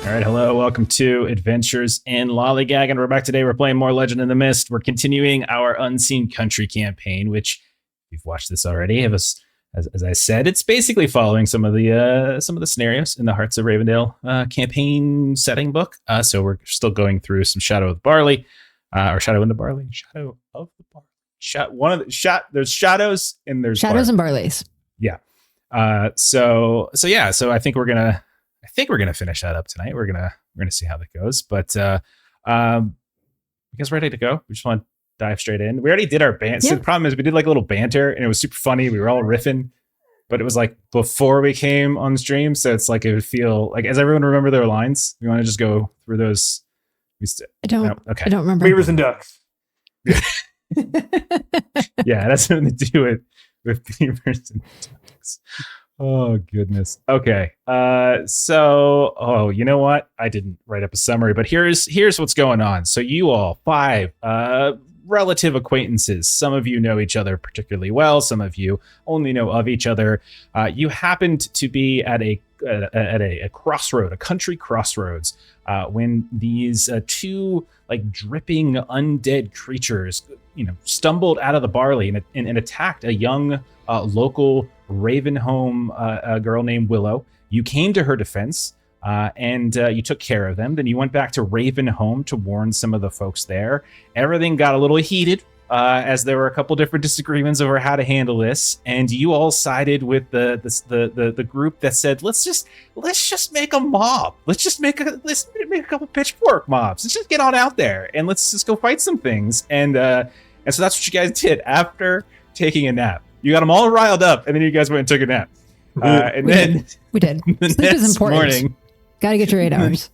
All right, hello, welcome to Adventures in Lollygagging. We're back today. We're playing more Legendinthemist. We're continuing our Unseen Country campaign, which, if you've watched this already, as I said, it's basically following some of the scenarios in the Hearts of Ravensdale campaign setting book. So we're still going through some Shadow of the Barley, or Shadow in the Barley, Shadow of the Barley. There's shadows and there's shadows and barleys. Yeah. So I think we're gonna finish that up tonight. We're gonna see how that goes. But you guys ready to go? We just want to dive straight in. We already did our banter. Yeah. So the problem is we did like a little banter and it was super funny. We were all riffing, but it was like before we came on stream. So it's like it would feel like, as everyone remember their lines? We want to just go through those. I don't remember. Beavers and ducks. Yeah, that's something to do with beavers and ducks. Oh, goodness. Okay. So you know what? I didn't write up a summary, but here's what's going on. So you all, 5 relative acquaintances. Some of you know each other particularly well. Some of you only know of each other. You happened to be at a crossroad, a country crossroads, when these 2 like dripping undead creatures, stumbled out of the barley and attacked a young local Ravenholm girl named Willow. You came to her defense and you took care of them. Then you went back to Ravenholm to warn some of the folks there. Everything got a little heated as there were a couple different disagreements over how to handle this, and you all sided with the group that said, let's just make a mob. Let's make a couple pitchfork mobs. Let's just get on out there and let's just go fight some things. And so that's what you guys did after taking a nap. You got them all riled up, and then you guys went and took a nap. And then we did. The Sleep is next important. Morning, got to get your 8 hours.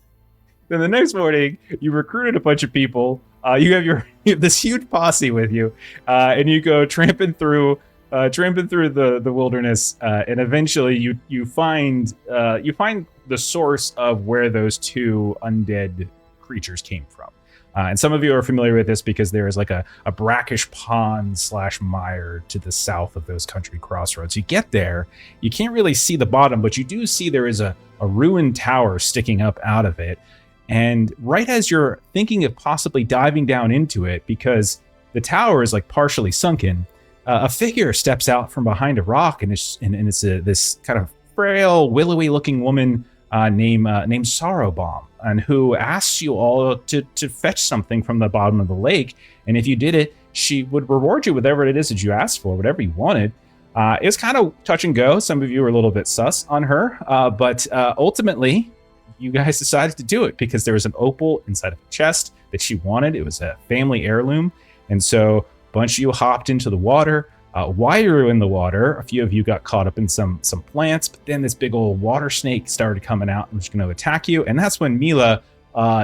Then the next morning, you recruited a bunch of people. You have this huge posse with you, and you go tramping through the wilderness, and eventually you find the source of where those 2 undead creatures came from. And some of you are familiar with this because there is like a brackish pond / mire to the south of those country crossroads. You get there, you can't really see the bottom, but you do see there is a ruined tower sticking up out of it. And right as you're thinking of possibly diving down into it, because the tower is like partially sunken, a figure steps out from behind a rock, and it's this kind of frail, willowy-looking woman named Sorrowbomb, and who asks you all to fetch something from the bottom of the lake. And if you did it, she would reward you with whatever it is that you asked for, whatever you wanted. It was kind of touch and go. Some of you were a little bit sus on her, but ultimately, you guys decided to do it because there was an opal inside of a chest that she wanted. It was a family heirloom. And so a bunch of you hopped into the water. While you were in the water, a few of you got caught up in some plants, but then this big old water snake started coming out and was going to attack you. And that's when Mila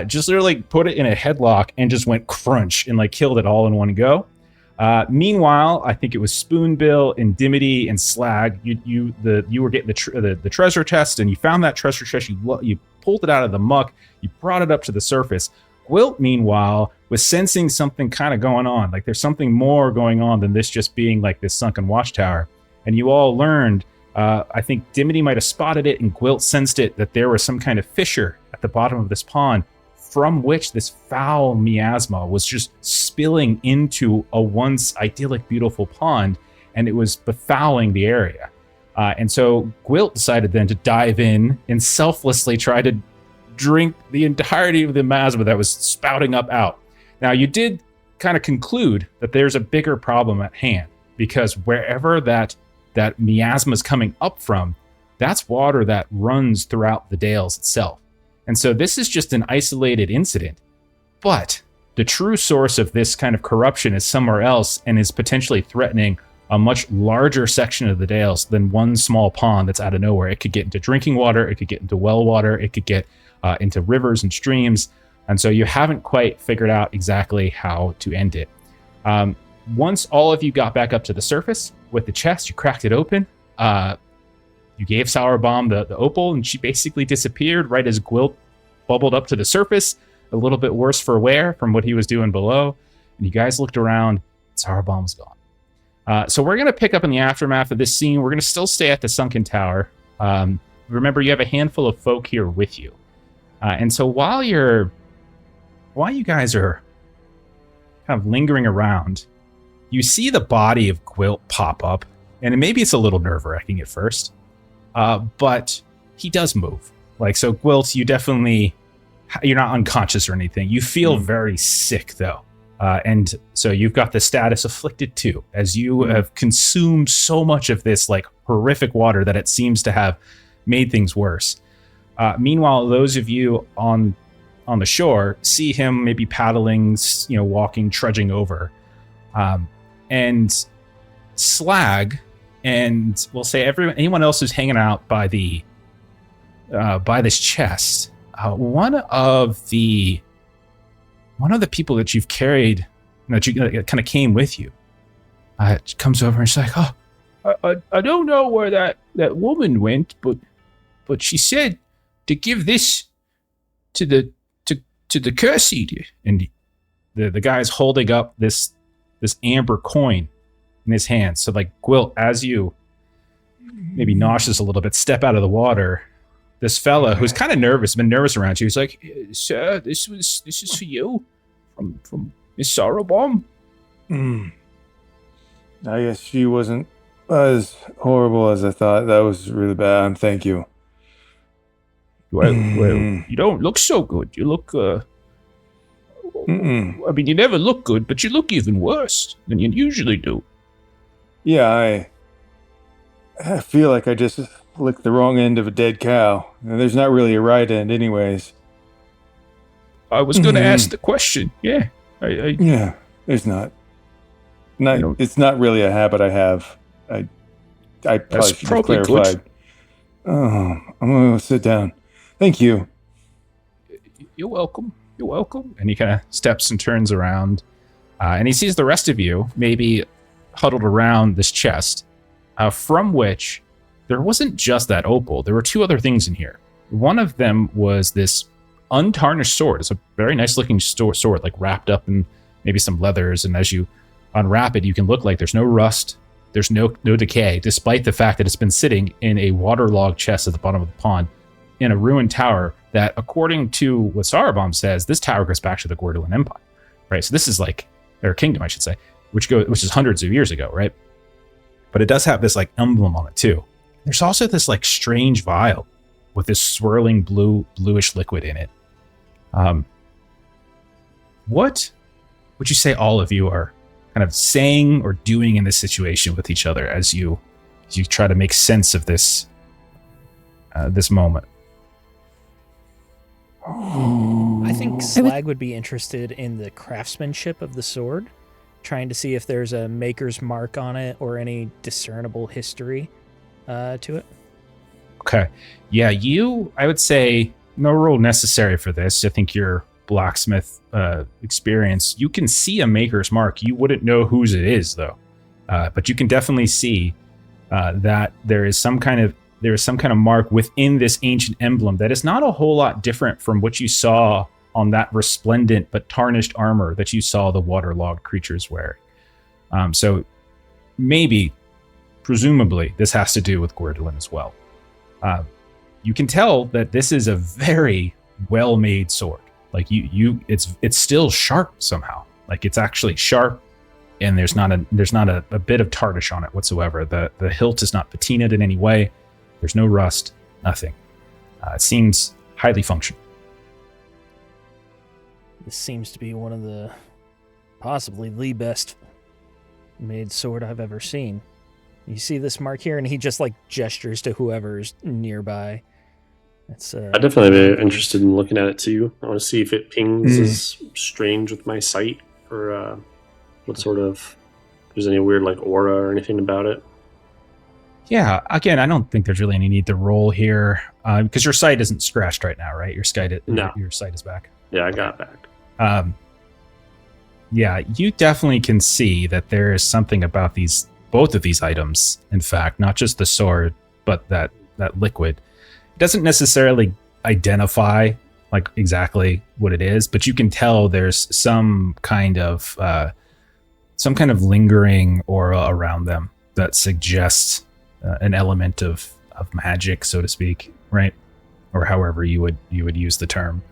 just literally put it in a headlock and just went crunch and like killed it all in one go. Meanwhile, I think it was Spoonbill and Dimity and Slag. You were getting the treasure chest, and you found that treasure chest. You pulled it out of the muck. You brought it up to the surface. Gwylt, meanwhile, was sensing something kind of going on. Like there's something more going on than this just being like this sunken watchtower. And you all learned, I think Dimity might have spotted it, and Gwylt sensed it, that there was some kind of fissure at the bottom of this pond from which this foul miasma was just spilling into a once idyllic, beautiful pond, and it was befouling the area. And so Gwylt decided then to dive in and selflessly try to drink the entirety of the miasma that was spouting up out. Now, you did kind of conclude that there's a bigger problem at hand, because wherever that miasma is coming up from, that's water that runs throughout the dales itself. And so this is just an isolated incident. But the true source of this kind of corruption is somewhere else and is potentially threatening a much larger section of the dales than one small pond that's out of nowhere. It could get into drinking water, it could get into well water, it could get into rivers and streams. And so you haven't quite figured out exactly how to end it. Once all of you got back up to the surface with the chest, you cracked it open. You gave Sourbaum the opal, and she basically disappeared right as Gwylt bubbled up to the surface, a little bit worse for wear from what he was doing below. And you guys looked around, Sourbaum's gone. So we're going to pick up in the aftermath of this scene. We're going to still stay at the sunken tower. Remember, you have a handful of folk here with you. And so while you guys are kind of lingering around, you see the body of Gwylt pop up, and maybe it's a little nerve-wracking at first, but he does move. Like, so Gwylt, you're not unconscious or anything. You feel very sick, though. And so you've got the status afflicted, too, as you have consumed so much of this, like, horrific water that it seems to have made things worse. Meanwhile, those of you on the shore see him maybe paddling, walking, trudging over. And Slag, and we'll say anyone else who's hanging out by this chest, one of the people that you've carried, that you kind of came with you, comes over and she's like, "Oh, I don't know where that woman went, but she said to give this to the curse eater." And the guy's holding up this amber coin in his hand. So, like, Gwylt, as you maybe nauseous a little bit, step out of the water, this fella who's kind of been nervous around you, he's like, "Sir, this is for you from Miss Sorrowbomb." I guess she wasn't as horrible as I thought. That was really bad. Thank you. Well, you don't look so good. You look, I mean, you never look good, but you look even worse than you usually do. Yeah, I feel like I just licked the wrong end of a dead cow. And there's not really a right end anyways. I was going to ask the question. Yeah. Yeah, there's not. It's not really a habit I have. I probably should have clarified. Good. Oh, I'm going to sit down. Thank you. You're welcome. You're welcome. And he kind of steps and turns around. And he sees the rest of you maybe huddled around this chest, from which there wasn't just that opal. There were two other things in here. One of them was this untarnished sword. It's a very nice looking sword, like wrapped up in maybe some leathers. And as you unwrap it, you can look like there's no rust. There's no decay, despite the fact that it's been sitting in a waterlogged chest at the bottom of the pond in a ruined tower that, according to what Sorrowbomb says, this tower goes back to the Gwylt Empire, right? So this is like, or kingdom, I should say, which is hundreds of years ago, right? But it does have this like emblem on it too. There's also this like strange vial with this swirling bluish liquid in it. What would you say all of you are kind of saying or doing in this situation with each other as you try to make sense of this moment? I think Slag would be interested in the craftsmanship of the sword, trying to see if there's a maker's mark on it or any discernible history to it. Okay. Yeah, I would say no rule necessary for this. I think your blacksmith experience, you can see a maker's mark. You wouldn't know whose it is, though. But you can definitely see that there is some kind of mark within this ancient emblem that is not a whole lot different from what you saw on that resplendent but tarnished armor that you saw the waterlogged creatures wearing. So maybe, presumably, this has to do with Gwylt as well. You can tell that this is a very well-made sword. Like it's still sharp somehow. Like it's actually sharp, and there's not a bit of tarnish on it whatsoever. The hilt is not patinaed in any way. There's no rust, nothing. It seems highly functional. This seems to be one of the, possibly the best made sword I've ever seen. You see this mark here, and he just like gestures to whoever's nearby. It's I'd definitely be interested in looking at it too. I want to see if it pings as strange with my sight, or what sort of, if there's any weird like aura or anything about it. Yeah, again, I don't think there's really any need to roll here, because your sight isn't scratched right now, right? Your sight is back. Yeah, I got it back. Yeah, you definitely can see that there is something about both of these items, in fact, not just the sword, but that liquid. It doesn't necessarily identify like exactly what it is, but you can tell there's some kind of lingering aura around them that suggests an element of magic, so to speak, right? or however you would use the term.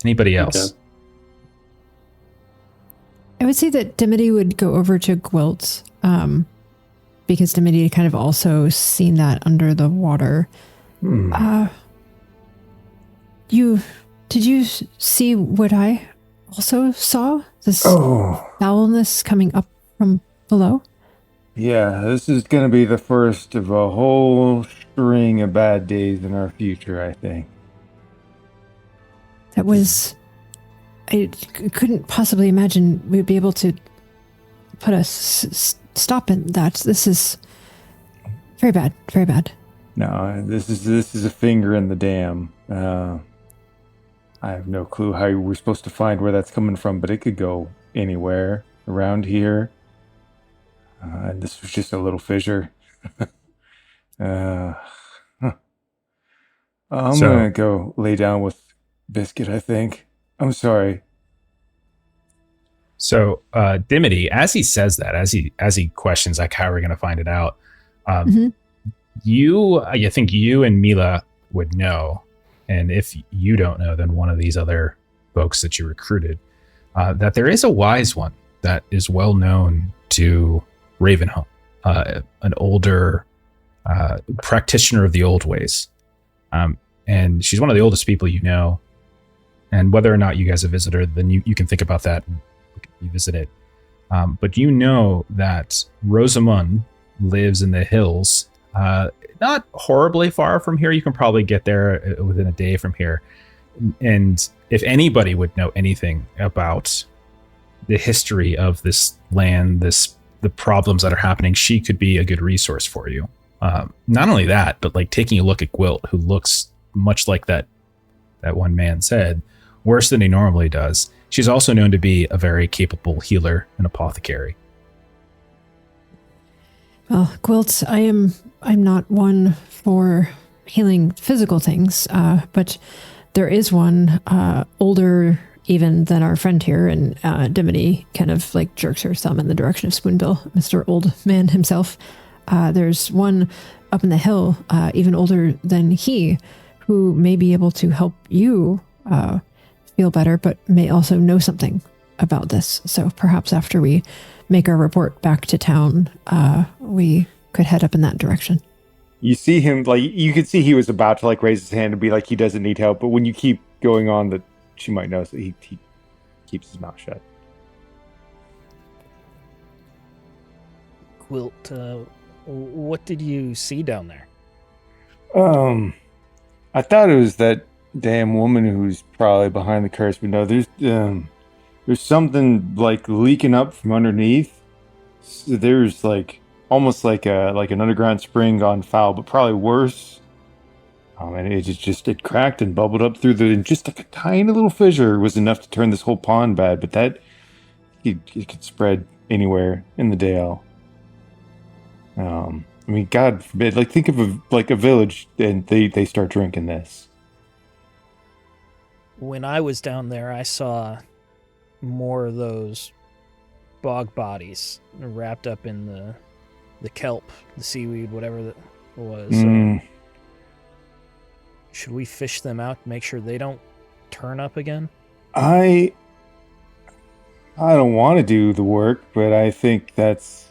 Anybody else? Okay. I would say that Dimity would go over to Gwylt, because Dimity had kind of also seen that under the water. Did you see what I also saw? This foulness coming up from below? Yeah, this is going to be the first of a whole string of bad days in our future, I think. That was... I couldn't possibly imagine we'd be able to put a stop in that. This is very bad, very bad. No, this is a finger in the dam. I have no clue how we're supposed to find where that's coming from, but it could go anywhere around here. And this was just a little fissure. I'm gonna go lay down with Biscuit, I think. I'm sorry. So, Dimity, as he says that, as he questions like how we're going to find it out, I think you and Mila would know, and if you don't know, then one of these other folks that you recruited, that there is a wise one that is well known to Ravenholm, an older practitioner of the old ways, and she's one of the oldest people you know. And whether or not you guys have visited her, then you can think about that and you visit it. But you know that Rosamund lives in the hills, not horribly far from here. You can probably get there within a day from here. And if anybody would know anything about the history of this land, the problems that are happening, she could be a good resource for you. Not only that, but like taking a look at Gwylt, who looks much like that one man said, worse than he normally does. She's also known to be a very capable healer and apothecary. Well, Gwylt, I'm not one for healing physical things, but there is one older even than our friend here, and Dimity kind of like jerks her thumb in the direction of Spoonbill, Mr. Old Man himself. There's one up in the hill, even older than he, who may be able to help you feel better, but may also know something about this. So perhaps after we make our report back to town, we could head up in that direction. You see him, like, you could see he was about to like raise his hand and be like he doesn't need help, but when you keep going on, that she might know, so he keeps his mouth shut. Gwylt, what did you see down there? I thought it was that damn woman who's probably behind the curse, but no, there's something like leaking up from underneath. So there's like almost like an underground spring gone foul, but probably worse. And it cracked and bubbled up through and just like a tiny little fissure was enough to turn this whole pond bad. But that it could spread anywhere in the Dale. I mean, God forbid. Like, think of a village, and they start drinking this. When I was down there, I saw more of those bog bodies wrapped up in the kelp, the seaweed, whatever that was. Should we fish them out to make sure they don't turn up again? I don't want to do the work, but I think that's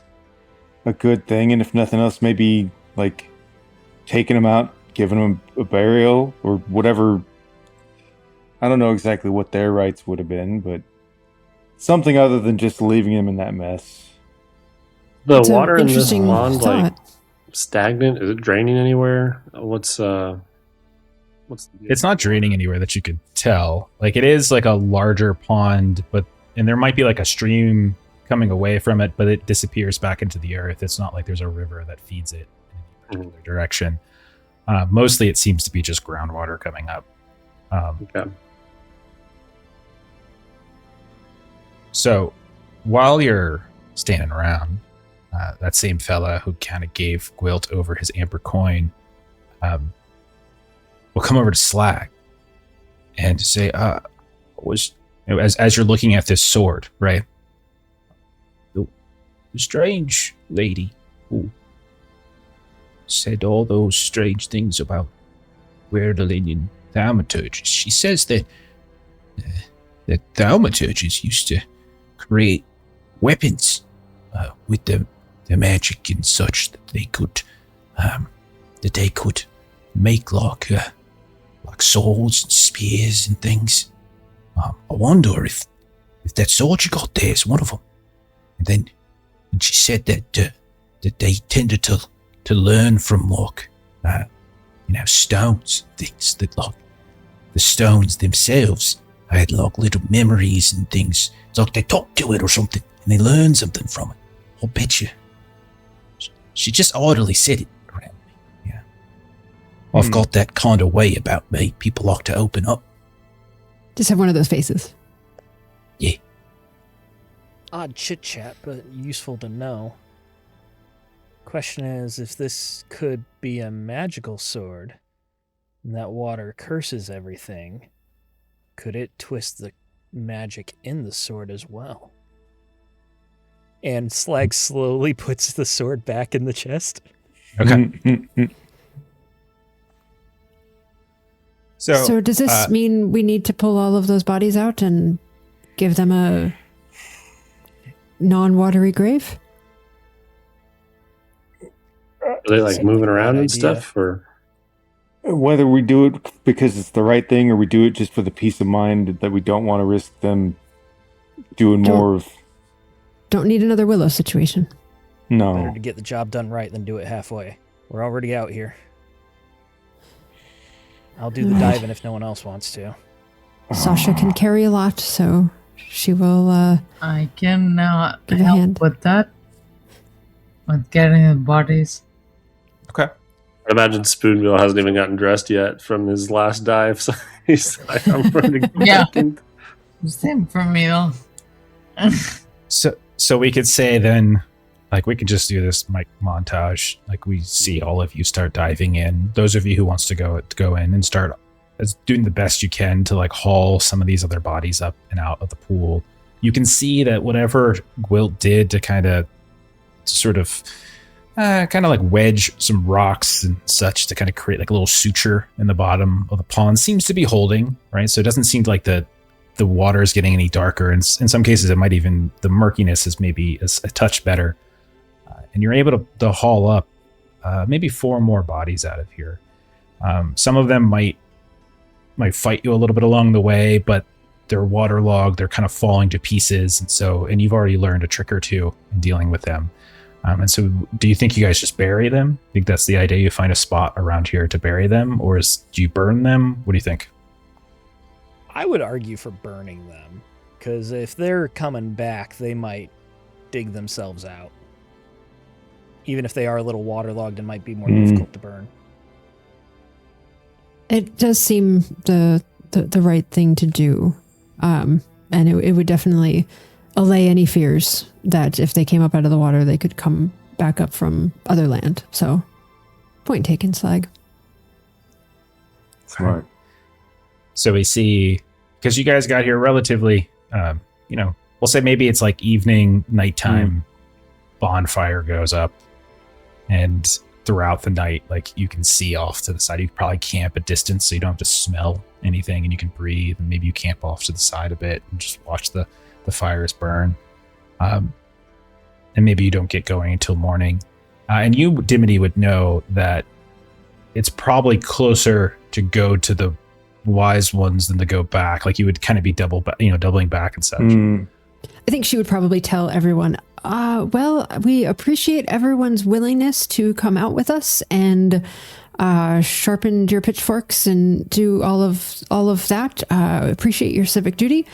a good thing. And if nothing else, maybe like taking them out, giving them a burial or whatever. I don't know exactly what their rights would have been, but something other than just leaving him in that mess. The water in this pond, like, stagnant? Is it draining anywhere? What's It's not draining anywhere that you could tell. Like, it is like a larger pond, and there might be like a stream coming away from it, but it disappears back into the earth. It's not like there's a river that feeds it in any particular direction. Mostly it seems to be just groundwater coming up. Okay. So while you're standing around, that same fella who kind of gave Gwylt over his amber coin will come over to Slag and say, as you're looking at this sword, right? The strange lady who said all those strange things about Werdling and thaumaturges. She says that thaumaturges used to create weapons with the magic and such that they could make like swords and spears and things. I wonder if that sword you got there is one of them. And she said that they tended to learn from stones and things, that like the stones themselves had like little memories and things. It's like they talked to it or something and they learned something from it. I'll bet you. She just idly said it around me. Yeah. I've got that kind of way about me. People like to open up. Just have one of those faces. Yeah. Odd chit-chat, but useful to know. Question is, if this could be a magical sword, and that water curses everything, could it twist the magic in the sword as well? And Slag slowly puts the sword back in the chest. Okay. So does this mean we need to pull all of those bodies out and give them a non-watery grave? Are they like moving around and stuff, or whether we do it because it's the right thing or we do it just for the peace of mind that we don't want to risk them doing more of... Don't need another Willow situation. No. Better to get the job done right than do it halfway. We're already out here. I'll do the diving if no one else wants to. Sasha can carry a lot, so she will I can give a hand. help with that. With getting the bodies. Okay. I imagine Spoonbill hasn't even gotten dressed yet from his last dive, so he's like, I'm ready to go Yeah. back in. Same for me though. So we could say then, like, we could just do this montage. Like, we see all of you start diving in. Those of you who wants to go in and start doing the best you can to like haul some of these other bodies up and out of the pool. You can see that whatever Gwylt did to kind of like wedge some rocks and such to kind of create like a little suture in the bottom of the pond seems to be holding, right? So it doesn't seem like the water is getting any darker. And in some cases, it might even, the murkiness is maybe a touch better. And you're able to haul up maybe 4 more bodies out of here. Some of them might fight you a little bit along the way, but they're waterlogged, they're kind of falling to pieces. And you've already learned a trick or two in dealing with them. And so do you think you guys just bury them? I think that's the idea. You find a spot around here to bury them, or do you burn them? What do you think? I would argue for burning them, because if they're coming back, they might dig themselves out. Even if they are a little waterlogged and might be more difficult to burn. It does seem the right thing to do. And it would definitely allay any fears that if they came up out of the water, they could come back up from other land. So, point taken, Slag. Smart. So we see, because you guys got here relatively, we'll say maybe it's like evening, nighttime, bonfire goes up, and throughout the night, like you can see off to the side. You probably camp a distance so you don't have to smell anything, and you can breathe. And maybe you camp off to the side a bit and just watch the fires burn. And maybe you don't get going until morning. And you, Dimity, would know that it's probably closer to go to the wise ones than to go back. Like you would kind of be doubling back and such. I think she would probably tell everyone, well, we appreciate everyone's willingness to come out with us and sharpen your pitchforks and do all of that. Appreciate your civic duty.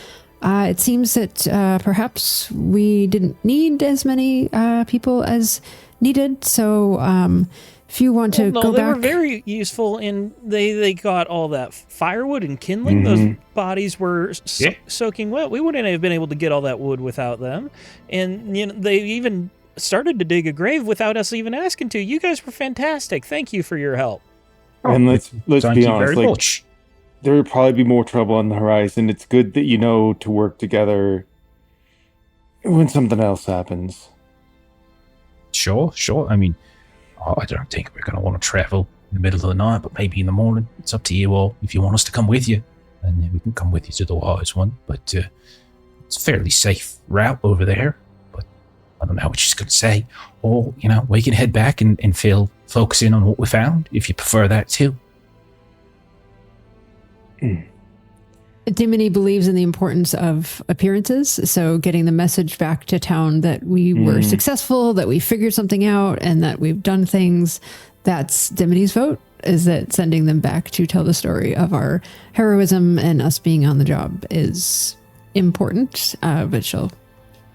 It seems that perhaps we didn't need as many people as needed. So if you want to go back... They were very useful in they got all that firewood and kindling. Those bodies were soaking wet. We wouldn't have been able to get all that wood without them. And they even started to dig a grave without us even asking to. You guys were fantastic. Thank you for your help. And let's be honest, there would probably be more trouble on the horizon. It's good that you know to work together when something else happens. Sure. I mean, I don't think we're going to want to travel in the middle of the night, but maybe in the morning. It's up to you all if you want us to come with you. And then we can come with you to the Wise One. But it's a fairly safe route over there. But I don't know what she's going to say. Or, we can head back and focus in on what we found, if you prefer that too. Diminy believes in the importance of appearances, so getting the message back to town that we were successful, that we figured something out, and that we've done things, that's Diminy's vote, is that sending them back to tell the story of our heroism and us being on the job is important, but she'll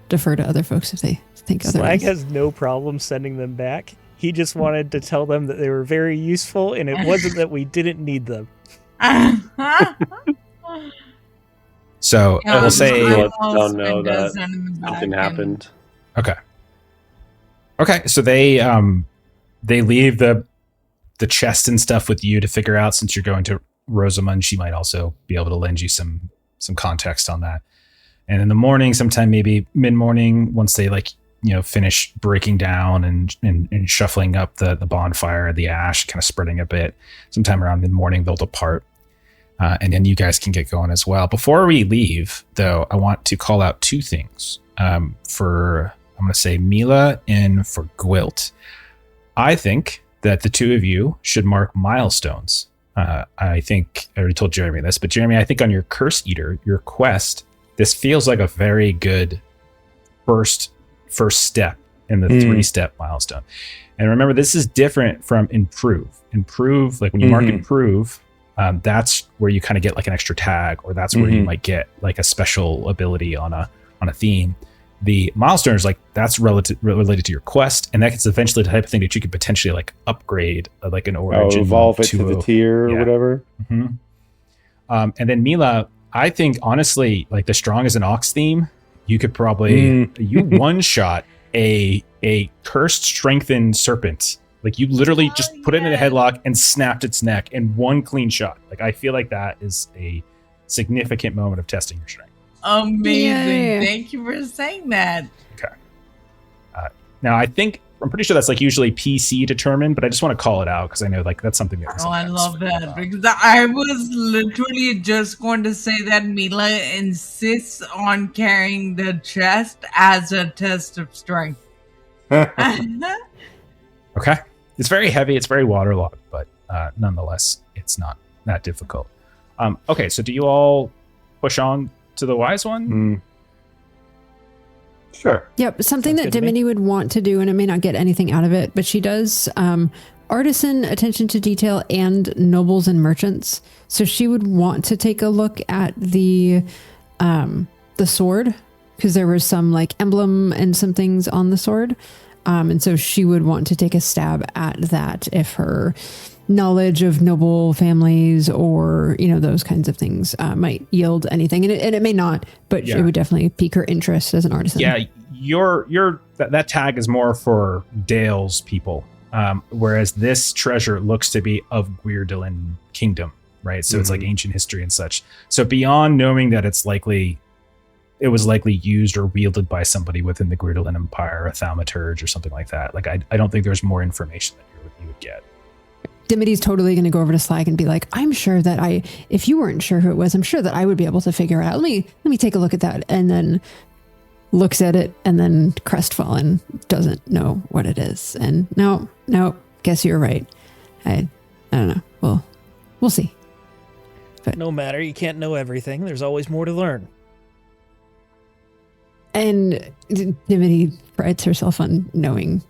defer to other folks if they think otherwise. Slag has no problem sending them back. He just wanted to tell them that they were very useful, and it wasn't that we didn't need them. So I will say, don't know that something happened. Okay. So they leave the chest and stuff with you to figure out. Since you're going to Rosamund, she might also be able to lend you some context on that. And in the morning, sometime maybe mid-morning, once they finish breaking down and shuffling up the bonfire, the ash kind of spreading a bit, sometime around mid-morning they'll depart. And then you guys can get going as well. Before we leave, though, I want to call out two things for, I'm going to say, Mila and for Gwylt. I think that the two of you should mark milestones. I think I already told Jeremy this, but Jeremy, I think on your Curse Eater, your quest, this feels like a very good first step in the 3-step milestone. And remember, this is different from Improve. Improve, like when you mark Improve, that's where you kind of get like an extra tag, or that's where you might get like a special ability on a theme. The milestone is like that's related to your quest, and that's eventually the type of thing that you could potentially like upgrade, like an origin, evolve it to the tier or whatever. And then Mila, I think honestly, like the Strong as an Ox theme, you could probably you one shot a cursed strengthened serpent. Like you literally just put it in a headlock and snapped its neck in one clean shot. Like I feel like that is a significant moment of testing your strength. Amazing. Yeah. Thank you for saying that. Okay. Now I'm pretty sure that's like usually PC determined, but I just want to call it out because I know like that's something that. I love that because I was literally just going to say that Mila insists on carrying the chest as a test of strength. Okay. It's very heavy. It's very waterlogged, but nonetheless, it's not that difficult. Okay, so do you all push on to the Wise One? Sure. Yep. Something that Diminy would want to do, and it may not get anything out of it, but she does artisan attention to detail and nobles and merchants. So she would want to take a look at the sword, because there was some like emblem and some things on the sword. And so she would want to take a stab at that if her knowledge of noble families or, those kinds of things might yield anything. And it may not, but it would definitely pique her interest as an artisan. Yeah, that tag is more for Dale's people, whereas this treasure looks to be of Gwylt Kingdom, right? So it's like ancient history and such. So beyond knowing that it was likely used or wielded by somebody within the Gwylt Empire, a thaumaturge or something like that. Like, I don't think there's more information that you would get. Dimity's totally going to go over to Slag and be like, I'm sure that if you weren't sure who it was, I'm sure that I would be able to figure it out. Let me take a look at that. And then looks at it and then crestfallen doesn't know what it is. And no, guess you're right. I don't know. We'll see. But no matter, you can't know everything. There's always more to learn. And Dimity prides herself on knowing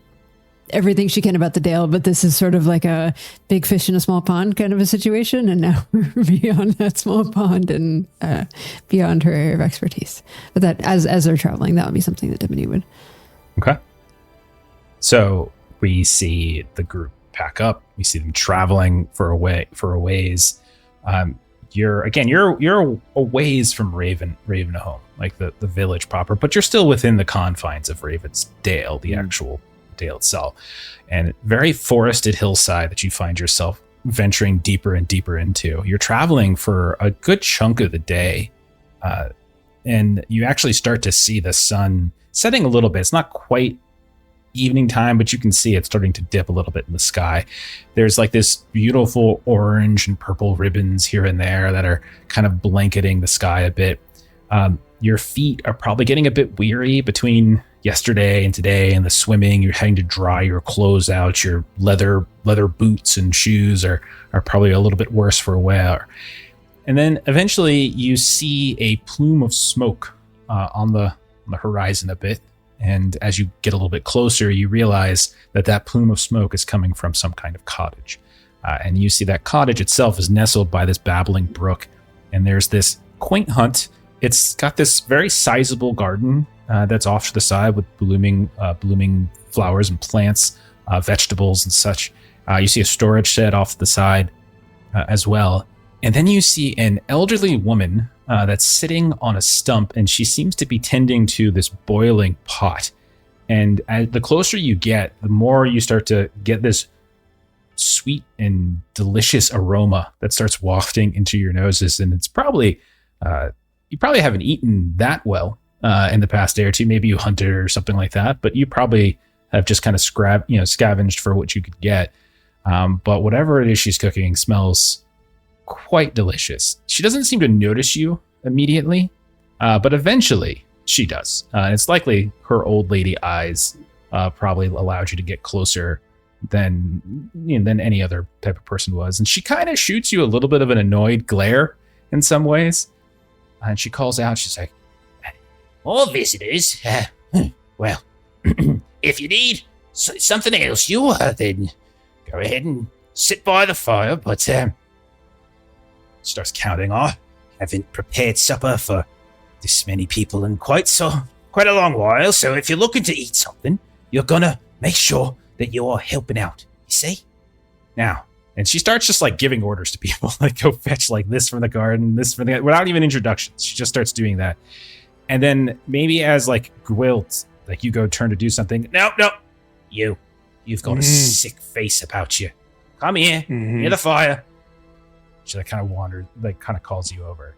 everything she can about the Dale, but this is sort of like a big fish in a small pond kind of a situation, and now we're beyond that small pond and beyond her area of expertise. But that, as they're traveling, that would be something that Dimity would. Okay. So we see the group pack up. We see them traveling for a ways. You're a ways from Ravenholm, like the village proper, but you're still within the confines of Ravensdale, the actual Dale itself, and very forested hillside that you find yourself venturing deeper and deeper into. You're traveling for a good chunk of the day, and you actually start to see the sun setting a little bit. It's not quite evening time, but you can see it's starting to dip a little bit in the sky. There's like this beautiful orange and purple ribbons here and there that are kind of blanketing the sky a bit. Your feet are probably getting a bit weary between yesterday and today and the swimming. You're having to dry your clothes out. Your leather boots and shoes are probably a little bit worse for wear. And then eventually you see a plume of smoke on the horizon a bit. And as you get a little bit closer, you realize that plume of smoke is coming from some kind of cottage. And you see that cottage itself is nestled by this babbling brook. And there's this quaint hut. It's got this very sizable garden that's off to the side with blooming flowers and plants, vegetables and such. You see a storage shed off to the side as well. And then you see an elderly woman that's sitting on a stump, and she seems to be tending to this boiling pot. And the closer you get, the more you start to get this sweet and delicious aroma that starts wafting into your noses. And it's probably... you probably haven't eaten that well in the past day or two. Maybe you hunted or something like that, but you probably have just kind of scavenged for what you could get. But whatever it is she's cooking smells quite delicious. She doesn't seem to notice you immediately, but eventually she does. It's likely her old lady eyes probably allowed you to get closer than any other type of person was. And she kind of shoots you a little bit of an annoyed glare in some ways. And she calls out, she's like, "All visitors? Well, if you need something else, then go ahead and sit by the fire, but starts counting off. Haven't prepared supper for this many people in quite a long while, so if you're looking to eat something, you're gonna make sure that you're helping out, you see? Now," and she starts just like giving orders to people, like go fetch like this from the garden, this from the, without even introductions. She just starts doing that. And then maybe as like Gwylt, like you go turn to do something. No, you've got a sick face about you. Come here, near the fire. She like kind of wanders, like kind of calls you over.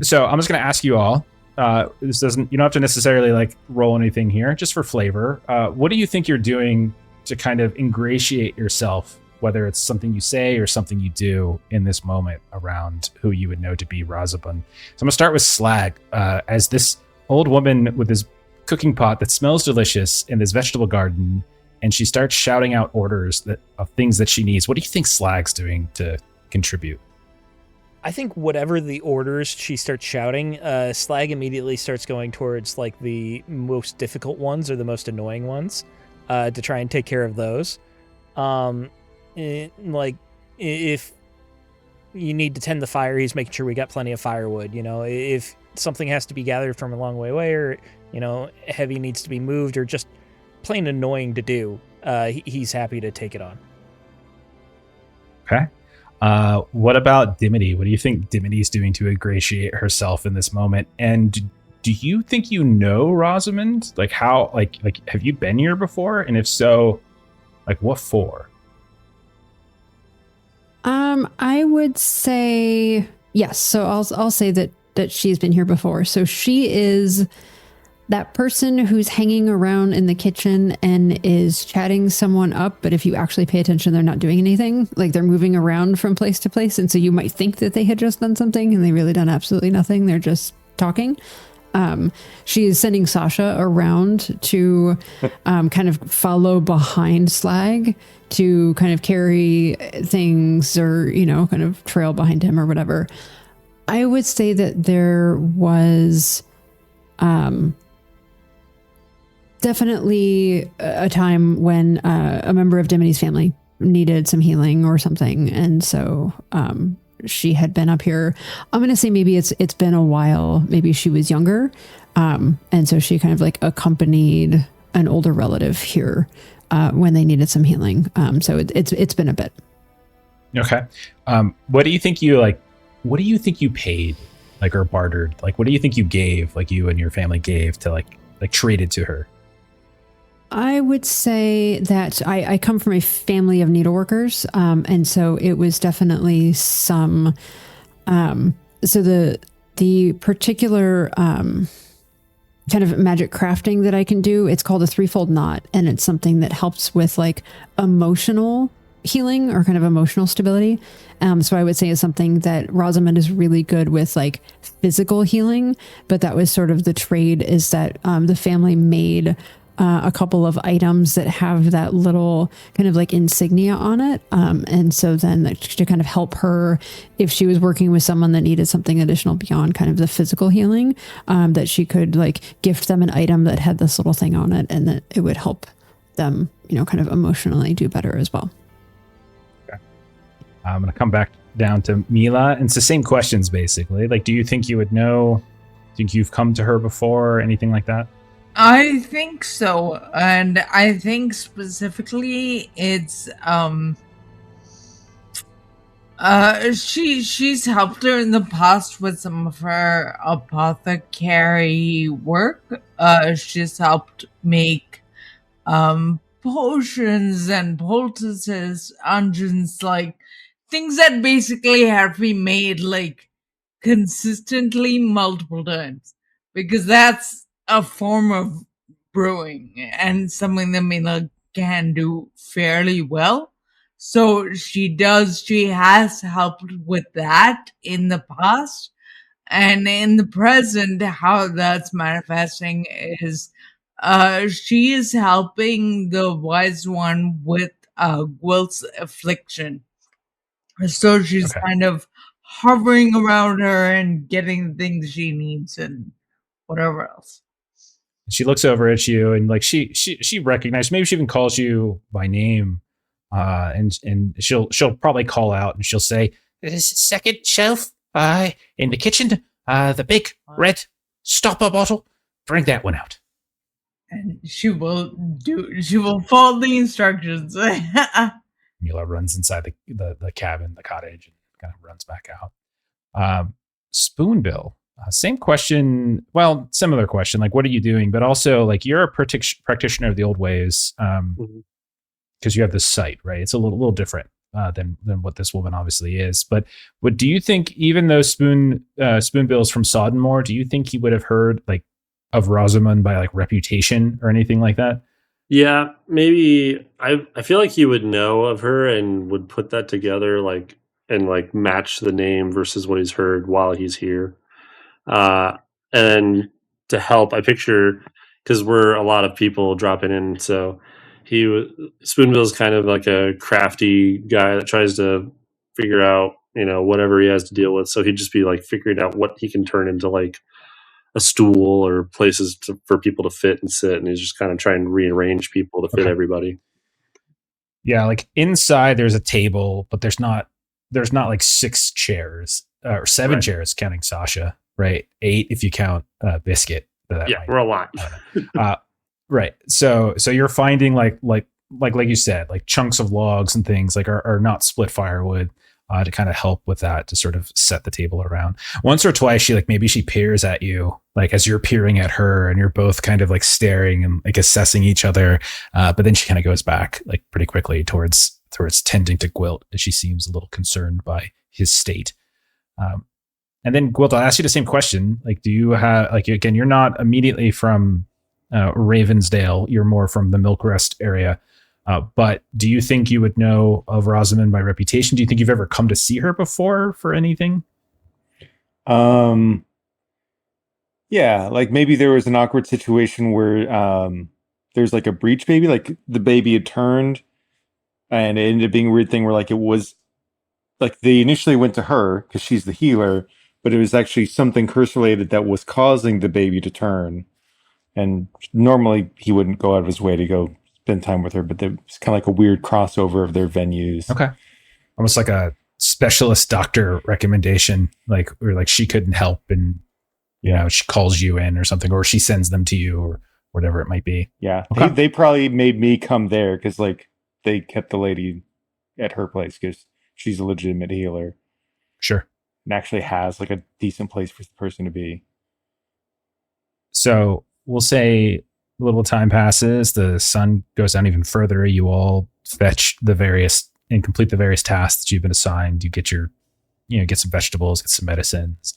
So I'm just going to ask you all, you don't have to necessarily like roll anything here, just for flavor. What do you think you're doing to kind of ingratiate yourself, whether it's something you say or something you do in this moment around who you would know to be Rosamund? So I'm gonna start with Slag, as this old woman with this cooking pot that smells delicious in this vegetable garden, and she starts shouting out orders of things that she needs. What do you think Slag's doing to contribute? I think whatever the orders she starts shouting, Slag immediately starts going towards like the most difficult ones or the most annoying ones. To try and take care of those. Like, if you need to tend the fire, he's making sure we got plenty of firewood. You know, if something has to be gathered from a long way away, or, you know, heavy needs to be moved, or just plain annoying to do, he's happy to take it on. Okay. What about Dimity? What do you think Dimity's doing to ingratiate herself in this moment? And do you think you know Rosamund? Like how, like have you been here before? And if so, like what for? I would say yes. So I'll say that she's been here before. So she is that person who's hanging around in the kitchen and is chatting someone up, but if you actually pay attention, they're not doing anything. Like they're moving around from place to place, and so you might think that they had just done something and they really done absolutely nothing. They're just talking. She is sending Sasha around to kind of follow behind Slag to kind of carry things or, you know, kind of trail behind him or whatever. I would say that there was definitely a time when a member of Dimity's family needed some healing or something. And so she had been up here. I'm going to say maybe it's been a while. Maybe she was younger. And so she kind of like accompanied an older relative here when they needed some healing. So it's been a bit. Okay. What do you think you paid, like, or bartered? Like, what do you think you gave, like you and your family gave to like traded to her? I would say that I come from a family of needleworkers, and so it was definitely some. So the particular kind of magic crafting that I can do. It's called a threefold knot, and it's something that helps with like emotional healing or kind of emotional stability. So I would say is something that Rosamund is really good with, like physical healing, but that was sort of the trade, is that the family made a couple of items that have that little kind of like insignia on it. And so then to kind of help her if she was working with someone that needed something additional beyond kind of the physical healing, that she could like gift them an item that had this little thing on it, and that it would help them, kind of emotionally do better as well. Okay. I'm going to come back down to Mila. And it's the same questions basically. Like, do you think you would know? Think you've come to her before or anything like that? I think so, and I think specifically it's she's helped her in the past with some of her apothecary work. She's helped make potions and poultices, unguents, like things that basically have to be made like consistently multiple times, because that's a form of brewing and something that Mila can do fairly well. So she has helped with that in the past, and in the present, how that's manifesting is she is helping the wise one with Gwylt's affliction. So she's kind of hovering around her and getting the things she needs and whatever else. She looks over at you and like she recognizes, maybe she even calls you by name, and she'll probably call out and she'll say, "This second shelf in the kitchen, the big red stopper bottle, bring that one out." And she will follow the instructions. Mila runs inside the cabin, the cottage, and kind of runs back out. Spoonbill. Same question. Well, similar question. Like, what are you doing? But also, like, you're a practitioner of the old ways, because you have this sight, right? It's a little different than what this woman obviously is. But do you think, even though Spoonbill is from Soddenmore, do you think he would have heard like of Rosamund by like reputation or anything like that? Yeah, maybe. I feel like he would know of her and would put that together, like, and like match the name versus what he's heard while he's here. And to help, I picture, because we're a lot of people dropping in, so Spoonbill's kind of like a crafty guy that tries to figure out, whatever he has to deal with. So he'd just be like figuring out what he can turn into like a stool or places for people to fit and sit, and he's just kind of trying to rearrange people to fit everybody. Yeah, like inside there's a table, but there's not like 6 chairs or 7 chairs counting Sasha. Right, 8 if you count Biscuit. We're a lot. Right. So you're finding like you said, like chunks of logs and things like are not split firewood to kind of help with that, to sort of set the table around. Once or twice she peers at you, like as you're peering at her, and you're both kind of like staring and like assessing each other. But then she kind of goes back like pretty quickly towards tending to Gwylt, as she seems a little concerned by his state. And then Gwylt, I'll ask you the same question. Like, do you have, like, again, you're not immediately from Ravensdale. You're more from the Milkrest area. But do you think you would know of Rosamund by reputation? Do you think you've ever come to see her before for anything? Yeah, like maybe there was an awkward situation where there's like a breech baby, like the baby had turned, and it ended up being a weird thing where like it was like they initially went to her because she's the healer, but it was actually something curse related that was causing the baby to turn. And normally he wouldn't go out of his way to go spend time with her, but it's kind of like a weird crossover of their venues. Okay. Almost like a specialist doctor recommendation, like, or like she couldn't help and, she calls you in or something, or she sends them to you or whatever it might be. Yeah. Okay. They probably made me come there because like they kept the lady at her place because she's a legitimate healer. Sure. And actually has like a decent place for the person to be. So we'll say a little time passes. The sun goes down even further. You all fetch and complete the various tasks that you've been assigned. You get get some vegetables, get some medicines,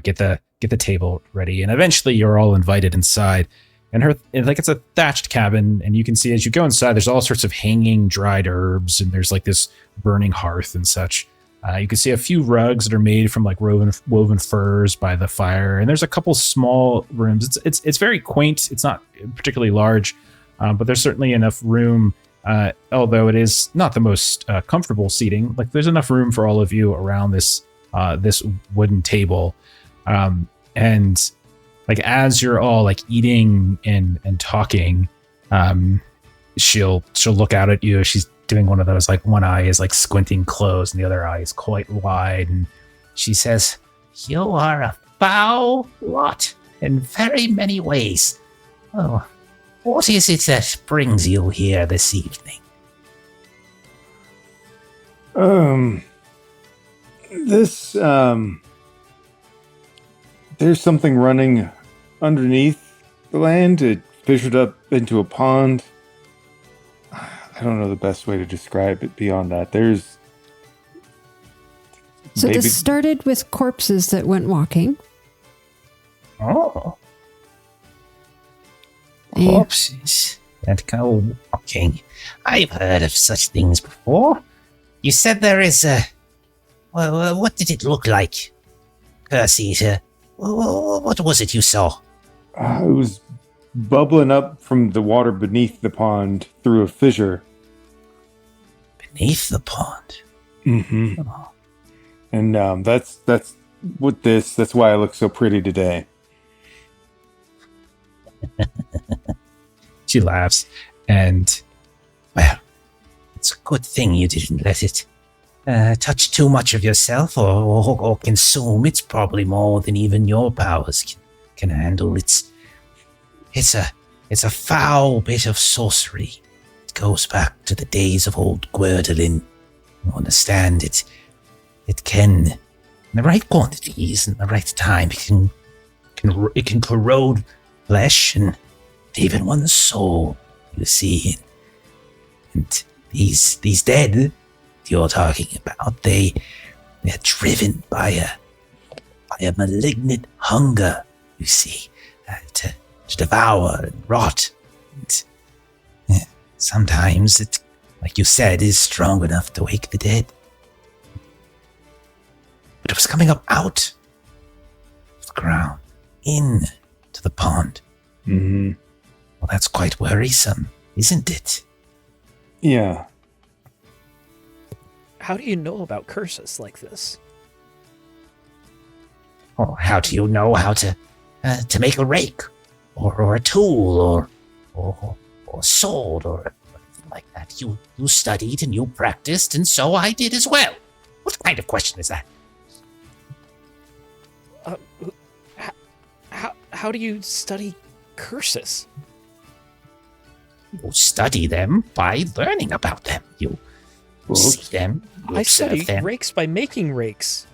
get the get the table ready, and eventually you're all invited inside. And it's a thatched cabin, and you can see as you go inside, there's all sorts of hanging dried herbs, and there's like this burning hearth and such. You can see a few rugs that are made from like woven furs by the fire, and there's a couple small rooms. It's very quaint. It's not particularly large, but there's certainly enough room. Although it is not the most comfortable seating, like there's enough room for all of you around this wooden table, and like as you're all like eating and talking, she'll look out at you. She's doing one of those, like one eye is like squinting closed and the other eye is quite wide, and she says, "You are a foul lot in very many ways. Oh, what is it that brings you here this evening?" There's something running underneath the land. It fissured up into a pond. I don't know the best way to describe it beyond that. So this started with corpses that went walking. Oh. Corpses that go walking. I've heard of such things before. You said there is a... Well, what did it look like? Percy, what was it you saw? It was bubbling up from the water beneath the pond through a fissure. Beneath the pond? Mm-hmm. Oh. And that's why I look so pretty today. She laughs, and well, it's a good thing you didn't let it touch too much of yourself or consume. It's probably more than even your powers can handle. It's a foul bit of sorcery. It goes back to the days of old Gwerdalin. You understand it? It can, in the right quantities, in the right time, it can corrode flesh and even one's soul. You see, and these dead you're talking about, they're driven by a malignant hunger. You see, to devour and rot. And sometimes it, like you said, is strong enough to wake the dead. But it was coming up out of the ground, in to the pond. Mm-hmm. Well, that's quite worrisome, isn't it? Yeah. How do you know about curses like this? Oh, how do you know how to make a rake, or a tool, or a sword, or anything like that? You studied and you practiced, and so I did as well. What kind of question is that? How do you study curses? You study them by learning about them. You see them. You I observe study them. rakes by making rakes.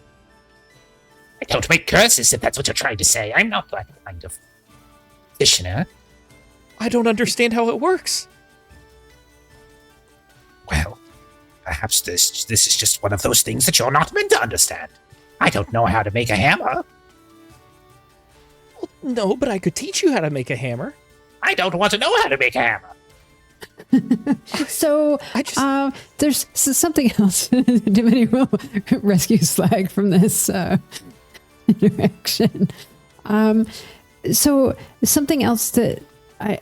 I don't make curses, if that's what you're trying to say. I'm not that kind of practitioner. I don't understand how it works. Well, perhaps this is just one of those things that you're not meant to understand. I don't know how to make a hammer. Well, no, but I could teach you how to make a hammer. I don't want to know how to make a hammer. So there's something else. Dimity will rescue Slag from this interaction. So something else that I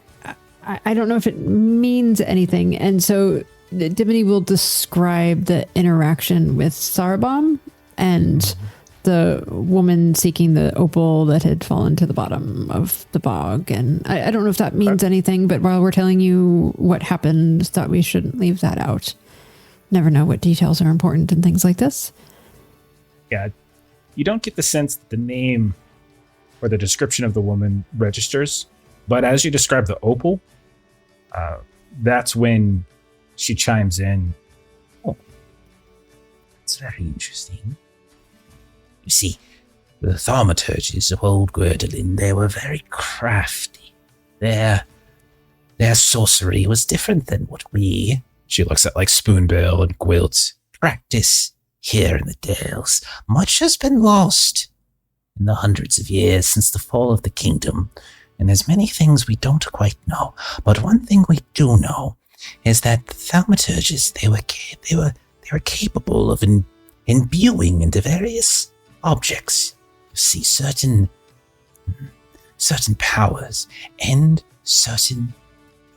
don't know if it means anything, and so Dimity will describe the interaction with Sarabam and the woman seeking the opal that had fallen to the bottom of the bog. And I don't know if that means anything, but while we're telling you what happened, thought we shouldn't leave that out. Never know what details are important in things like this. yeah, you don't get the sense that the name or the description of the woman registers, but as you describe the opal, that's when she chimes in. Oh, that's very interesting. You see, the thaumaturges of old Gwerdalin, they were very crafty. Their sorcery was different than what we, She looks at like Spoonbill and Gwylt. practice here in the Dales. Much has been lost, in the hundreds of years since the fall of the kingdom, and there's many things we don't quite know. But one thing we do know is that the thaumaturges, they were capable of imbuing into various objects, you see, certain powers and certain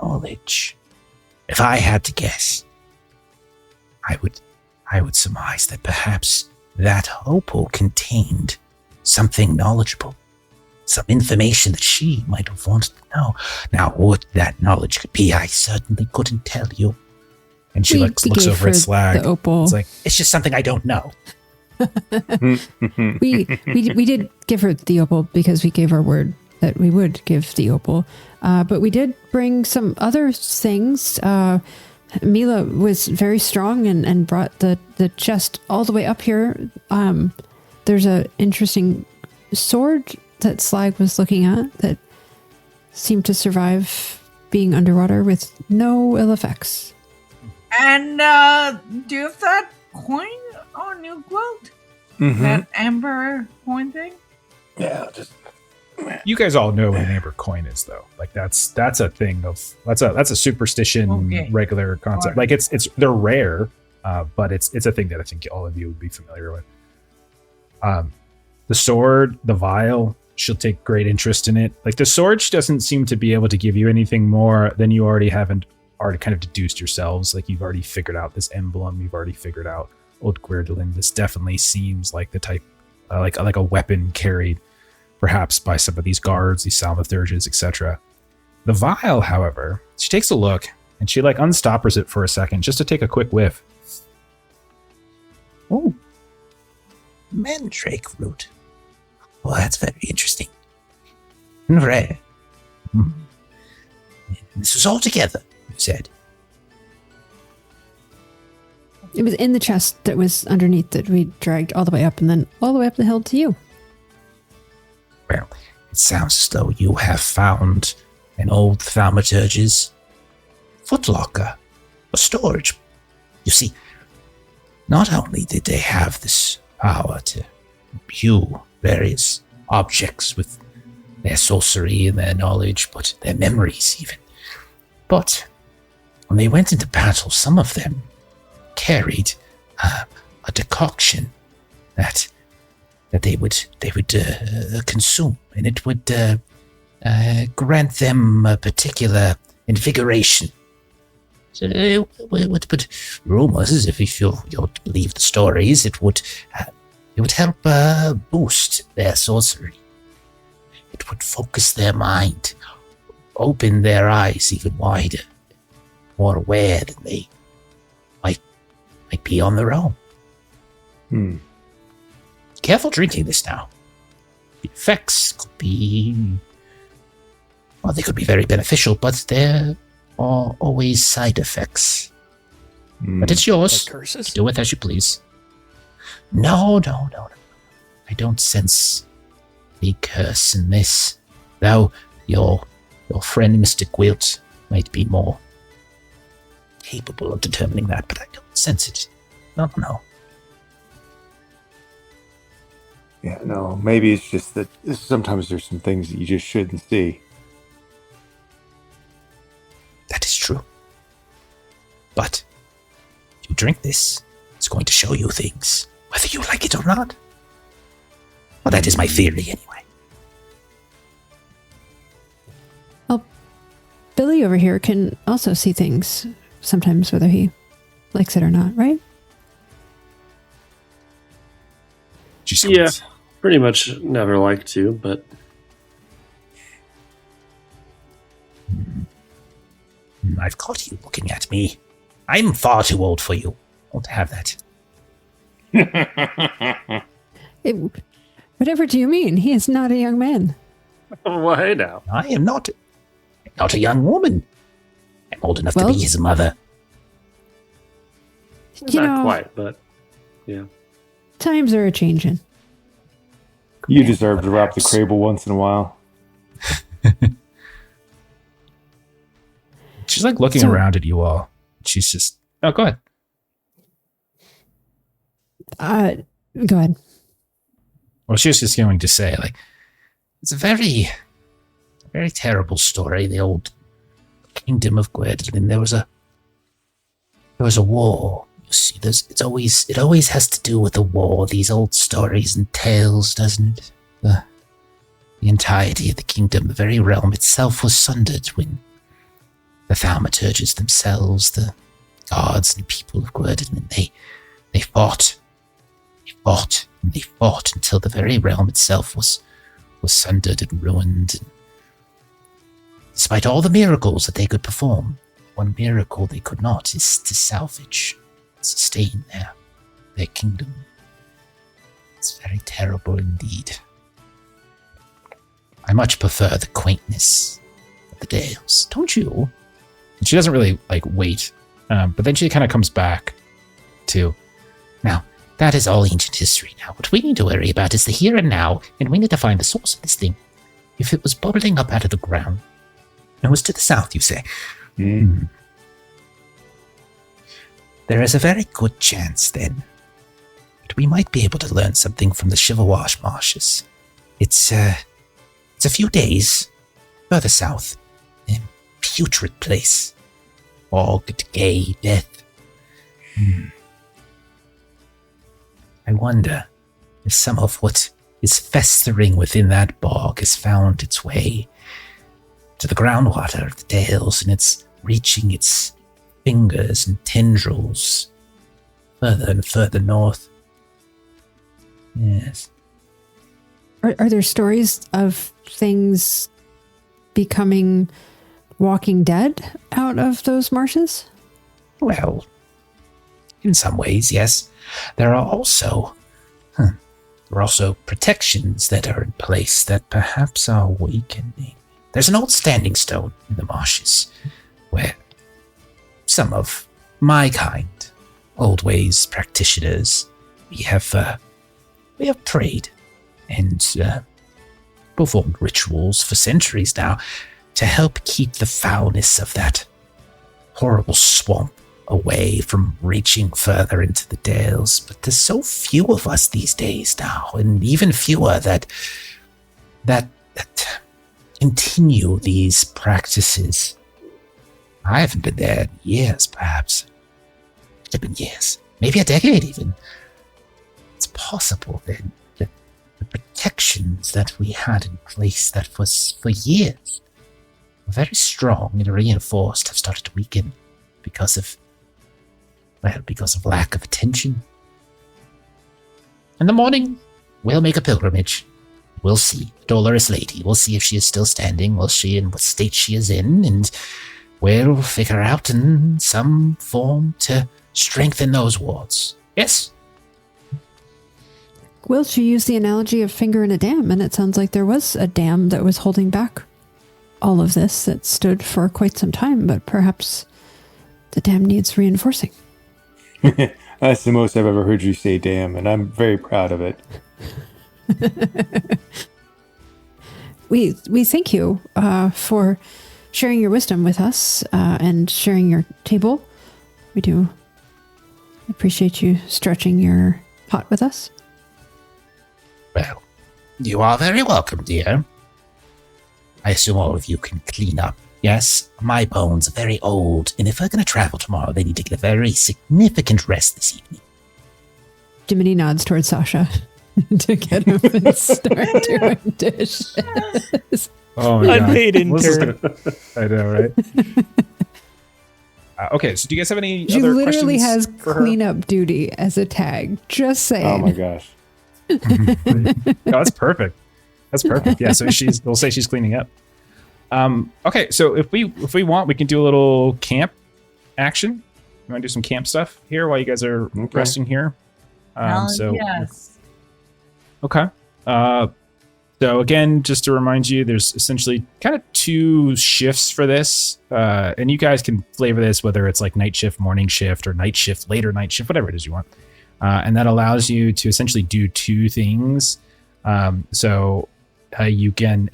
knowledge. If I had to guess, I would surmise that perhaps that opal contained something knowledgeable, some information that she might have wanted to know. Now, what that knowledge could be, I certainly couldn't tell you. And she looks over at Slag. The opal. It's like, it's just something I don't know. we did give her the opal because we gave our word that we would give the opal. But we did bring some other things. Mila was very strong and brought the chest all the way up here. There's an interesting sword that Slag was looking at that seemed to survive being underwater with no ill effects. And do you have that coin on your Gwylt? Mm-hmm. That amber coin thing? Yeah, just... You guys all know what an amber coin is, though. Like that's a thing of that's a superstition, regular concept. Like it's they're rare, but it's a thing that I think all of you would be familiar with. The sword, the vial, she'll take great interest in it. Like the sword doesn't seem to be able to give you anything more than you already kind of deduced yourselves. Like you've already figured out this emblem, you've already figured out Old Gwerdlin. This definitely seems like the type, like a weapon carried perhaps by some of these guards, these thaumaturges, etc. The vial, however, she takes a look and she unstoppers it for a second just to take a quick whiff. Oh, mandrake root. Well, that's very interesting. And rare. This was all together, you said. It was in the chest that was underneath that we dragged all the way up and then all the way up the hill to you. Well, it sounds as though you have found an old thaumaturge's footlocker, a storage. You see, not only did they have this power to imbue various objects with their sorcery and their knowledge, but their memories even. But when they went into battle, some of them carried a decoction that they would consume, and it would grant them a particular invigoration. So, but rumors, if you're to believe the stories, it would help boost their sorcery. It would focus their mind, open their eyes even wider, more aware than they might be on their own. Careful drinking this now. The effects could be... Well, they could be very beneficial, but there are always side effects. But it's yours. Like curses? Do with as you please. No. I don't sense the curse in this. Though your friend Mr. Gwylt might be more capable of determining that, but I don't sense it. No. Yeah, no, maybe it's just that sometimes there's some things that you just shouldn't see. That is true. But if you drink this, it's going to show you things, whether you like it or not. Well, that is my theory anyway. Well, Billy over here can also see things sometimes, whether he likes it or not, right? Yeah, pretty much never like to, but... I've caught you looking at me. I'm far too old for you. I won't have that. Whatever do you mean? He is not a young man. Why now? I am not a young woman. I'm old enough to be his mother. Not quite, but yeah. Times are a-changing. You deserve to wrap the crable once in a while. She's looking around at you all. She's just... Oh, go ahead. Go ahead. Well, she was just going to say, like, it's a very, very terrible story. The old kingdom of Gwylt, and there was a war. You see, it always has to do with a war. These old stories and tales, doesn't it? The entirety of the kingdom, the very realm itself, was sundered when the thaumaturges themselves, the gods and people of Gwylt, and they fought. They fought and they fought until the very realm itself was sundered and ruined. And despite all the miracles that they could perform, one miracle they could not is to salvage, sustain their kingdom. It's very terrible indeed. I much prefer the quaintness of the Dales, don't you? And she doesn't really wait, but then she kind of comes back to, now, that is all ancient history now. What we need to worry about is the here and now, and we need to find the source of this thing. If it was bubbling up out of the ground, and was to the south, you say? There is a very good chance, then, that we might be able to learn something from the Shivawash marshes. It's a few days further south. A putrid place. Fog, decay, death. I wonder if some of what is festering within that bog has found its way to the groundwater of the Dales, and it's reaching its fingers and tendrils further and further north. Yes. Are there stories of things becoming walking dead out of those marshes? Well, in some ways, yes. There are also protections that are in place that perhaps are weakening. There's an old standing stone in the marshes where some of my kind, old ways practitioners, we have prayed and performed rituals for centuries now to help keep the foulness of that horrible swamp away from reaching further into the Dales. But there's so few of us these days now, and even fewer that continue these practices. I haven't been there in years, perhaps. It's been years, maybe a decade even. It's possible then that the protections that we had in place that was for years were very strong and reinforced have started to weaken because of lack of attention. In the morning, we'll make a pilgrimage. We'll see Dolores Lady. We'll see if she is still standing. We'll see in what state she is in, and we'll figure out in some form to strengthen those wards. Yes? Well, she used the analogy of finger in a dam, and it sounds like there was a dam that was holding back all of this that stood for quite some time, but perhaps the dam needs reinforcing. That's the most I've ever heard you say damn, and I'm very proud of it. We thank you for sharing your wisdom with us and sharing your table. We do appreciate you stretching your pot with us. Well, you are very welcome, dear. I assume all of you can clean up. Yes, my bones are very old, and if we're going to travel tomorrow, they need to get a very significant rest this evening. Jiminy nods towards Sasha to get up and start doing dishes. Oh my god. Unpaid intern. I know, right? Okay, so do you guys have any She other literally questions has for her? cleanup duty as a tag. Just saying. Oh my gosh. Oh, that's perfect. That's perfect. Yeah, so we'll say she's cleaning up. Okay, so if we want, we can do a little camp action. You want to do some camp stuff here while you guys are resting here? Yes. Okay. So again, just to remind you, there's essentially kind of 2 shifts for this, and you guys can flavor this whether it's like night shift, morning shift, or night shift, later night shift, whatever it is you want. And that allows you to essentially do 2 things. You can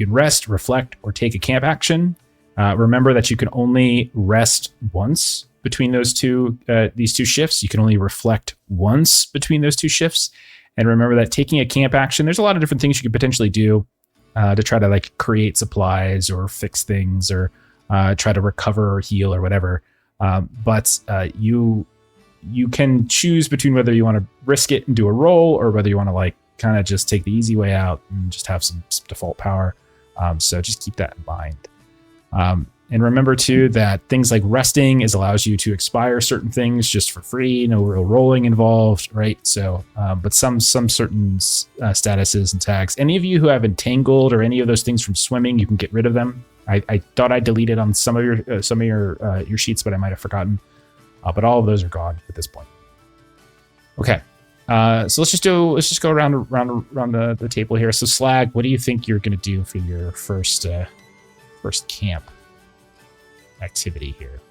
rest, reflect, or take a camp action. Remember that you can only rest once between these 2 shifts. You can only reflect once between those 2 shifts, And remember that taking a camp action, there's a lot of different things you could potentially do to try to like create supplies or fix things or try to recover or heal or whatever. But you can choose between whether you want to risk it and do a roll or whether you want to like kind of just take the easy way out and just have some default power. So just keep that in mind. And remember too that things like resting allows you to expire certain things just for free, no real rolling involved, right? So, but some certain statuses and tags. Any of you who have entangled or any of those things from swimming, you can get rid of them. I thought I deleted on some of your sheets, but I might have forgotten. But all of those are gone at this point. Okay, so let's just go around the table here. So Slag, what do you think you're going to do for your first camp activity here?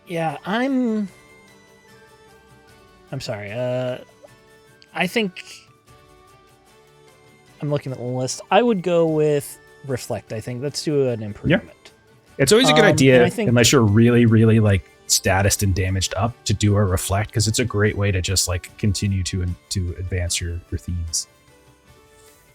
Yeah, I'm sorry. I think I'm looking at the list. I would go with reflect. I think let's do an improvement. Yeah. It's always a good idea, unless you're really, really like statused and damaged up, to do a reflect, because it's a great way to just like continue to advance your themes.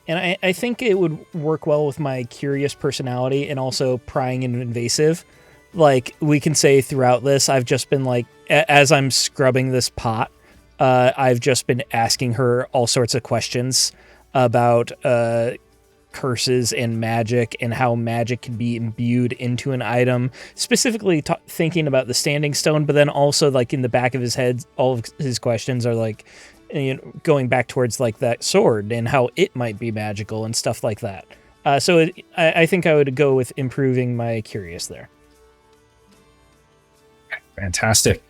And I think it would work well with my curious personality and also prying and invasive. Like, we can say throughout this, I've just been like, as I'm scrubbing this pot, I've just been asking her all sorts of questions about curses and magic and how magic can be imbued into an item, specifically thinking about the standing stone, but then also like in the back of his head, all of his questions are like, you know, going back towards like that sword and how it might be magical and stuff like that. So I think I would go with improving my curious there. Fantastic.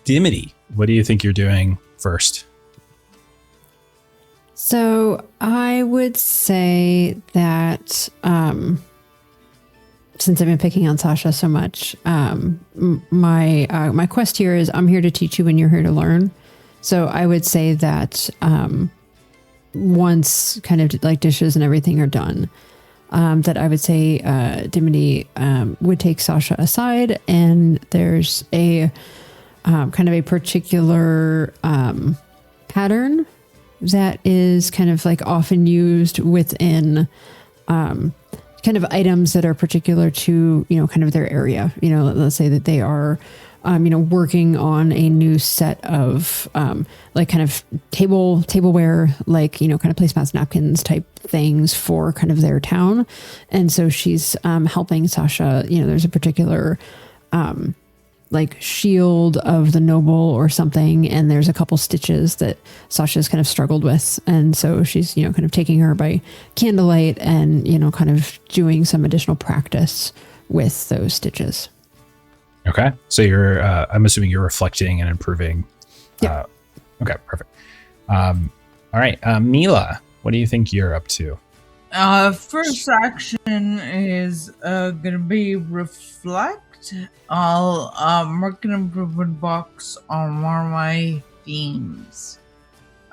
Dimity, what do you think you're doing first? So I would say that since I've been picking on Sasha so much, my quest here is I'm here to teach you and you're here to learn. So I would say that once kind of like dishes and everything are done, that I would say Dimity would take Sasha aside, and there's a kind of a particular pattern that is kind of like often used within kind of items that are particular to, you know, kind of their area. You know, let's say that they are, you know, working on a new set of like kind of tableware, like, you know, kind of placemats, napkins type things for kind of their town. And so she's helping Sasha, you know, there's a particular like shield of the noble or something, and there's a couple stitches that Sasha's kind of struggled with, and so she's, you know, kind of taking her by candlelight and, you know, kind of doing some additional practice with those stitches. Okay, so you're I'm assuming you're reflecting and improving. Yeah. Okay, perfect. All right, Mila, what do you think you're up to? First action is gonna be reflect. I'll mark an improvement box on one of my themes.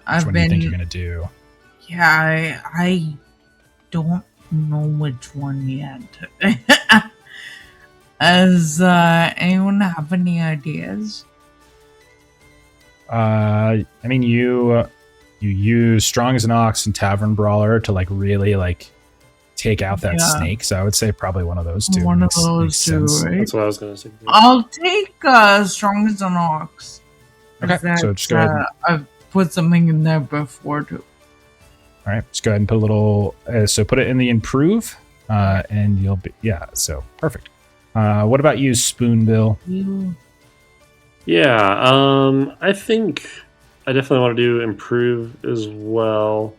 Which one do you think you're gonna do? Yeah, I don't know which one yet. Does anyone have any ideas? I mean, you use Strong as an Ox and Tavern Brawler to like really like take out that snake. So I would say probably one of those two. One of those two, right? That's what I was going to say. I'll take Strong as an Ox. Okay, so just go ahead. I've put something in there before too. All right, just go ahead and put a little. So put it in the improve, and you'll be So perfect. What about you, Spoonbill? Yeah, I think I definitely want to do improve as well.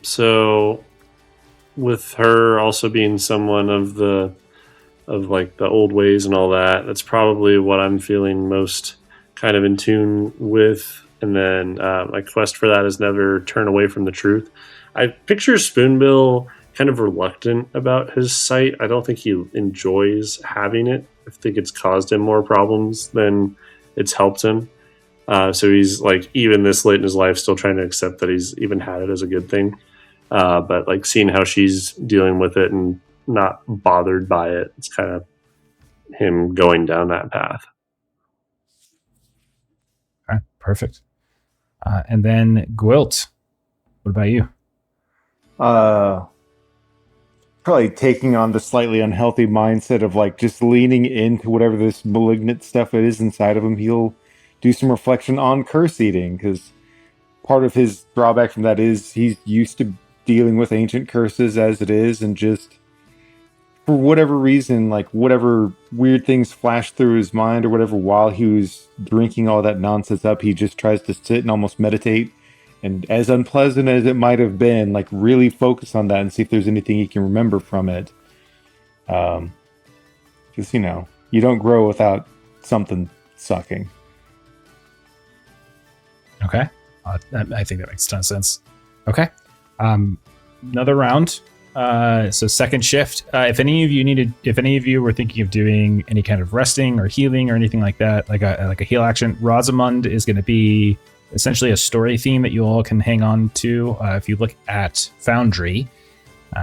So with her also being someone of like the old ways and all that, that's probably what I'm feeling most kind of in tune with. And then my quest for that is never turn away from the truth. I picture Spoonbill kind of reluctant about his sight. I don't think he enjoys having it. I think it's caused him more problems than it's helped him. So he's like, even this late in his life, still trying to accept that he's even had it as a good thing. But like seeing how she's dealing with it and not bothered by it, it's kind of him going down that path. Okay, perfect. And then Gwylt, what about you? Probably taking on the slightly unhealthy mindset of like just leaning into whatever this malignant stuff is inside of him. He'll do some reflection on curse eating, because part of his drawback from that is he's used to dealing with ancient curses as it is, and just for whatever reason, like whatever weird things flashed through his mind or whatever while he was drinking all that nonsense up, he just tries to sit and almost meditate. And as unpleasant as it might have been, like really focus on that and see if there's anything you can remember from it. Because, you don't grow without something sucking. Okay. I think that makes a ton of sense. Okay. Another round. So second shift. If any of you were thinking of doing any kind of resting or healing or anything like that, like a heal action, Rosamund is going to be essentially a story theme that you all can hang on to. If you look at Foundry,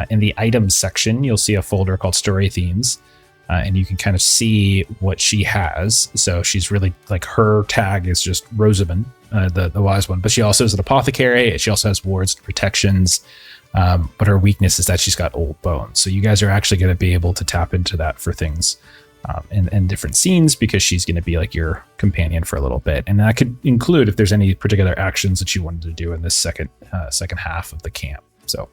in the items section, you'll see a folder called Story Themes, and you can kind of see what she has. So she's really like, her tag is just Rosamund, the wise one, but she also is an apothecary. She also has wards and protections, but her weakness is that she's got old bones. So you guys are actually going to be able to tap into that for things in different scenes, because she's going to be like your companion for a little bit. And that could include if there's any particular actions that you wanted to do in this second half of the camp. So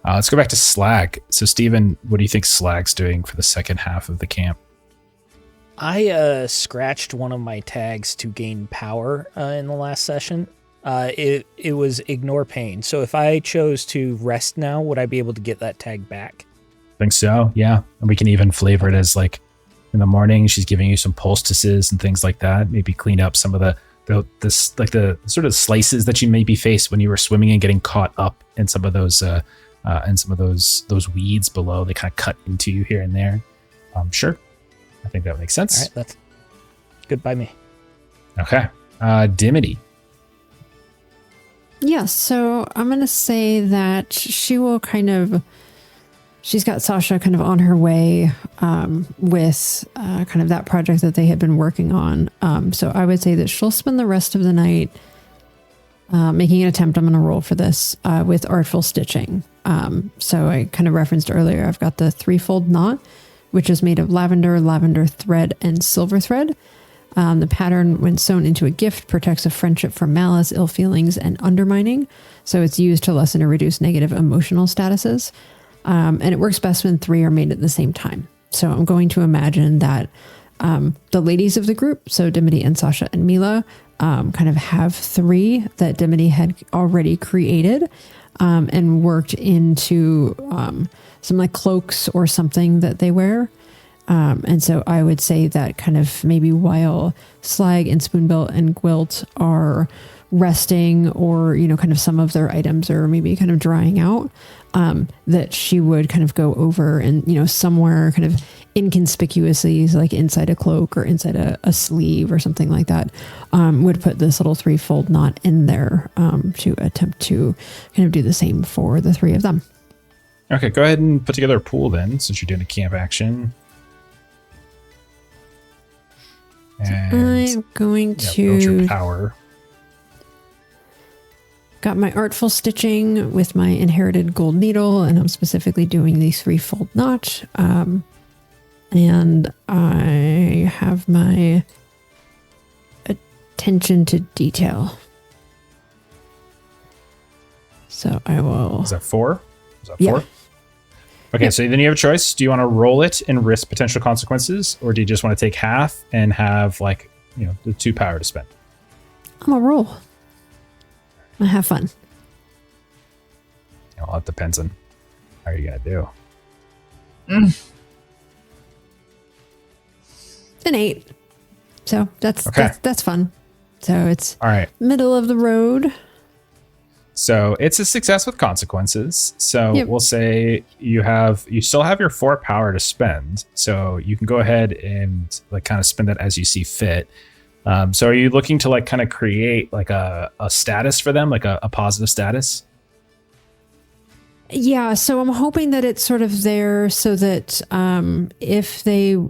let's go back to Slag. So Steven, what do you think Slag's doing for the second half of the camp? I scratched one of my tags to gain power in the last session. It was ignore pain. So if I chose to rest now, would I be able to get that tag back? I think so, yeah. And we can even flavor it as like, in the morning, she's giving you some poultices and things like that. Maybe clean up some of the sort of slices that you maybe faced when you were swimming and getting caught up in some of those those weeds below. They kind of cut into you here and there. Sure, I think that makes sense. All right, that's good by me. Okay, Dimity. Yeah, so I'm going to say that she will she's got Sasha kind of on her way with kind of that project that they had been working on. So I would say that she'll spend the rest of the night making an attempt. I'm going to roll for this with artful stitching. So I kind of referenced earlier, I've got the threefold knot, which is made of lavender thread, and silver thread. The pattern, when sewn into a gift, protects a friendship from malice, ill feelings, and undermining. So it's used to lessen or reduce negative emotional statuses. And it works best when three are made at the same time. So I'm going to imagine that the ladies of the group, so Dimity and Sasha and Mila, kind of have three that Dimity had already created and worked into some like cloaks or something that they wear. And so I would say that kind of maybe while Slag and Spoonbill and Gwylt are resting, or, kind of some of their items are maybe kind of drying out, that she would kind of go over and, somewhere kind of inconspicuously, like inside a cloak or inside a sleeve or something like that, would put this little threefold knot in there to attempt to kind of do the same for the three of them. Okay, go ahead and put together a pool then, since you're doing a camp action. And I'm going to build your power. Got my artful stitching with my inherited gold needle, and I'm specifically doing the threefold knot. And I have my attention to detail. So I will. Is that 4? Is that 4? Yeah. Okay, Yep. so then you have a choice. Do you want to roll it and risk potential consequences, or do you just want to take half and have the 2 power to spend? I'm a roll. I have fun. Well, it depends on how you're gonna do. An 8. So that's Okay. that's fun. So it's All right. middle of the road. So it's a success with consequences. So Yep. we'll say you still have your 4 power to spend. So you can go ahead and kind of spend that as you see fit. So are you looking to kind of create a status for them, a positive status? Yeah, so I'm hoping that it's sort of there so that if they're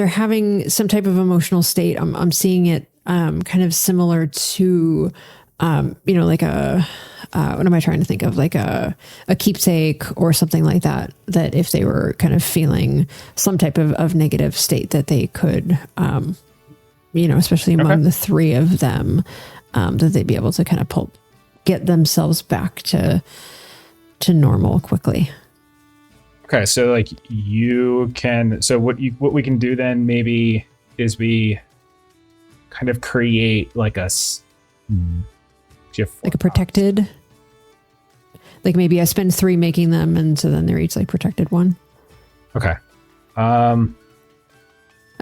having some type of emotional state, I'm seeing it kind of similar to, like what am I trying to think of? Like a keepsake or something like that, that if they were kind of feeling some type of negative state that they could, especially among the three of them, that they'd be able to kind of get themselves back to normal quickly. Okay, so like you can. So what we can do then maybe is we kind of create like a protected. Like maybe I spend 3 making them, and so then they're each like protected 1. Okay. I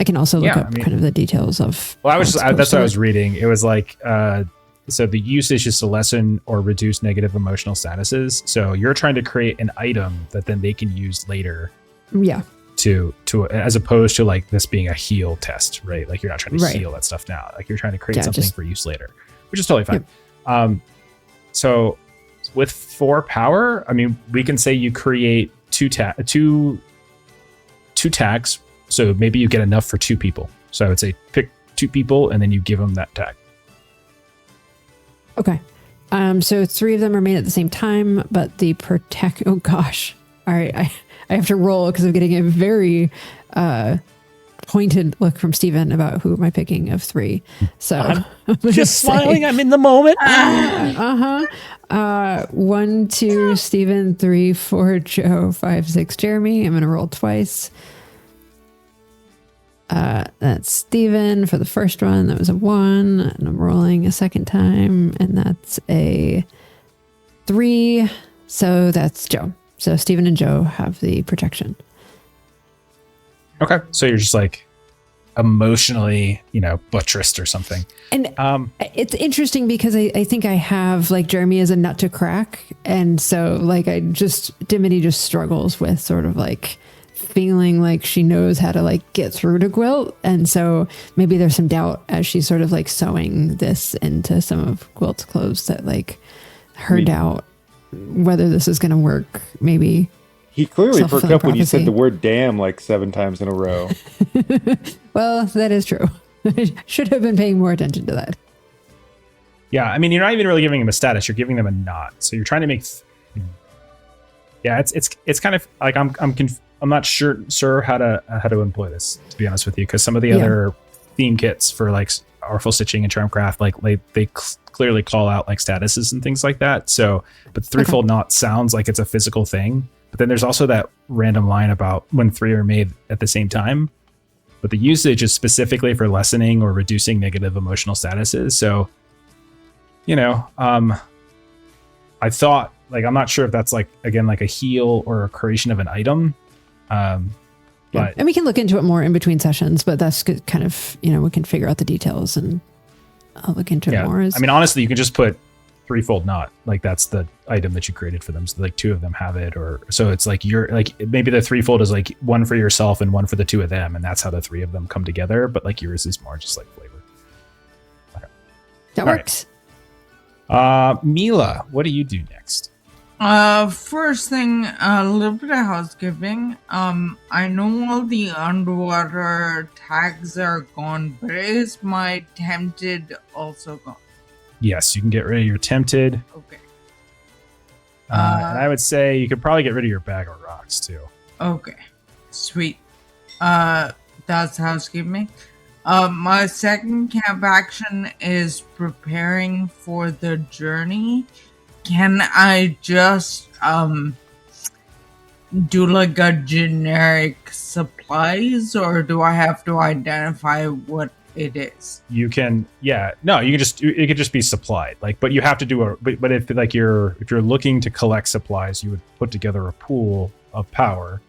can also look up kind of the details of. Well, that's what I was reading. It was like so the usage is to lessen or reduce negative emotional statuses. So you're trying to create an item that then they can use later. Yeah. To as opposed to like this being a heal test, right? Like you're not trying to heal that stuff now. Like you're trying to create something for use later, which is totally fine. Yep. So with 4 power, I mean, we can say you create two tags. So maybe you get enough for 2 people. So I would say pick 2 people and then you give them that tag. Okay. So 3 of them are made at the same time, but the oh gosh. All right. I have to roll because I'm getting a very pointed look from Steven about who am I picking of 3. So I'm just smiling. I'm in the moment. 1, 2, Steven, 3, 4, Joe, 5, 6, Jeremy. I'm going to roll twice. That's Steven for the first one. That was a 1, and I'm rolling a second time, and that's a 3. So that's Joe. So Steven and Joe have the protection. Okay. So you're just like emotionally, buttressed or something. And it's interesting because I think I have like Jeremy as a nut to crack. And so like Dimity just struggles with sort of like feeling like she knows how to like get through to Gwylt. And so maybe there's some doubt as she's sort of like sewing this into some of Gwylt's clothes that like her doubt whether this is going to work. Maybe he clearly perked up when you said the word damn like 7 times in a row. Well, that is true. I should have been paying more attention to that. Yeah, I mean, you're not even really giving them a status. You're giving them a knot. So you're trying to make. It's kind of like I'm not sure how to employ this, to be honest with you, because some of the other theme kits for like Artful Stitching and Charmcraft, like they clearly call out like statuses and things like that. So, but the threefold knot sounds like it's a physical thing. But then there's also that random line about when 3 are made at the same time. But the usage is specifically for lessening or reducing negative emotional statuses. So, I thought, like, I'm not sure if that's like, again, like a heal or a creation of an item. But and we can look into it more in between sessions, but that's kind of, we can figure out the details and I'll look into it more. I mean, honestly, you can just put threefold knot. Like that's the item that you created for them. So like 2 of them have it, or so it's like you're like, maybe the threefold is like 1 for yourself and 1 for the 2 of them. And that's how the 3 of them come together. But like yours is more just like flavor. Okay. That works. Right. Mila, what do you do next? First thing, a little bit of housekeeping. I know all the underwater tags are gone, but is my tempted also gone? Yes, you can get rid of your tempted. Okay. And I would say you could probably get rid of your bag of rocks too. Okay. Sweet. That's housekeeping. My second camp action is preparing for the journey. Can I just do like a generic supplies, or do I have to identify what it is? You can, it could just be supplied. Like, but you have to do but if like if you're looking to collect supplies, you would put together a pool of power,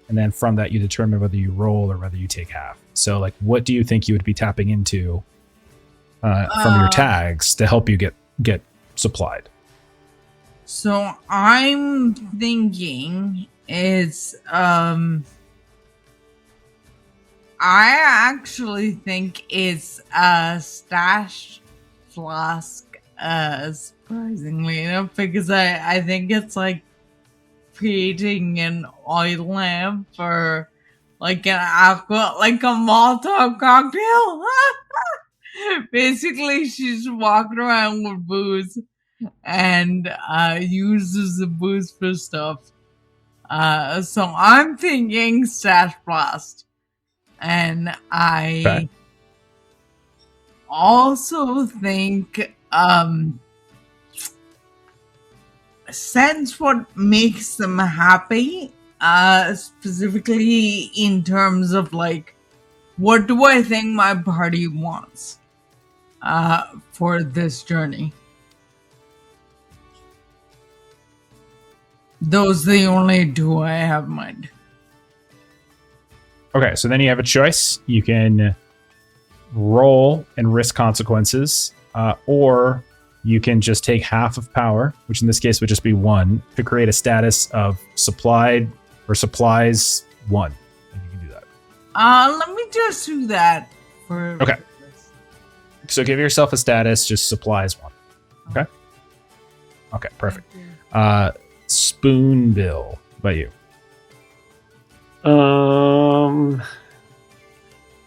and then from that you determine whether you roll or whether you take half. So like, what do you think you would be tapping into from your tags to help you get supplied? So I'm thinking it's I actually think it's a stash flask, surprisingly enough, because I think it's like creating an oil lamp or like an aqua, like a Molotov cocktail. Basically, she's walking around with booze and uses the booze for stuff. So I'm thinking Stash Blast. And I also think sense what makes them happy, specifically in terms of like, what do I think my party wants for this journey? Those are the only two I have in mind. Okay, so then you have a choice. You can roll and risk consequences, or you can just take half of power, which in this case would just be 1, to create a status of supplied or supplies 1. You can do that. Let me just do that for. Okay. So give yourself a status, just supplies 1. Okay. Okay, perfect. Spoonbill, what about you?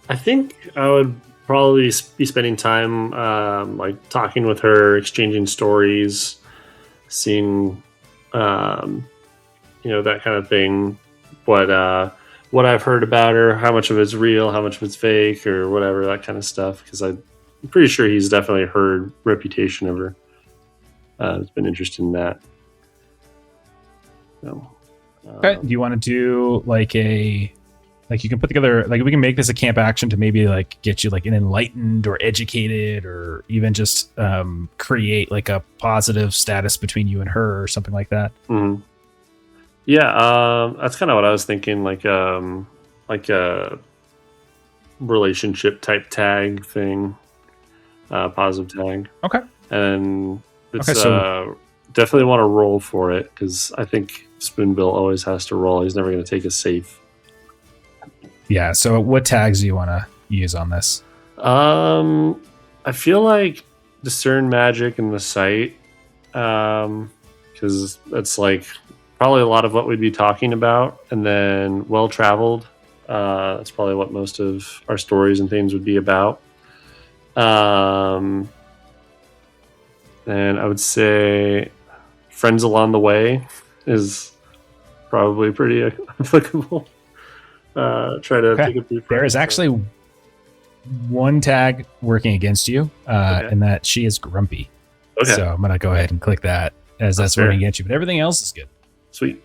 I think I would probably be spending time like talking with her, exchanging stories, seeing that kind of thing. What I've heard about her, how much of it's real, how much of it's fake, or whatever, that kind of stuff. Because I'm pretty sure he's definitely heard reputation of her. Has been interested in that. So, okay. Do you want to do you can put together, we can make this a camp action to maybe get you an enlightened or educated, or even just create a positive status between you and her or something like that. Mm-hmm. Yeah, that's kind of what I was thinking, like a relationship type tag thing, positive tag. Okay. And it's definitely want to roll for it, because I think Spoonbill always has to roll. He's never going to take a safe. Yeah, so what tags do you want to use on this? I feel like Discern Magic and the Sight, because that's probably a lot of what we'd be talking about. And then Well Traveled, that's probably what most of our stories and things would be about. And I would say Friends Along the Way is probably pretty applicable. Try to take a deep breath. There is actually one tag working against you, and that she is grumpy. Okay. So I'm going to go ahead and click that, as that's working against you, but everything else is good. Sweet.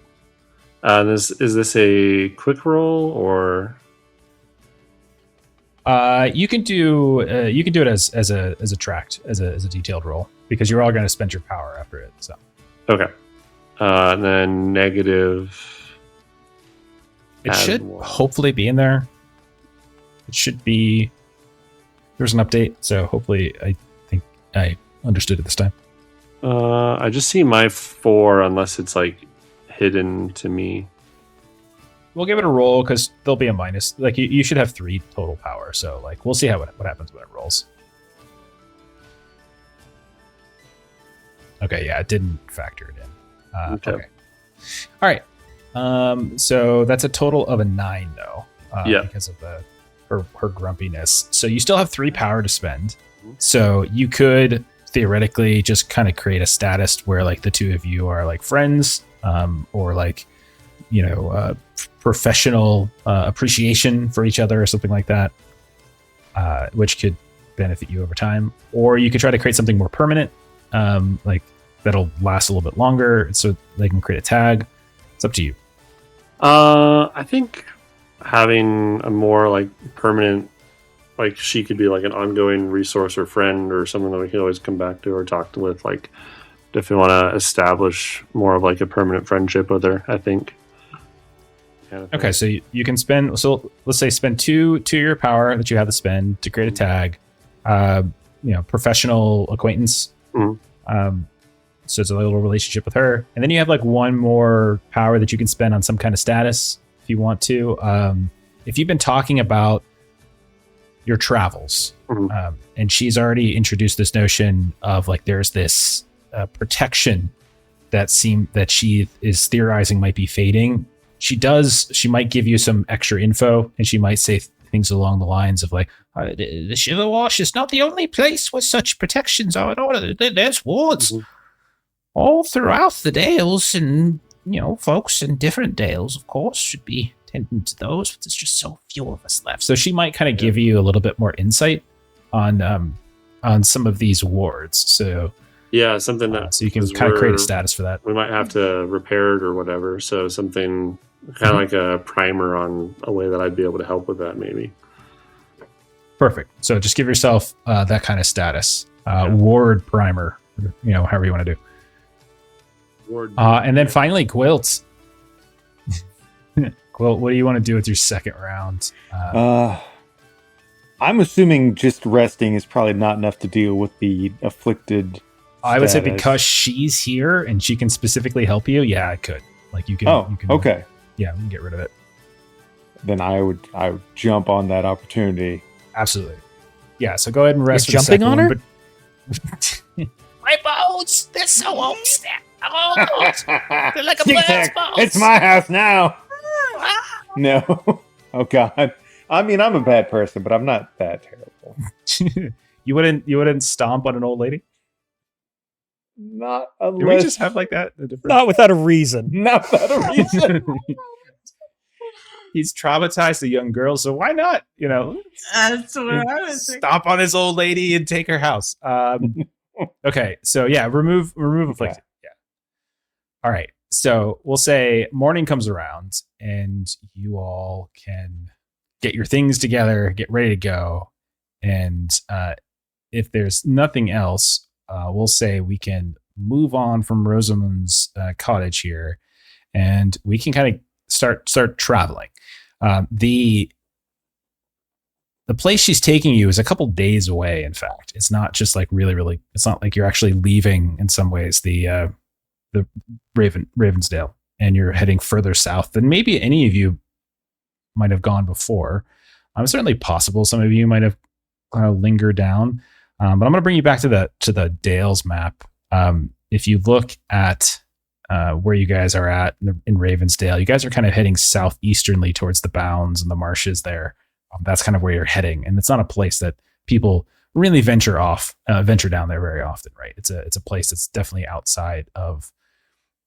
Is this a quick roll, or? You can do it as a tracked, as a detailed roll, because you're all going to spend your power after it. So. Okay. And then negative. It should hopefully be in there. It should be. There's an update, so hopefully I think I understood it this time. I just see my 4, unless it's hidden to me. We'll give it a roll, because there'll be a minus. You should have 3 total power, so we'll see what happens when it rolls. Okay, yeah, it didn't factor it in. Okay. All right. So that's a total of a 9, though. Because of her grumpiness. So you still have 3 power to spend. So you could theoretically just kind of create a status where the two of you are friends, or professional appreciation for each other or something like that, which could benefit you over time. Or you could try to create something more permanent, that'll last a little bit longer, so they can create a tag. It's up to you. I think having a more permanent, she could be an ongoing resource or friend or someone that we could always come back to or talk to with. If we want to establish more of a permanent friendship with her, I think. Okay, so you can spend. So let's say spend 2 your power that you have to spend to create a tag. Professional acquaintance. Mm-hmm. So it's a little relationship with her, and then you have 1 more power that you can spend on some kind of status if you want to. If you've been talking about your travels, mm-hmm. And she's already introduced this notion of there's this protection that she is theorizing might be fading. She might give you some extra info, and she might say things along the lines of like, the Shiver Wash is not the only place where such protections are in order. There's wards all throughout the Dales, and folks in different Dales, of course, should be tending to those. But there's just so few of us left. So she might kind of give you a little bit more insight on some of these wards. So yeah, something that so you can kind of create a status for that. We might have to repair it or whatever. So something kind of like a primer on a way that I'd be able to help with that, maybe. Perfect. So just give yourself that kind of status. Ward primer, however you want to do. Ward. And then finally, Gwylt. Gwylt, what do you want to do with your second round? I'm assuming just resting is probably not enough to deal with the afflicted. I would say because she's here and she can specifically help you. Yeah, I could. Like you can. Oh, you can, okay. Yeah, we can get rid of it. Then I would jump on that opportunity. Absolutely. Yeah. So go ahead and rest. You're jumping on her. My bones, they're so old. They're like a bird's bones. It's my house now. No. Oh God. I mean, I'm a bad person, but I'm not that terrible. You wouldn't stomp on an old lady? Not unless. Do we just have like that? Not without a reason. Not without a reason. He's traumatized a young girl, so why not? That's what I was thinking. Stomp on his old lady and take her house. Okay, so yeah, remove afflicted. Yeah. All right. So we'll say morning comes around and you all can get your things together, get ready to go. And if there's nothing else, we'll say we can move on from Rosamund's cottage here, and we can kind of start traveling. The place she's taking you is a couple days away. In fact, it's not just like really. It's not like you're actually leaving. In some ways, the Ravensdale, and you're heading further south than maybe any of you might have gone before. It's certainly possible some of you might have kind of lingered down. But I'm going to bring you back to the Dales map. If you look at where you guys are at in Ravensdale, you guys are kind of heading southeasternly towards the bounds and the marshes there. That's kind of where you're heading, and it's not a place that people really venture down there very often, right? It's a place that's definitely outside of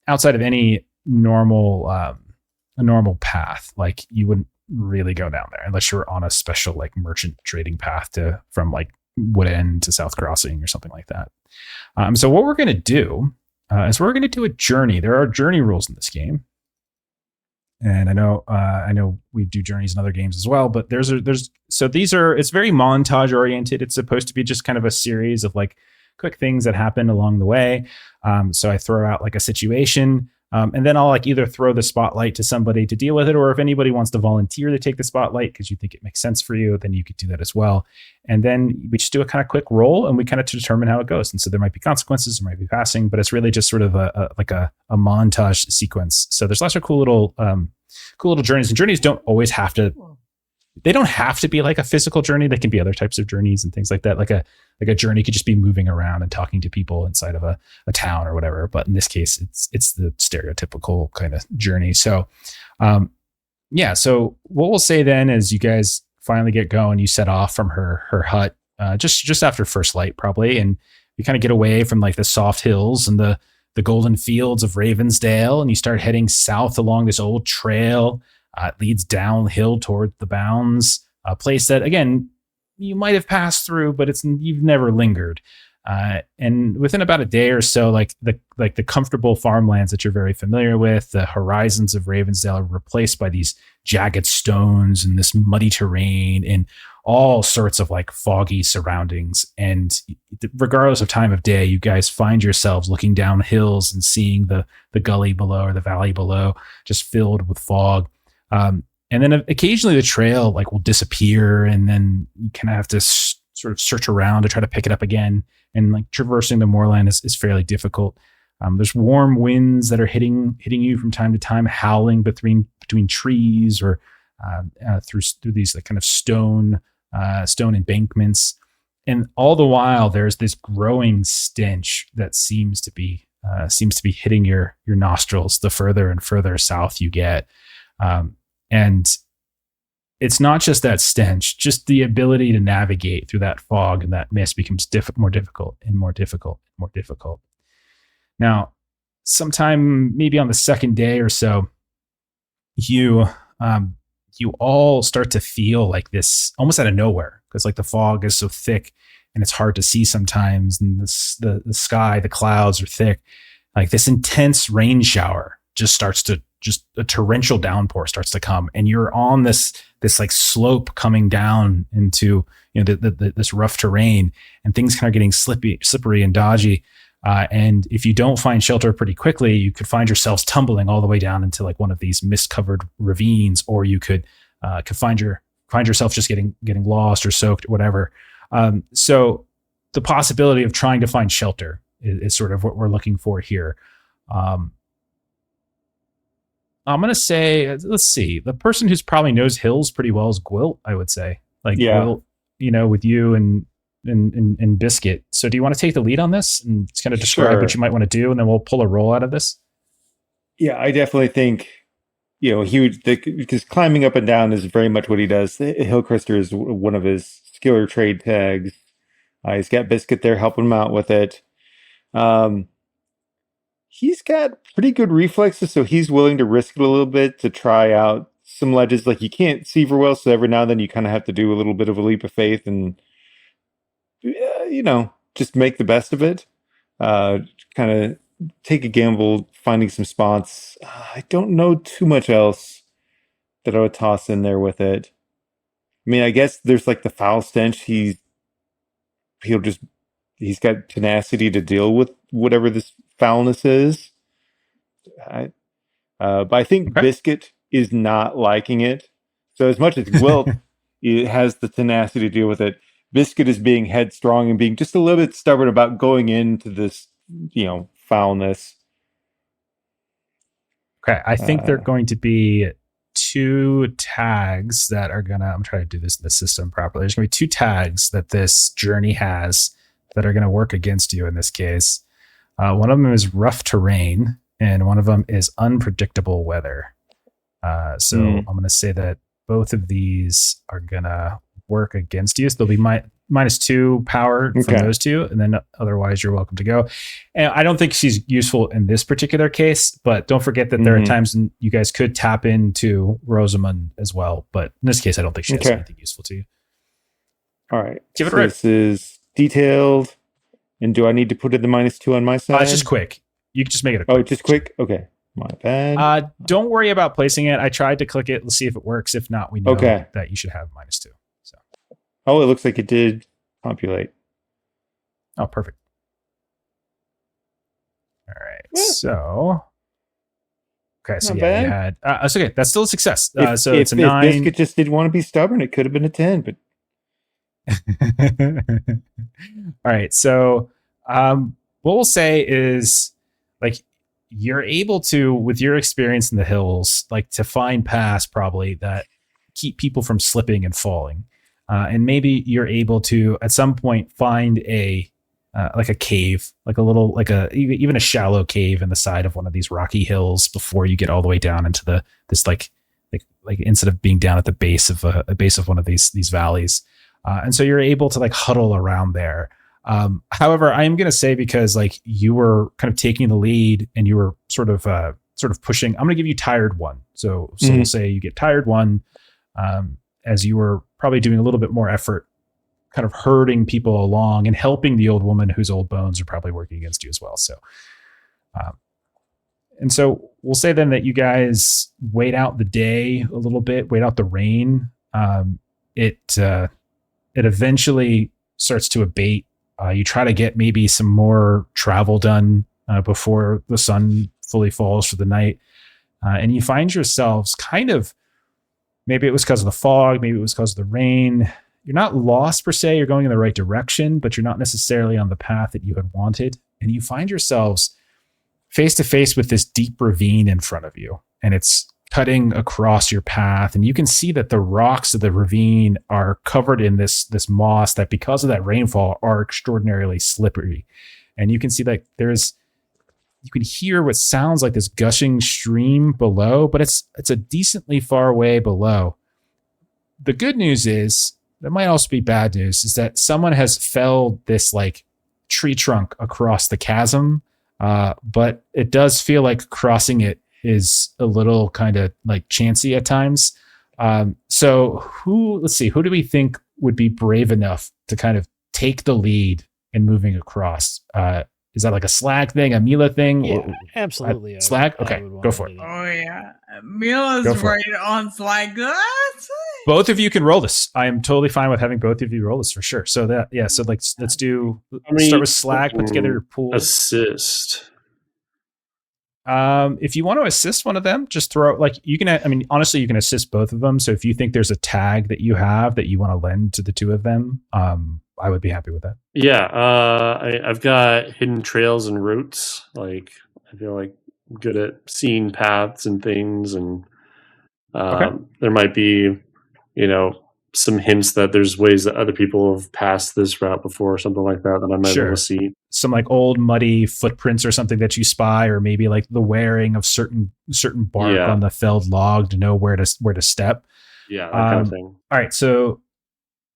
any normal a normal path. Like you wouldn't really go down there unless you were on a special like merchant trading path from like Wood End to South Crossing or something like that. So what we're going to do is we're going to do a journey. There are journey rules in this game. And I know we do journeys in other games as well, but it's very montage oriented. It's supposed to be just kind of a series of like quick things that happen along the way. So I throw out like a situation, and then I'll like either throw the spotlight to somebody to deal with it, or if anybody wants to volunteer to take the spotlight because you think it makes sense for you, then you could do that as well. And then we just do a kind of quick roll, and we kind of determine how it goes. And so there might be consequences, there might be passing, but it's really just sort of a montage sequence. So there's lots of cool little journeys, and journeys don't always have to. They don't have to be like a physical journey. They can be other types of journeys and things like that. Like a journey could just be moving around and talking to people inside of a town or whatever. But in this case, it's the stereotypical kind of journey. So, so what we'll say then is you guys finally get going. You set off from her hut just after first light probably, and you kind of get away from like the soft hills and the golden fields of Ravensdale, and you start heading south along this old trail. It leads downhill toward the bounds, a place that, again, you might have passed through, but you've never lingered. And within about a day or so, like the comfortable farmlands that you're very familiar with, the horizons of Ravensdale are replaced by these jagged stones and this muddy terrain and all sorts of like foggy surroundings. And regardless of time of day, you guys find yourselves looking down hills and seeing the gully below or the valley below just filled with fog. And then occasionally the trail like will disappear, and then you kind of have to sort of search around to try to pick it up again. And like traversing the moorland is fairly difficult. There's warm winds that are hitting you from time to time, howling between trees or through these like kind of stone embankments. And all the while there's this growing stench that seems to be hitting your nostrils the further and further south you get. And it's not just that stench, just the ability to navigate through that fog and that mist becomes more difficult and more difficult and more difficult. Now, sometime maybe on the second day or so, you all start to feel like this almost out of nowhere, because like the fog is so thick and it's hard to see sometimes, and the sky, the clouds are thick. Like this intense rain shower just a torrential downpour starts to come, and you're on this like slope coming down into this rough terrain, and things kind of getting slippery and dodgy. And if you don't find shelter pretty quickly, you could find yourselves tumbling all the way down into like one of these mist-covered ravines, or you could find yourself just getting lost or soaked or whatever. So the possibility of trying to find shelter is sort of what we're looking for here. I'm going to say, let's see, the person who's probably knows hills pretty well is Gwylt, I would say. Like, yeah. Gwylt, with you and Biscuit. So do you want to take the lead on this and just kind of describe what you might want to do, and then we'll pull a roll out of this? Yeah, I definitely think, because climbing up and down is very much what he does. Hillcrester is one of his skill or trade tags. He's got Biscuit there helping him out with it. He's got pretty good reflexes, so he's willing to risk it a little bit to try out some ledges. Like, you can't see very well, so every now and then you kind of have to do a little bit of a leap of faith and, just make the best of it. Kind of take a gamble, finding some spots. I don't know too much else that I would toss in there with it. I mean, I guess there's like the foul stench. He's got tenacity to deal with whatever this foulness is. But I think Biscuit is not liking it. So as much as Gwylt has the tenacity to deal with it, Biscuit is being headstrong and being just a little bit stubborn about going into this, foulness. Okay, I think there are going to be 2 tags that are I'm trying to do this in the system properly. There's going to be 2 tags that this journey has that are going to work against you in this case. One of them is rough terrain, and one of them is unpredictable weather. So I'm going to say that both of these are going to work against you. So there'll be -2 power from those 2, and then otherwise you're welcome to go. And I don't think she's useful in this particular case, but don't forget that there are times when you guys could tap into Rosamund as well. But in this case, I don't think she has anything useful to you. All right. Give it a rip. This is detailed. And do I need to put in the -2 on my side? It's just quick. You can just make it a quick. Oh, just quick? Okay. My bad. Don't worry about placing it. I tried to click it. Let's see if it works. If not, we know that you should have -2. So. Oh, it looks like it did populate. Oh, perfect. All right. Yeah. So. Okay. So not yeah, bad. you had. That's okay. That's still a success. If it's a 9. If Biscuit just didn't want to be stubborn, it could have been a 10. But. All right. So, what we'll say is, like, you're able to, with your experience in the hills, like, to find paths probably that keep people from slipping and falling. And maybe you're able to at some point find a cave, like a little, even a shallow cave in the side of one of these rocky hills before you get all the way down into this instead of being down at the base of one of these valleys. And so you're able to like huddle around there. However, I am going to say, because like you were kind of taking the lead and you were sort of pushing, I'm going to give you tired 1. So we'll say you get tired 1, as you were probably doing a little bit more effort, kind of herding people along and helping the old woman whose old bones are probably working against you as well. So, and so we'll say then that you guys wait out the day a little bit, wait out the rain. It eventually starts to abate. You try to get maybe some more travel done before the sun fully falls for the night. And you find yourselves kind of, maybe it was because of the fog, maybe it was because of the rain. You're not lost per se. You're going in the right direction, but you're not necessarily on the path that you had wanted. And you find yourselves face to face with this deep ravine in front of you. And it's cutting across your path, and you can see that the rocks of the ravine are covered in this moss that, because of that rainfall, are extraordinarily slippery. And you can see that you can hear what sounds like this gushing stream below, but it's a decently far way below. the good news is, there might also be bad news, is that someone has felled this like tree trunk across the chasm, but it does feel like crossing it is a little kind of like chancy at times. So who do we think would be brave enough to kind of take the lead in moving across? Is that like a Slag thing, a Mila thing? Yeah, or, absolutely. Slag? Okay, go for it. Oh yeah, Mila's right on Slag. Both of you can roll this. I am totally fine with having both of you roll this for sure. So let's start with Slag, put together your pool. Assist. If you want to assist one of them, just throw you can. Honestly, you can assist both of them. So if you think there's a tag that you have that you want to lend to the two of them, I would be happy with that. Yeah, I've got hidden trails and routes. Like I feel like I'm good at seeing paths and things, and there might be, some hints that there's ways that other people have passed this route before, or something like that I might be able to see. Some like old muddy footprints or something that you spy, or maybe like the wearing of certain bark on the felled log to know where to step. Yeah, that kind of thing. All right, so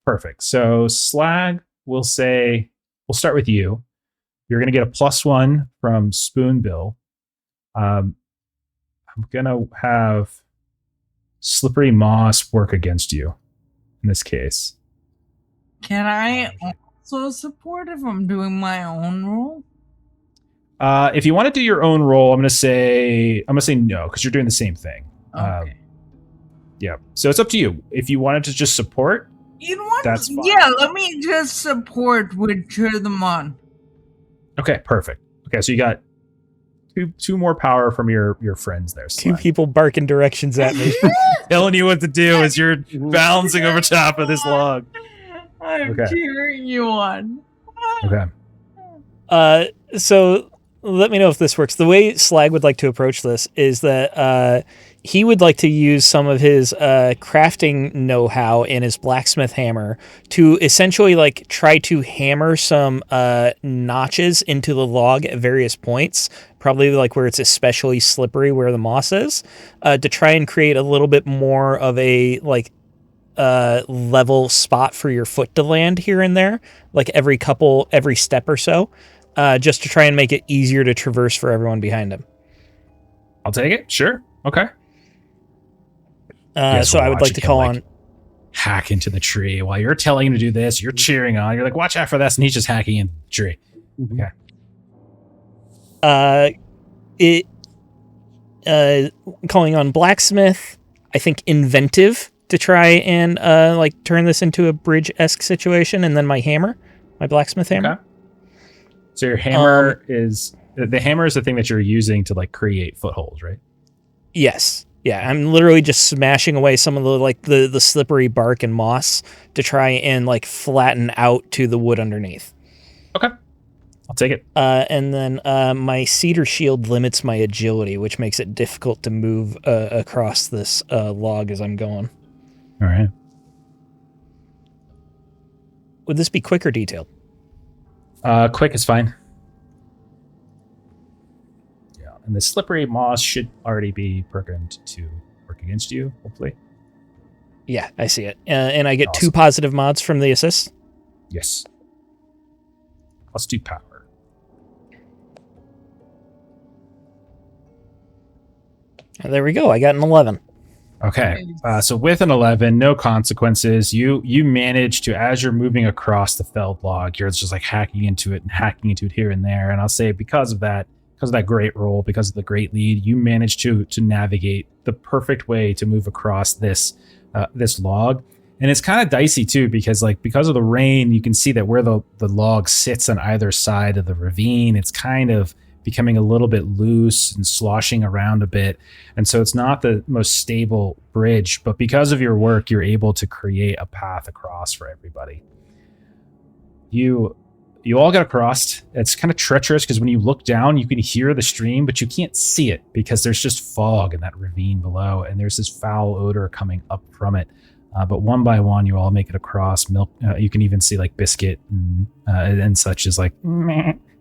perfect. So Slag, we'll start with you. You're going to get a +1 from Spoonbill. I'm going to have Slippery Moss work against you in this case. Can I also support if I'm doing my own role? If you want to do your own role, I'm going to say no, because you're doing the same thing. Okay. Yeah. So it's up to you. If you wanted to just support, you know what? That's fine. Yeah, let me just support with cheer them on. Okay, perfect. Okay, so you got two more power from your friends there. Two people barking directions at me. Telling you what to do as you're bouncing over top of this log. I'm cheering you on. Okay. So let me know if this works. The way Slag would like to approach this is that he would like to use some of his crafting know-how in his blacksmith hammer to essentially like try to hammer some notches into the log at various points, probably like where it's especially slippery where the moss is, to try and create a little bit more of a like level spot for your foot to land here and there, like every step or so, just to try and make it easier to traverse for everyone behind him. I'll take it. Sure. Okay. So I would like to call on hack into the tree while you're telling him to do this. You're cheering on. You're like, watch out for this, and he's just hacking into the tree. Okay. Calling on blacksmith. I think inventive to try and like turn this into a bridge-esque situation, and then my blacksmith hammer. Okay. So your hammer is the hammer is the thing that you're using to like create footholds, right? Yes. Yeah, I'm literally just smashing away some of the slippery bark and moss to try and like flatten out to the wood underneath. Okay. I'll take it. And then my cedar shield limits my agility, which makes it difficult to move across this log as I'm going. All right. Would this be quick or detailed? Quick is fine. Yeah, and the slippery moss should already be programmed to work against you, hopefully. Yeah, I see it. And I get 2 positive mods from the assist? Yes. +2 power. There we go. I got an 11. Okay. So with an 11, no consequences. You manage to, as you're moving across the felled log, you're just like hacking into it here and there. And I'll say because of that great roll, because of the great lead, you manage to navigate the perfect way to move across this log. And it's kind of dicey too, because of the rain, you can see that where the log sits on either side of the ravine, it's kind of becoming a little bit loose and sloshing around a bit. And so it's not the most stable bridge, but because of your work, you're able to create a path across for everybody. You all get across. It's kind of treacherous because when you look down, you can hear the stream, but you can't see it because there's just fog in that ravine below, and there's this foul odor coming up from it. But one by one, you all make it across. Milk. You can even see like Biscuit and such as like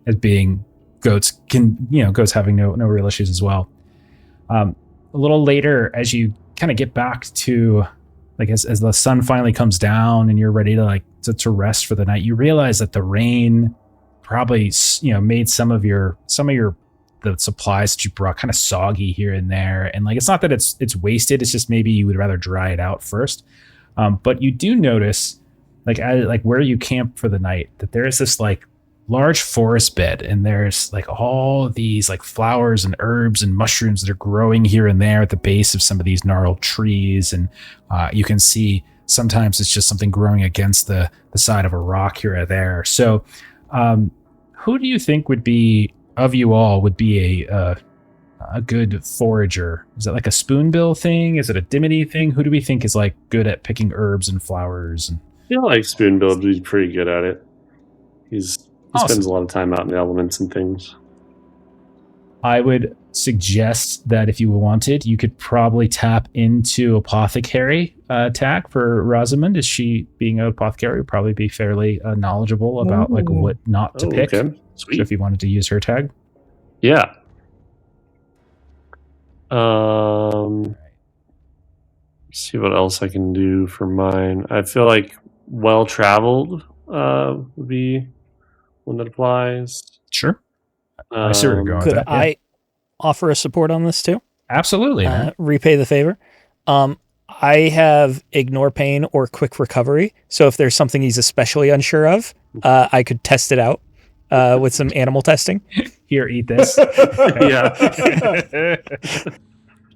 as being goats having no real issues as well. A little later, as you kind of get back to like as the sun finally comes down and you're ready to rest for the night, you realize that the rain probably, made some of the supplies that you brought kind of soggy here and there. And like, it's not that it's wasted. It's just maybe you would rather dry it out first. But you do notice like where you camp for the night, that there is this like large forest bed, and there's like all these like flowers and herbs and mushrooms that are growing here and there at the base of some of these gnarled trees. And you can see sometimes it's just something growing against the side of a rock here or there. So who do you think would be, of you all, would be a good forager? Is it like a Spoonbill thing? Is it a Dimity thing? Who do we think is like good at picking herbs and flowers? And I feel like Spoonbill would be pretty good at it. He spends a lot of time out in the elements and things. I would suggest that if you wanted, you could probably tap into Apothecary attack for Rosamund. Is she, being an apothecary, would probably be fairly knowledgeable about like what not to pick. Okay. Sweet. So if you wanted to use her tag. Yeah. See what else I can do for mine. I feel like well-traveled would be one that applies. Sure. I see where you're going with Could that. I offer a support on this too? Absolutely, man. Repay the favor. I have Ignore Pain or Quick Recovery. So if there's something he's especially unsure of, I could test it out with some animal testing. Here, eat this. Yeah.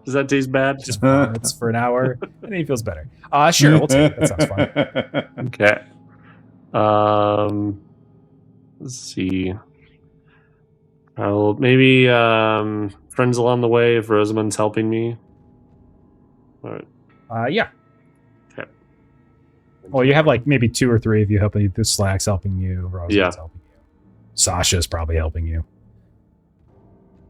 Does that taste bad? Just it's for an hour, and then he feels better. Sure, we'll take it. That sounds fun. Okay. Let's see. I'll maybe friends along the way if Rosamund's helping me. All right. Yeah. Okay. Well, you have like maybe 2 or 3 of you helping you. The Slack's helping you. Rosamund's helping you. Sasha's probably helping you.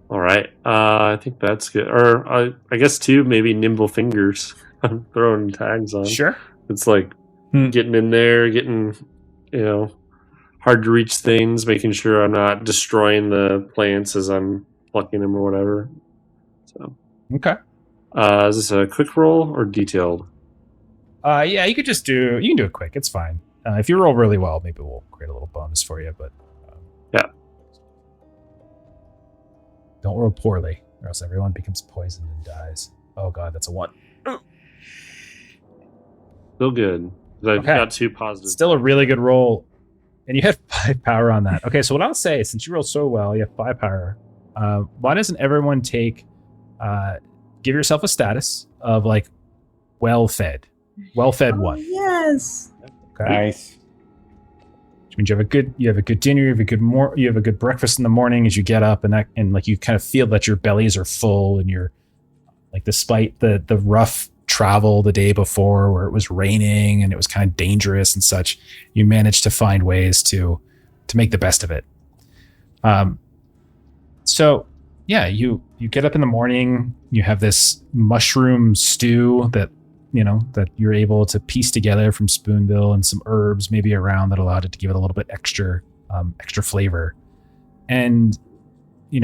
All right. I think that's good. Or I guess 2, maybe Nimble Fingers. I'm throwing tags on. Sure. It's like getting in there, getting, hard to reach things, making sure I'm not destroying the plants as I'm plucking them or whatever. So. Okay. Is this a quick roll or detailed? Yeah, you can do it quick. It's fine. If you roll really well, maybe we'll create a little bonus for you, but yeah. Don't roll poorly, or else everyone becomes poisoned and dies. Oh god, that's a 1. Still good. I've got 2 positives. Still a really good roll. And you have 5 power on that. Okay, so what I'll say, since you rolled so well, you have 5 power. Why doesn't everyone give yourself a status of like well-fed 1? Yes. Okay. Nice. Which means you have a good dinner, you have a good breakfast in the morning as you get up, and like you kind of feel that your bellies are full, and you're like, despite the rough travel the day before where it was raining and it was kind of dangerous and such, you managed to find ways to make the best of it. So yeah, you get up in the morning, you have this mushroom stew that you're able to piece together from Spoonbill, and some herbs maybe around that allowed it to give it a little bit extra flavor. And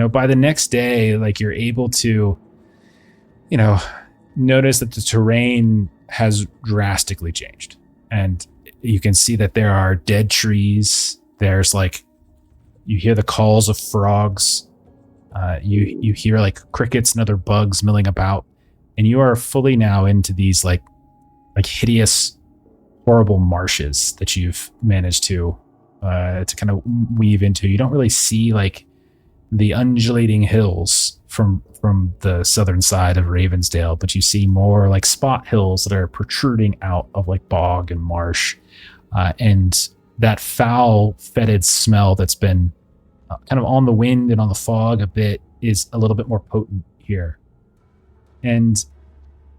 by the next day, like, you're able to notice that the terrain has drastically changed, and you can see that there are dead trees. There's like, you hear the calls of frogs. You hear like crickets and other bugs milling about, and you are fully now into these like hideous, horrible marshes that you've managed to kind of weave into. You don't really see like the undulating hills from the southern side of Ravensdale, but you see more like spot hills that are protruding out of like bog and marsh, and that foul, fetid smell that's been kind of on the wind and on the fog a bit is a little bit more potent here. And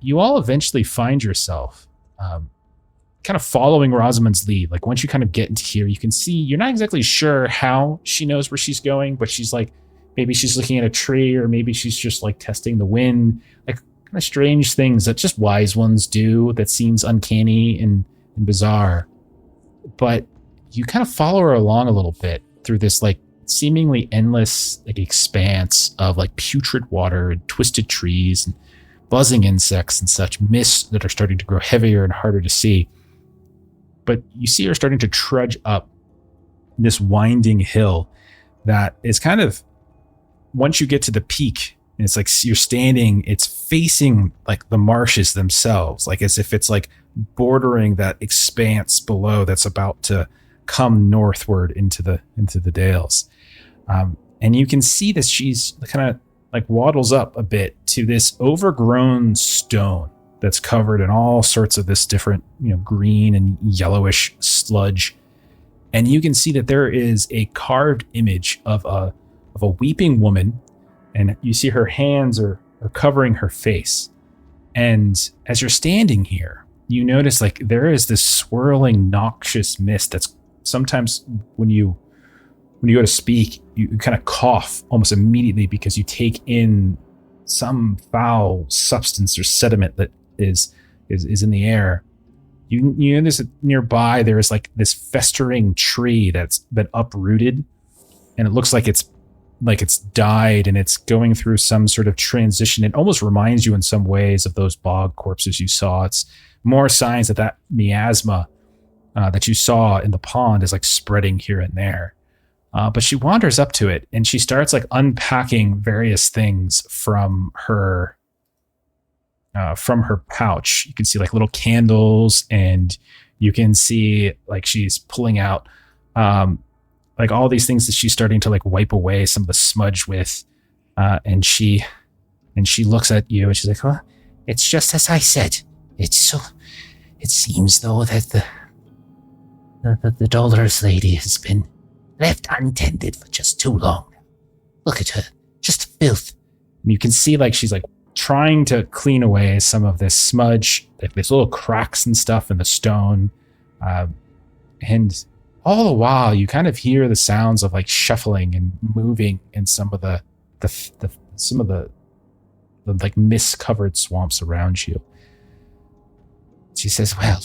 you all eventually find yourself kind of following Rosamund's lead. Like, once you kind of get into here, you can see, you're not exactly sure how she knows where she's going, but she's like, maybe she's looking at a tree, or maybe she's just like testing the wind, like kind of strange things that just wise ones do that seems uncanny and bizarre. But you kind of follow her along a little bit through this like seemingly endless like expanse of like putrid water and twisted trees. And buzzing insects and such, mists that are starting to grow heavier and harder to see. But you see her starting to trudge up this winding hill that is kind of, once you get to the peak, and it's like you're standing, it's facing like the marshes themselves, like as if it's like bordering that expanse below that's about to come northward into the dales. And you can see that she's kind of like waddles up a bit to this overgrown stone that's covered in all sorts of this different, green and yellowish sludge. And you can see that there is a carved image of a weeping woman, and you see her hands are covering her face. And as you're standing here, you notice like there is this swirling, noxious mist that's sometimes when you go to speak, you kind of cough almost immediately because you take in some foul substance or sediment that is in the air. You notice that nearby there is like this festering tree that's been uprooted, and it looks like it's died and it's going through some sort of transition. It almost reminds you in some ways of those bog corpses you saw. It's more signs that miasma that you saw in the pond is like spreading here and there. But she wanders up to it and she starts like unpacking various things from her pouch. You can see like little candles, and you can see like she's pulling out like all these things that she's starting to like wipe away some of the smudge with. And she looks at you and she's like, "Well, it's just as I said. It seems though that the Dolores lady has been left untended for just too long. Look at her, just filth." And you can see like she's like trying to clean away some of this smudge, like there's little cracks and stuff in the stone. And all the while you kind of hear the sounds of like shuffling and moving in some of the like mist-covered swamps around you. She says, "Well,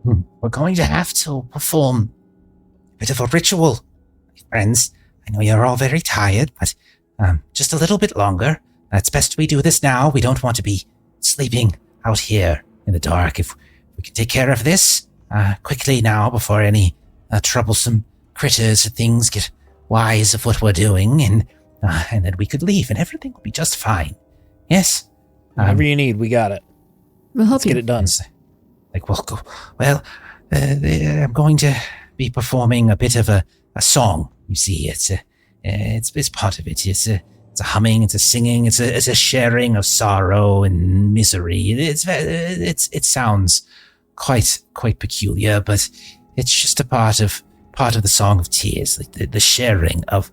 we're going to have to perform a bit of a ritual, friends. I know you're all very tired, but just a little bit longer. It's best we do this now. We don't want to be sleeping out here in the dark. If we can take care of this quickly now before any troublesome critters or things get wise of what we're doing, and then we could leave and everything will be just fine. Yes? Whatever you need, we got it. We'll help Let's get it done." Like, I'm going to be performing a bit of a song. You see, it's part of it. It's a humming, it's a singing, it's a sharing of sorrow and misery. It sounds quite peculiar, but it's just a part of the song of tears, like the sharing of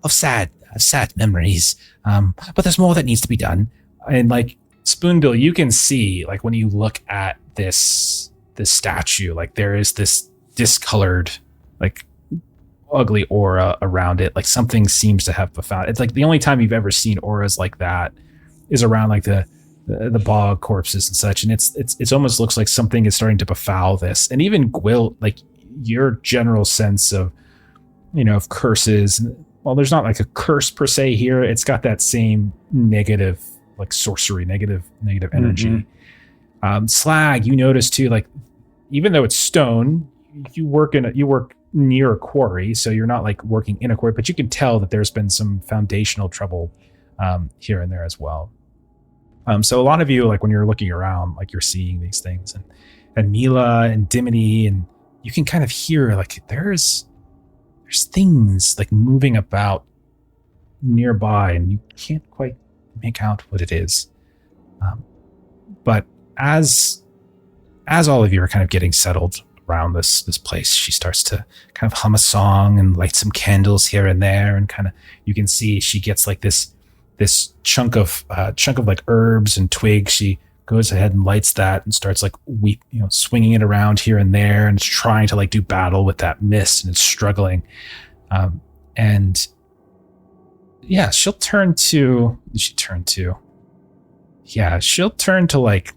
sad memories. But there's more that needs to be done. And like Spoonbill, you can see like when you look at this statue, like there is this discolored, like ugly aura around it. Like something seems to have found. It's like the only time you've ever seen auras like that is around like the bog corpses and such. And it's almost looks like something is starting to befoul this. And even Gwylt, like your general sense of, of curses. Well, there's not like a curse per se here. It's got that same negative, like sorcery, negative energy. Slag, you notice too, like even though it's stone, you work near a quarry, so you're not like working in a quarry, but you can tell that there's been some foundational trouble here and there as well. So a lot of you, like when you're looking around, like you're seeing these things, and Mila and Dimity, and you can kind of hear like there's things like moving about nearby, and you can't quite make out what it is. But as all of you are kind of getting settled around this place, she starts to kind of hum a song and light some candles here and there, and kind of you can see she gets like this chunk of like herbs and twigs. She goes ahead and lights that and starts like swinging it around here and there, and it's trying to like do battle with that mist, and it's struggling. And yeah, she'll turn to like,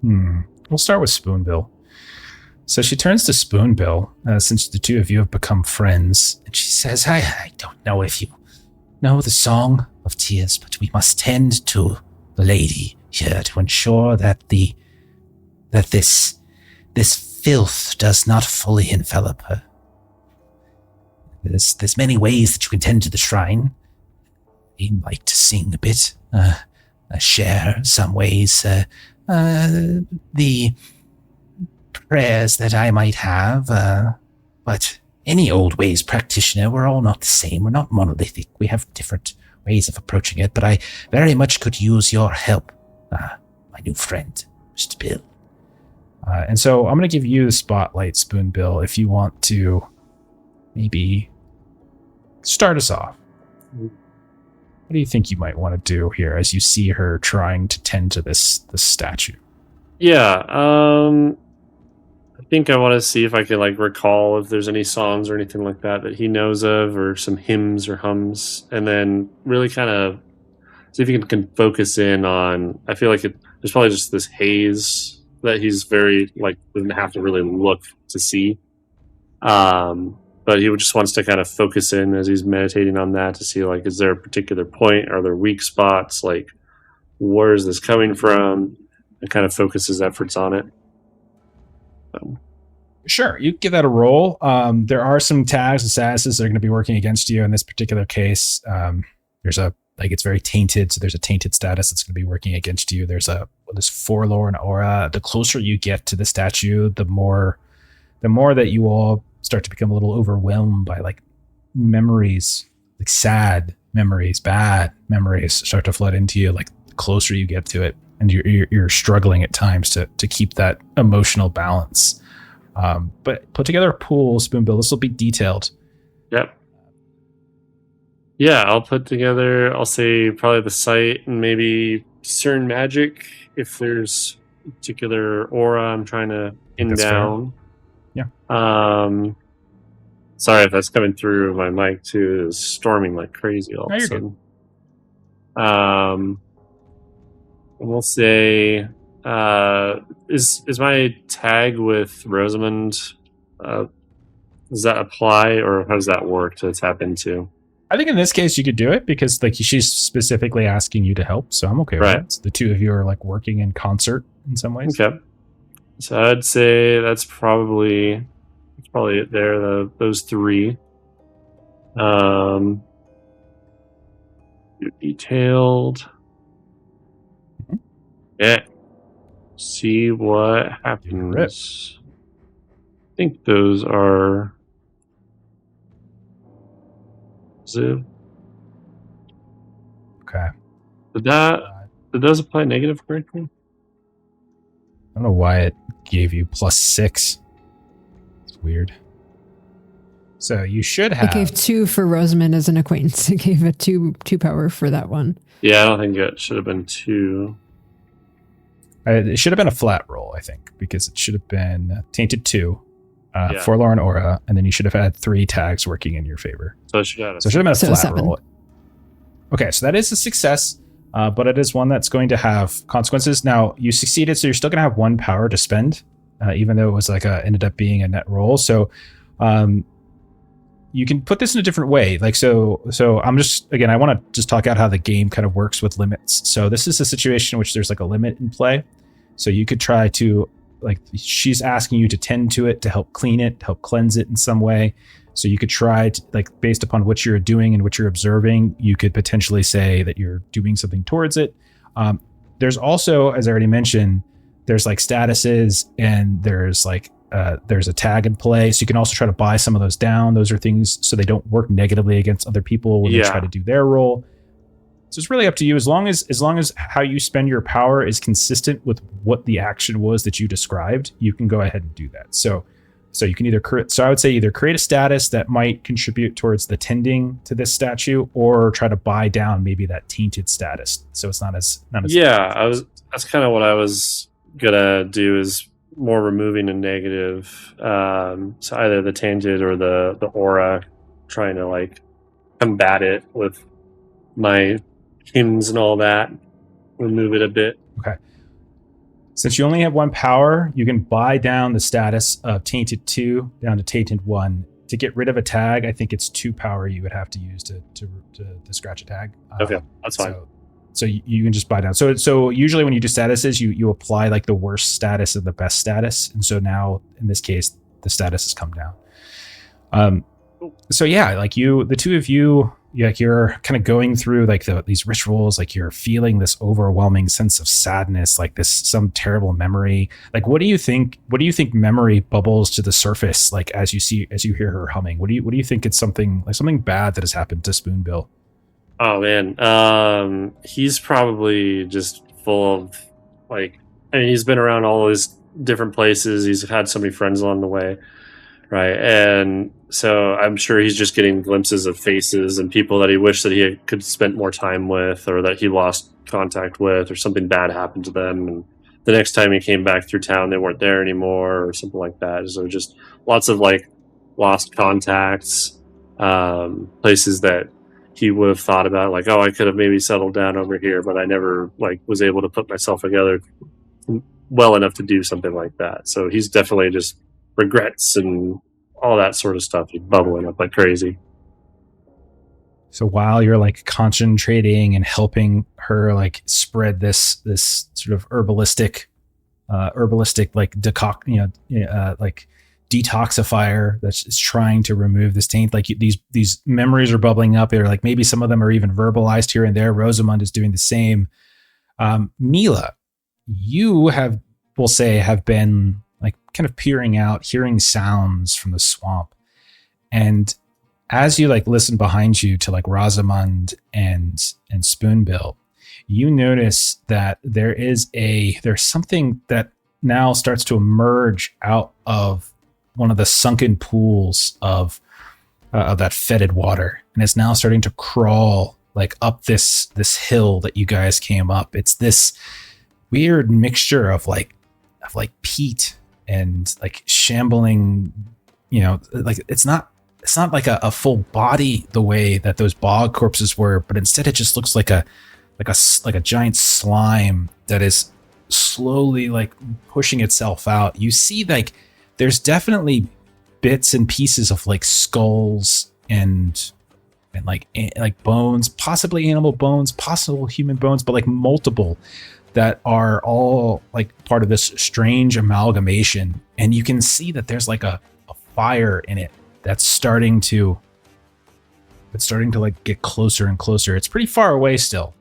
we'll start with Spoonbill. So she turns to Spoonbill, since the two of you have become friends, and she says, I don't know if you know the Song of Tears, but we must tend to the lady here to ensure that this filth does not fully envelop her. There's many ways that you can tend to the shrine. We like to sing a bit, share some ways, the prayers that I might have, but any old ways practitioner, we're all not the same. We're not monolithic. We have different ways of approaching it, but I very much could use your help, my new friend, Mr. Bill. And so I'm going to give you the spotlight, Spoonbill, if you want to maybe start us off. What do you think you might want to do here as you see her trying to tend to this statue? Yeah, I think I want to see if I can recall if there's any songs or anything like that he knows of, or some hymns or hums, and then really kind of see if you can focus in on. I feel like there's probably just this haze that he's very doesn't have to really look to see, but he just wants to kind of focus in as he's meditating on that to see is there a particular point, are there weak spots, where is this coming from, and kind of focus his efforts on it. Sure, you give that a roll. There are some tags and statuses that are going to be working against you in this particular case. There's it's very tainted, so there's a tainted status that's going to be working against you. There's this forlorn aura. The closer you get to the statue, the more that you all start to become a little overwhelmed by memories, sad memories, bad memories start to flood into you. The closer you get to it, and you're struggling at times to keep that emotional balance. But put together a pool, Spoonbill. This will be detailed. Yep. Yeah, I'll put together, I'll say probably the site and maybe discern magic if there's a particular aura I'm trying to pin down. Fair. Yeah. Sorry if that's coming through my mic too. It's storming like crazy all of a sudden. We'll say, is my tag with Rosamund, does that apply, or how does that work to tap into? I think in this case you could do it because she's specifically asking you to help, so I'm okay with that. The two of you are working in concert in some ways. Okay. So I'd say that's probably it there, those three. Detailed. Mm-hmm. Yeah. See what happens. I think those are Ziv. Okay. Did those apply negative correctly? I don't know why it gave you +6. It's weird. So you should have. It gave 2 for Rosamund as an acquaintance. It gave a 2 power for that one. Yeah, I don't think it should have been 2. It should have been a flat roll, I think, because it should have been tainted 2, forlorn aura, and then you should have had 3 tags working in your favor. So it should have been a flat 7. roll. Okay, so that is a success, but it is one that's going to have consequences. Now, you succeeded, so you're still going to have 1 power to spend, even though it was ended up being a net roll. So you can put this in a different way. So I'm just, again, I want to just talk out how the game kind of works with limits. So this is a situation in which there's a limit in play. So you could try to, she's asking you to tend to it, to help clean it, to help cleanse it in some way. So you could try to, based upon what you're doing and what you're observing, you could potentially say that you're doing something towards it. There's also, as I already mentioned, there's statuses, and there's a tag in play. So you can also try to buy some of those down. Those are things so they don't work negatively against other people when they try to do their role. So it's really up to you. As long as how you spend your power is consistent with what the action was that you described, you can go ahead and do that. So you can I would say either create a status that might contribute towards the tending to this statue, or try to buy down maybe that tainted status. So it's not as that's kind of what I was gonna do, is more removing a negative. So either the tainted or the aura, trying to combat it with my hymns and all that, remove it a bit. Okay. Since you only have 1 power, you can buy down the status of Tainted 2 down to Tainted 1 to get rid of a tag, I think it's 2 power you would have to use to scratch a tag. Okay, that's fine. So you can just buy down. So usually when you do statuses, you apply like the worst status and the best status, and so now in this case the status has come down. So yeah, like the two of you, like you're kind of going through like these rituals, like you're feeling this overwhelming sense of sadness, like some terrible memory. Like what do you think memory bubbles to the surface, like as you hear her humming? What do you think it's something bad that has happened to Spoonbill? Oh man, he's probably just full of he's been around all these different places. He's had so many friends along the way, right? And so I'm sure he's just getting glimpses of faces and people that he wished that he could spend more time with, or that he lost contact with, or something bad happened to them. And the next time he came back through town, they weren't there anymore, or something like that. So just lots of like lost contacts, places that he would have thought about, like, oh, I could have maybe settled down over here, but I never was able to put myself together well enough to do something like that. So he's definitely just regrets and all that sort of stuff. He's bubbling up like crazy. So while you're like concentrating and helping her like spread this sort of herbalistic like like detoxifier that's trying to remove this taint, like these memories are bubbling up. They're like, maybe some of them are even verbalized here and there. Rosamund is doing the same. Mila, you have been like kind of peering out, hearing sounds from the swamp, and as you like listen behind you to like Rosamund and Spoonbill, you notice that there's something that now starts to emerge out of one of the sunken pools of that fetid water, and it's now starting to crawl like up this hill that you guys came up. It's this weird mixture of like peat and like shambling, like it's not like a full body the way that those bog corpses were, but instead it just looks like a giant slime that is slowly like pushing itself out. You see like there's definitely bits and pieces of like skulls and like bones, possibly animal bones, possible human bones, but like multiple that are all like part of this strange amalgamation. And you can see that there's like a fire in it that's starting to like get closer and closer. It's pretty far away still,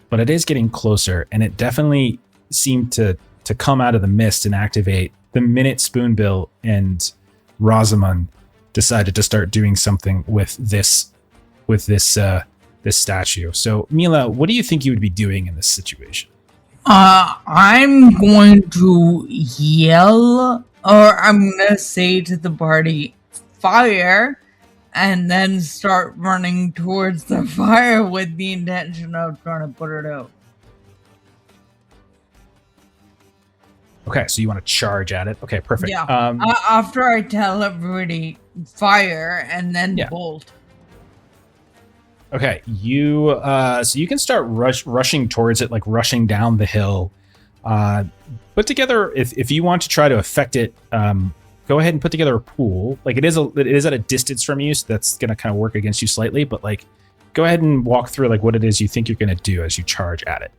but it is getting closer, and it definitely seemed to come out of the mist and activate the minute Spoonbill and Rosamund decided to start doing something with this statue. So Mila, what do you think you would be doing in this situation? I'm going to yell, or I'm going to say to the party, fire, and then start running towards the fire with the intention of trying to put it out. Okay, so you want to charge at it. Okay, perfect. Yeah. After I tell everybody fire and then bolt. Okay, so you can start rushing towards it, like rushing down the hill. Put together, if you want to try to affect it, go ahead and put together a pool. Like it is at a distance from you, so that's gonna kind of work against you slightly. But like, go ahead and walk through like what it is you think you're gonna do as you charge at it.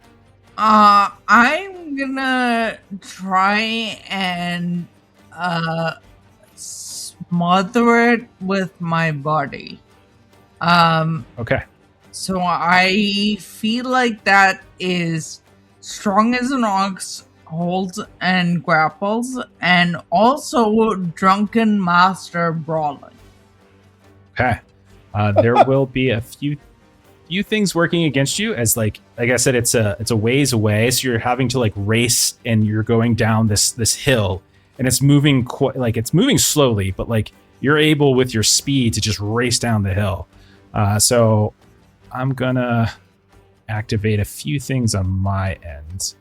I'm gonna try and smother it with my body. Okay. So I feel like that is strong as an ox, holds and grapples, and also drunken master brawling. Okay. There will be a few things working against you, as like I said, it's a ways away, so you're having to like race, and you're going down this hill, and it's moving it's moving slowly, but like you're able with your speed to just race down the hill. So I'm gonna activate a few things on my end.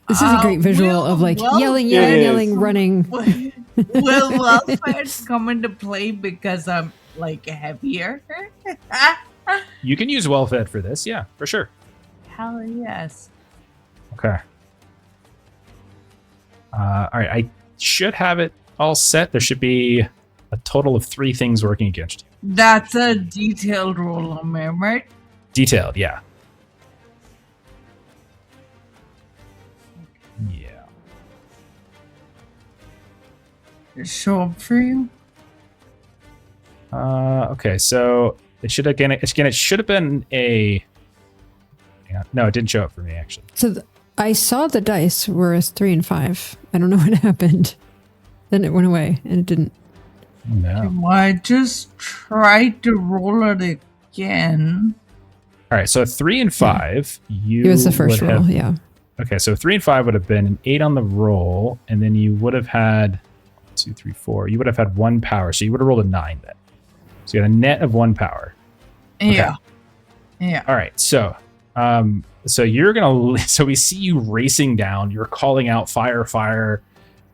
This is a great visual of like yelling, running. Will welfare come into play because I'm like heavier? You can use well-fed for this, yeah, for sure. Hell yes. Okay. All right, I should have it all set. There should be a total of 3 things working against you. That's a detailed roll on me, right? Detailed, yeah. Yeah. It show up for you? Okay, so it should again. It should have been a. Yeah, no, it didn't show up for me actually. So I saw the dice were a 3 and 5. I don't know what happened. Then it went away and it didn't. No. I just tried to roll it again. All right, so 3 and 5. You It was the first would roll, have- yeah. Okay, so 3 and 5 would have been an 8 on the roll, and then you would have had 2, 3, 4. You would have had 1 power, so you would have rolled a 9 then. So you had a net of 1 power. Yeah. Yeah. All right, so you're gonna. So we see you racing down. You're calling out fire, fire,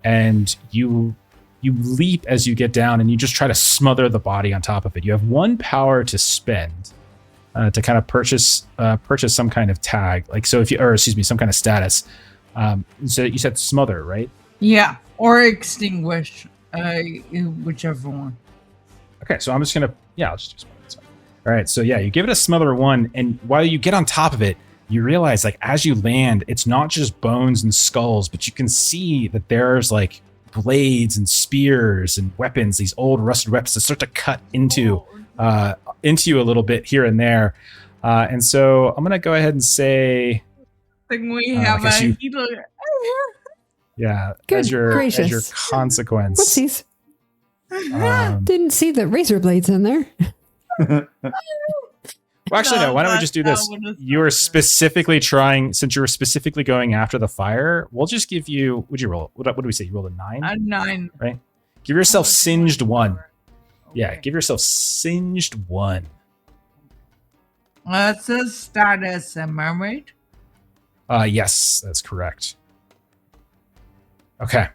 and you leap as you get down, and you just try to smother the body on top of it. You have 1 power to spend to kind of purchase some kind of tag, like so. If you, or excuse me, some kind of status. So you said smother, right? Yeah. Or extinguish, whichever one. Okay, so I'm just gonna. Yeah, I'll just do smother. All right, so yeah, you give it a smother 1, and while you get on top of it, you realize like as you land, it's not just bones and skulls, but you can see that there's like blades and spears and weapons, these old rusted weapons that start to cut into you a little bit here and there. And so I'm gonna go ahead and say, I think we have a healer. yeah, Good as your gracious. consequence. Whoopsies. Didn't see the razor blades in there. Well, actually, no. Why don't we just do this? You were specifically trying, since you were specifically going after the fire. We'll just give you. What'd you roll? What do we say? You rolled a 9. A 9. Right. Give yourself singed 1. Okay. Yeah, give yourself singed 1. That's a status, am I right? Yes, that's correct. Okay.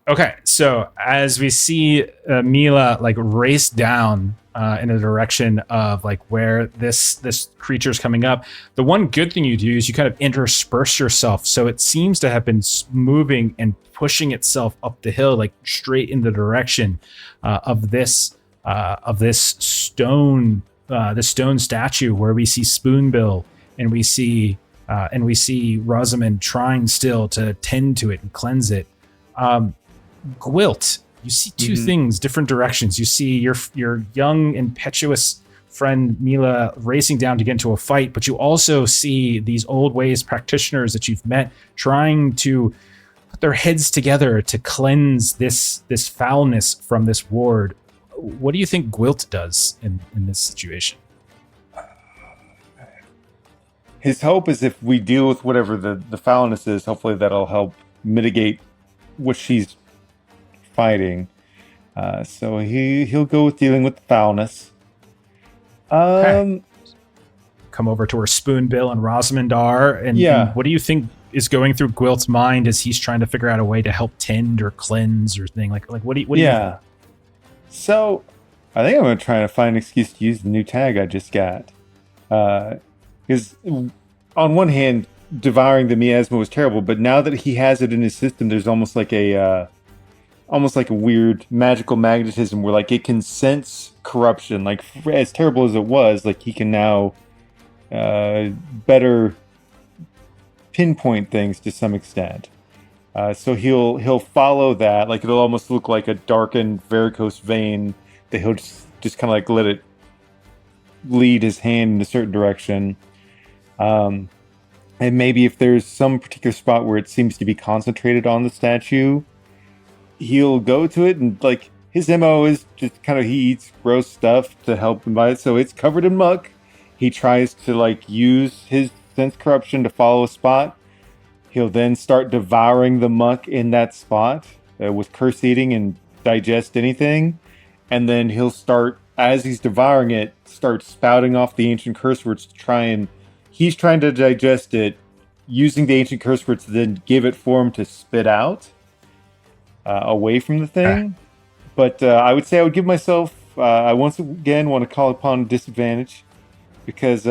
Okay, so as we see Mila like race down in a direction of like where this creature's coming up, the one good thing you do is you kind of intersperse yourself, so it seems to have been moving and pushing itself up the hill, like straight in the direction of this stone statue where we see Spoonbill and we see Rosamund trying still to tend to it and cleanse it. Gwylt, you see 2 things, different directions. You see your young, impetuous friend Mila racing down to get into a fight, but you also see these old ways practitioners that you've met trying to put their heads together to cleanse this foulness from this ward. What do you think Gwylt does in this situation? His hope is if we deal with whatever the foulness is, hopefully that'll help mitigate what she's fighting. So he'll go with dealing with the foulness. Okay. Come over to where Spoonbill and Rosamund are, and what do you think is going through Gwylt's mind as he's trying to figure out a way to help tend or cleanse or thing? Like what do you think? So I think I'm going to try to find an excuse to use the new tag I just got. Because on one hand, devouring the miasma was terrible, but now that he has it in his system, there's almost like a weird magical magnetism where like it can sense corruption. Like as terrible as it was, like he can now better pinpoint things to some extent. So he'll follow that. Like it'll almost look like a darkened varicose vein that he'll just kind of like let it lead his hand in a certain direction. And maybe if there's some particular spot where it seems to be concentrated on the statue, he'll go to it, and like his MO is just kind of, he eats gross stuff to help him by it, so it's covered in muck. He tries to like use his sense corruption to follow a spot. He'll then start devouring the muck in that spot with curse eating and digest anything, and then he'll start, as he's devouring it, start spouting off the ancient curse words to try and he's trying to digest it, using the ancient curse words to then give it form to spit out away from the thing. But I would say I would give myself, I once again want to call upon disadvantage because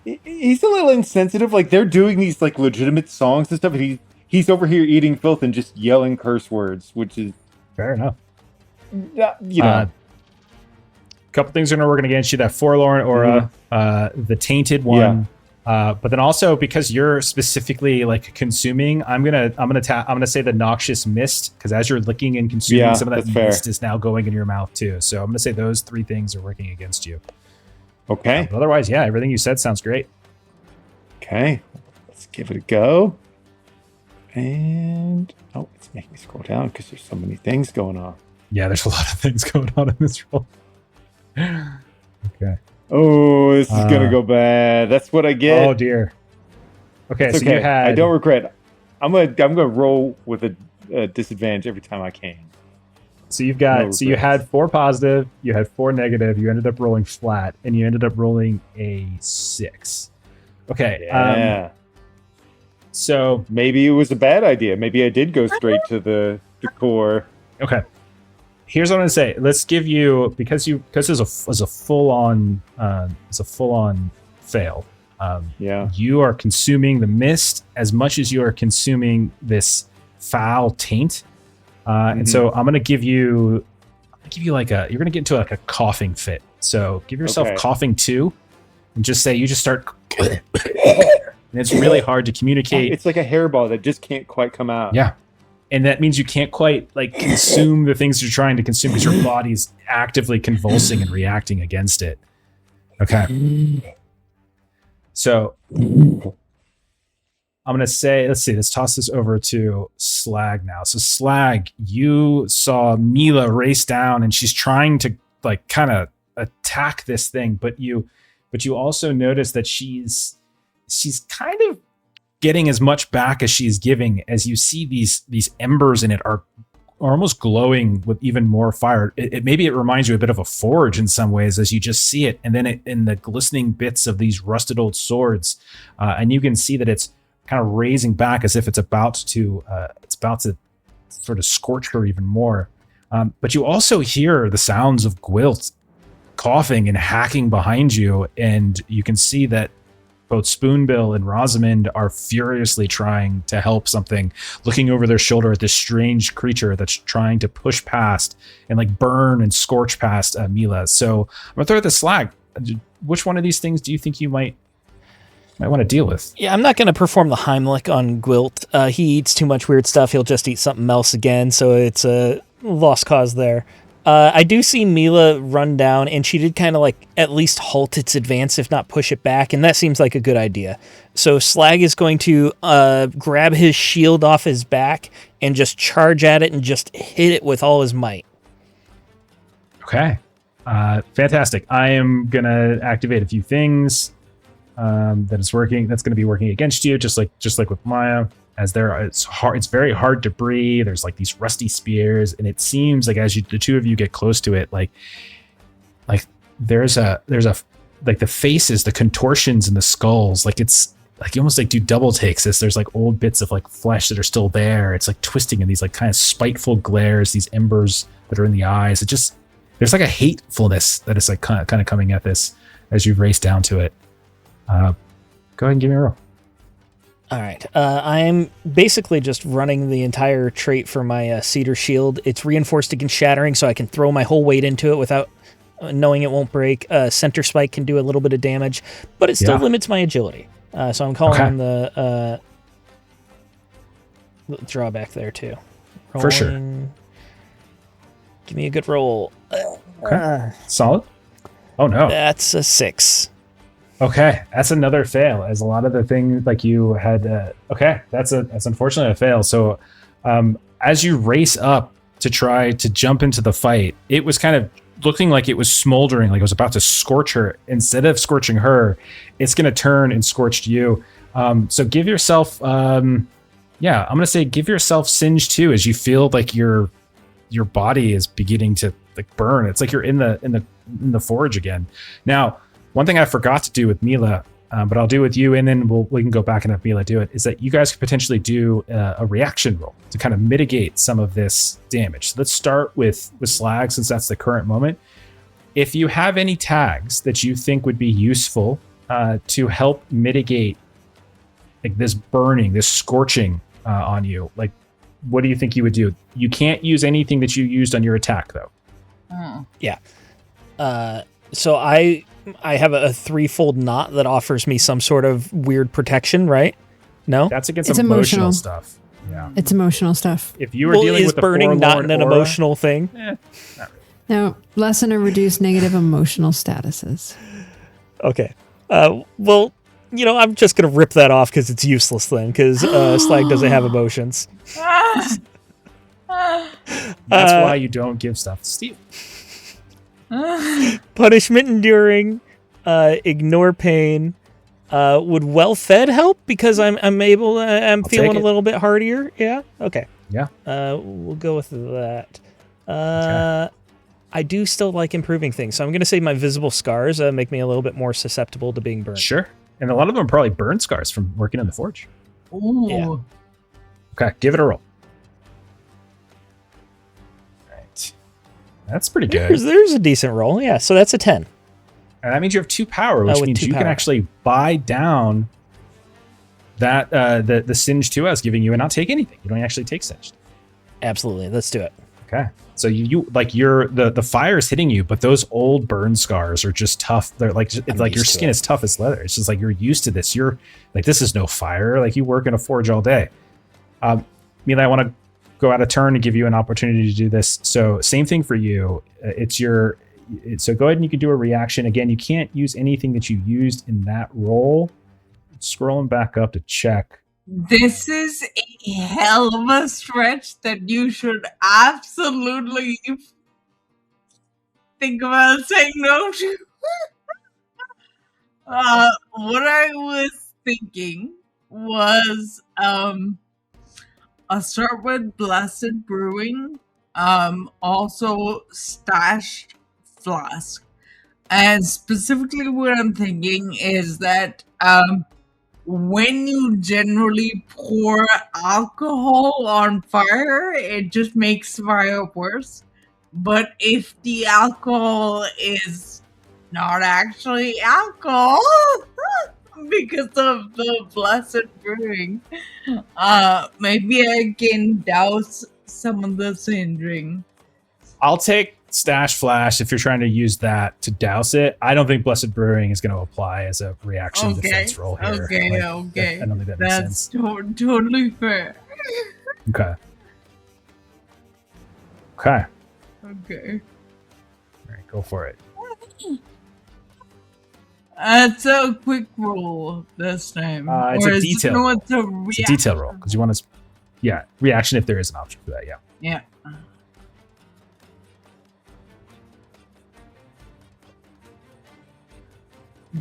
he's a little insensitive. Like they're doing these like legitimate songs and stuff, and he's over here eating filth and just yelling curse words, which is fair enough. you know. Couple things are working against you. That forlorn aura, the tainted one, but then also because you're specifically like consuming, I'm gonna say the noxious mist, because as you're licking and consuming, some of that mist is now going in your mouth too. So I'm gonna say those 3 things are working against you. Okay. But otherwise, everything you said sounds great. Okay, let's give it a go. And it's making me scroll down because there's so many things going on. Yeah, there's a lot of things going on in this roll. Okay. Oh, this is gonna go bad. That's what I get. Oh dear. Okay, it's so you had. I don't regret. I'm gonna roll with a disadvantage every time I can. So you've got. So you had 4 positive. You had 4 negative. You ended up rolling flat, and you ended up rolling a 6. Okay. Yeah. So maybe it was a bad idea. Maybe I did go straight to the core. Okay. Here's what I'm gonna say. Let's give you because it's a full on fail. You are consuming the mist as much as you are consuming this foul taint, and so I'm gonna give you like you're gonna get into like a coughing fit. So give yourself coughing 2, and just say you just start, and it's really hard to communicate. It's like a hairball that just can't quite come out. Yeah. And that means you can't quite like consume the things you're trying to consume because your body's actively convulsing and reacting against it. Okay. So I'm going to say, let's toss this over to Slag now. So Slag, you saw Mila race down and she's trying to like kind of attack this thing, but you also notice that she's kind of getting as much back as she's giving, as you see these embers in it are almost glowing with even more fire. Maybe it reminds you a bit of a forge in some ways as you just see it, and then in the glistening bits of these rusted old swords, and you can see that it's kind of raising back as if it's about to sort of scorch her even more. But you also hear the sounds of Gwylt coughing and hacking behind you, and you can see that both Spoonbill and Rosamund are furiously trying to help something, looking over their shoulder at this strange creature that's trying to push past and like burn and scorch past Mila. So I'm gonna throw the Slag. Which one of these things do you think you might want to deal with? Yeah, I'm not going to perform the Heimlich on Gwylt. He eats too much weird stuff. He'll just eat something else again, so it's a lost cause there. I do see Mila run down, and she did kind of like at least halt its advance, if not push it back, and that seems like a good idea. So Slag is going to grab his shield off his back and just charge at it and just hit it with all his might. Okay. Fantastic. I am going to activate a few things that's going to be working against you, just like with Maya. It's very hard to breathe. There's like these rusty spears, and it seems like as the two of you get close to it, like there's a like the faces, the contortions in the skulls, like it's like you almost like do double takes. There's like old bits of like flesh that are still there. It's like twisting in these like kind of spiteful glares, these embers that are in the eyes. There's like a hatefulness that is like kind of coming at this as you race down to it. Go ahead and give me a roll. All right. I'm basically just running the entire trait for my cedar shield. It's reinforced against shattering, so I can throw my whole weight into it without knowing it won't break. Center spike can do a little bit of damage, but it still limits my agility. So I'm calling on the drawback there too. Rolling. For sure. Give me a good roll. Okay. Solid. Oh no. That's a 6. Okay, that's another fail. As a lot of the things like you had. That's unfortunately a fail. So, as you race up to try to jump into the fight, it was kind of looking like it was smoldering, like it was about to scorch her. Instead of scorching her, it's going to turn and scorch you. So give yourself, I'm going to say give yourself singe too, as you feel like your body is beginning to like burn. It's like you're in the forge again. Now, one thing I forgot to do with Mila, but I'll do with you, and then we can go back and have Mila do it, is that you guys could potentially do a reaction roll to kind of mitigate some of this damage. So let's start with Slag, since that's the current moment. If you have any tags that you think would be useful to help mitigate like this burning, this scorching on you, like what do you think you would do? You can't use anything that you used on your attack, though. Oh. Yeah. So I have a threefold knot that offers me some sort of weird protection, right? No? That's against It's emotional emotional. stuff. Yeah. It's emotional stuff. If you were dealing is with the burning not forlorn an aura, emotional thing? Now, lessen or reduce negative emotional statuses. Okay. Well, I'm just going to rip that off because it's useless then, because Slag doesn't have emotions. That's why you don't give stuff to Steve. Punishment enduring, ignore pain. Would well-fed help because I'm feeling take a it. little bit hardier? Yeah? Okay. Yeah. We'll go with that. I do still like improving things, so I'm going to say my visible scars make me a little bit more susceptible to being burned. Sure. And a lot of them are probably burn scars from working in the forge. Ooh. Yeah. Okay, give it a roll. Right. That's pretty good. There's a decent roll, yeah, so that's a 10. And that means you have 2 power, which with means 2 you can power. actually buy down that the singe to us, giving you and not take anything. You don't actually take singed. Absolutely, let's do it. Okay. So you like the fire is hitting you, but those old burn scars are just tough. They're like it's like your used to skin it. is tough as leather. It's just like you're used to this. You're like, this is no fire. Like you work in a forge all day. Mila, I want to go out of turn and give you an opportunity to do this. So same thing for you. So go ahead and you can do a reaction. Again, you can't use anything that you used in that roll. Scrolling back up to check. This is a hell of a stretch that you should absolutely think about saying no to. What I was thinking was I'll start with Blessed Brewing, also Stashed Flask. And specifically what I'm thinking is that when you generally pour alcohol on fire, it just makes fire worse. But if the alcohol is not actually alcohol, because of the Blessed Brewing, maybe I can douse some of the singeing. I'll take Stash Flash if you're trying to use that to douse it. I don't think Blessed Brewing is going to apply as a reaction defense roll here. Okay. I don't think that makes That's sense. totally fair. Okay. Okay. All right, go for it. It's a quick roll this time. It's Or a is it- detail no, roll. it's a It's a detail roll because you want to, reaction if there is an option for that. Yeah. Yeah.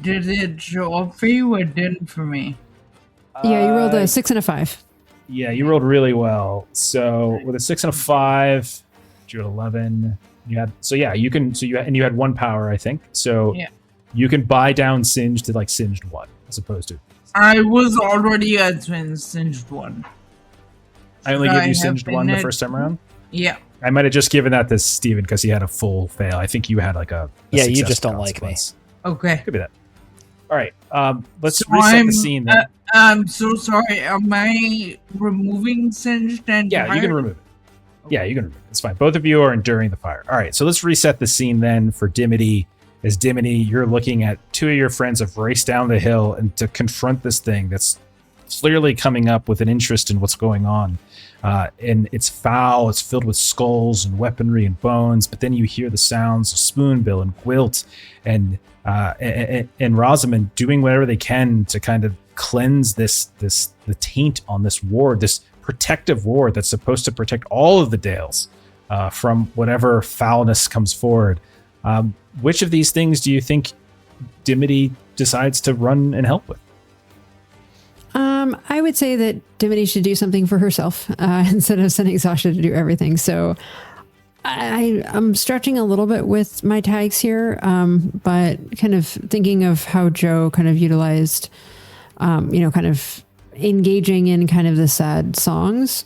Did it show up for you or didn't for me? Yeah, you rolled a 6 and a 5. Yeah, you rolled really well. So with a 6 and a 5, you had 11. You had you had 1 power, I think. So Yeah. you can buy down Singe to like Singed 1 as opposed to. I was already at Singed 1. I only Should gave I you have Singed been 1 the at- first time around. Yeah. I might have just given that to Steven because he had a full fail. I think you had like a Yeah, you success just don't like me. consequence. Okay. Could be that. All right. Let's So reset the scene then. I'm so sorry. Am I removing Singed and Yeah, you can Fire? remove it. Yeah, you can remove it. It's fine. Both of you are enduring the fire. All right, so let's reset the scene then for Dimity. As Dimity, you're looking at 2 of your friends have raced down the hill and to confront this thing that's clearly coming up with an interest in what's going on. And it's foul. It's filled with skulls and weaponry and bones. But then you hear the sounds of Spoonbill and Gwylt and Rosamund doing whatever they can to kind of cleanse the taint on this ward, this protective ward that's supposed to protect all of the Dales from whatever foulness comes forward. Which of these things do you think Dimity decides to run and help with? I would say that Dimity should do something for herself instead of sending Sasha to do everything. So I'm stretching a little bit with my tags here, but kind of thinking of how Joe kind of utilized, kind of engaging in kind of the sad songs.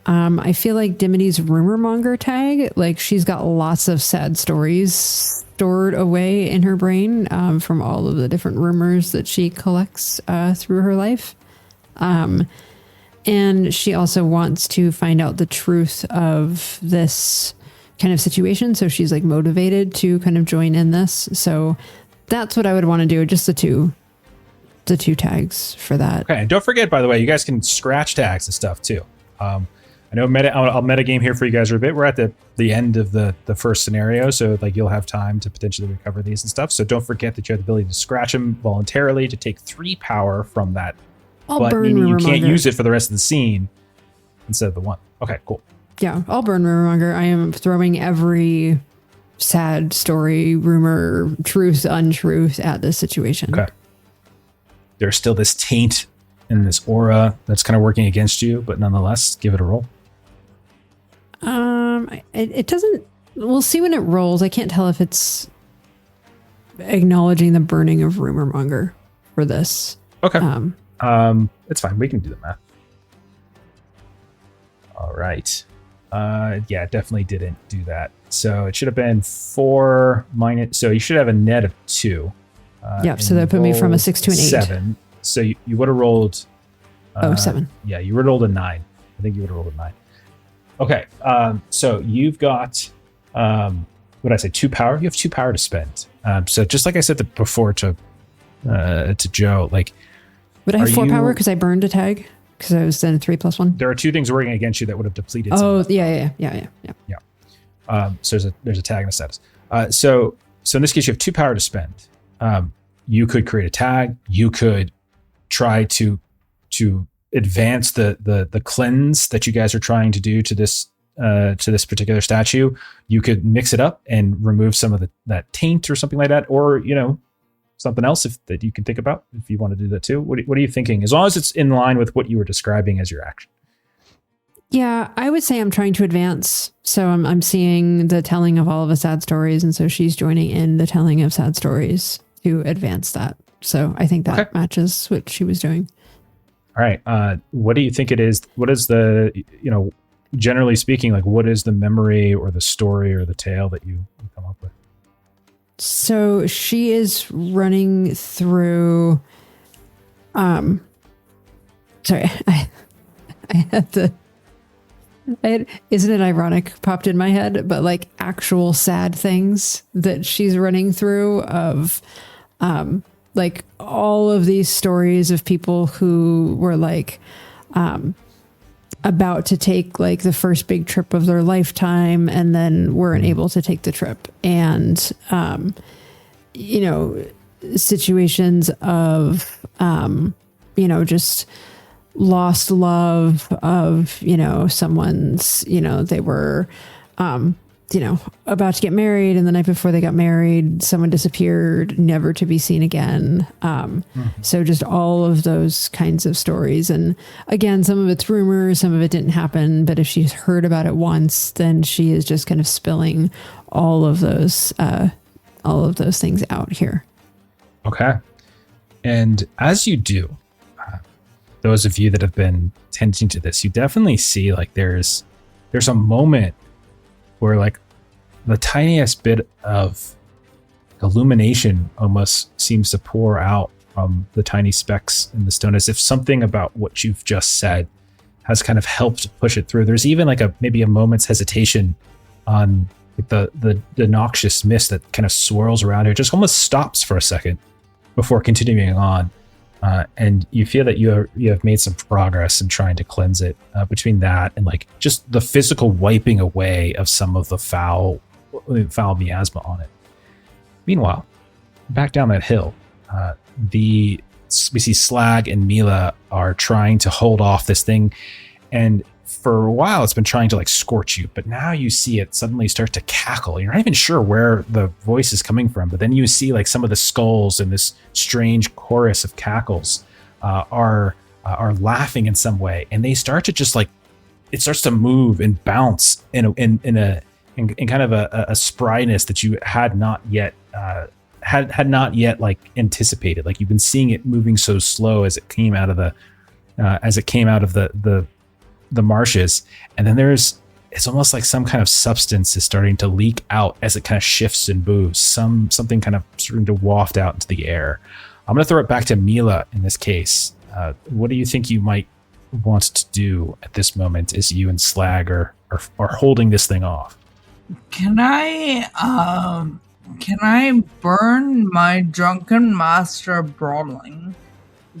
I feel like Dimity's rumor monger tag, like she's got lots of sad stories stored away in her brain from all of the different rumors that she collects through her life. And she also wants to find out the truth of this kind of situation. So she's like motivated to kind of join in this. So that's what I would want to do. Just the two tags for that. Okay, and don't forget, by the way, you guys can scratch tags and stuff too. I know I'll metagame here for you guys for a bit. We're at the end of the first scenario, so like you'll have time to potentially recover these and stuff. So don't forget that you have the ability to scratch them voluntarily to take 3 power from that. I'll burn meaning you can't Rumormonger. use it for the rest of the scene instead of the 1. Okay, cool. Yeah, I'll burn Rumormonger. I am throwing every sad story, rumor, truth, untruth at this situation. Okay. There's still this taint and this aura that's kind of working against you, but nonetheless, give it a roll. It doesn't. We'll see when it rolls. I can't tell if it's acknowledging the burning of Rumormonger for this. Okay. It's fine. We can do the math. All right. Yeah, it definitely didn't do that. So it should have been 4 minus. So you should have a net of 2. Yep. So that put me from a 6 to an 8. 7. So you would have rolled. 7. Yeah, you would have rolled a 9. I think you would have rolled a 9. Okay. So you've got. What did I say? 2 power. You have 2 power to spend. So just like I said before to Joe, like. Would I have 4 power because I burned a tag? Because I was then a 3+1. There are 2 things working against you that would have depleted. Oh, yeah. So there's a tag and a status. So in this case, you have 2 power to spend. You could create a tag. You could try to advance the cleanse that you guys are trying to do to this particular statue. You could mix it up and remove some of that taint or something like that, or something else that you can think about if you want to do that too. What are you thinking? As long as it's in line with what you were describing as your action. Yeah, I would say I'm trying to advance. So I'm seeing the telling of all of the sad stories, and so she's joining in the telling of sad stories to advance that. So I think that matches what she was doing. All right. What do you think it is? What is the, generally speaking, like what is the memory or the story or the tale that you come up with? So she is running through, sorry, I had isn't it ironic popped in my head, but like actual sad things that she's running through of, like all of these stories of people who were like, about to take like the first big trip of their lifetime and then weren't able to take the trip. And, situations of, just lost love of, someone's, they were, about to get married, and the night before they got married, someone disappeared, never to be seen again. So just all of those kinds of stories. And again, some of it's rumors, some of it didn't happen, but if she's heard about it once, then she is just kind of spilling all of those things out here. Okay. And as you do, those of you that have been tending to this, you definitely see like there's a moment where like the tiniest bit of illumination almost seems to pour out from the tiny specks in the stone, as if something about what you've just said has kind of helped push it through. There's even like maybe a moment's hesitation on the noxious mist that kind of swirls around here. It just almost stops for a second before continuing on. And you feel that you have made some progress in trying to cleanse it, between that and like just the physical wiping away of some of the foul miasma on it. Meanwhile, back down that hill, we see Slag and Mila are trying to hold off this thing, and for a while it's been trying to like scorch you, but now you see it suddenly start to cackle. You're not even sure where the voice is coming from, but then you see like some of the skulls and this strange chorus of cackles are laughing in some way, and they start to just like, it starts to move and bounce in kind of a spryness that you had not yet like anticipated. Like you've been seeing it moving so slow as it came out of the marshes, and then it's almost like some kind of substance is starting to leak out as it kind of shifts and moves. Something kind of starting to waft out into the air. I'm going to throw it back to Mila in this case. What do you think you might want to do at this moment as you and Slag are holding this thing off? Can I burn my drunken master brawling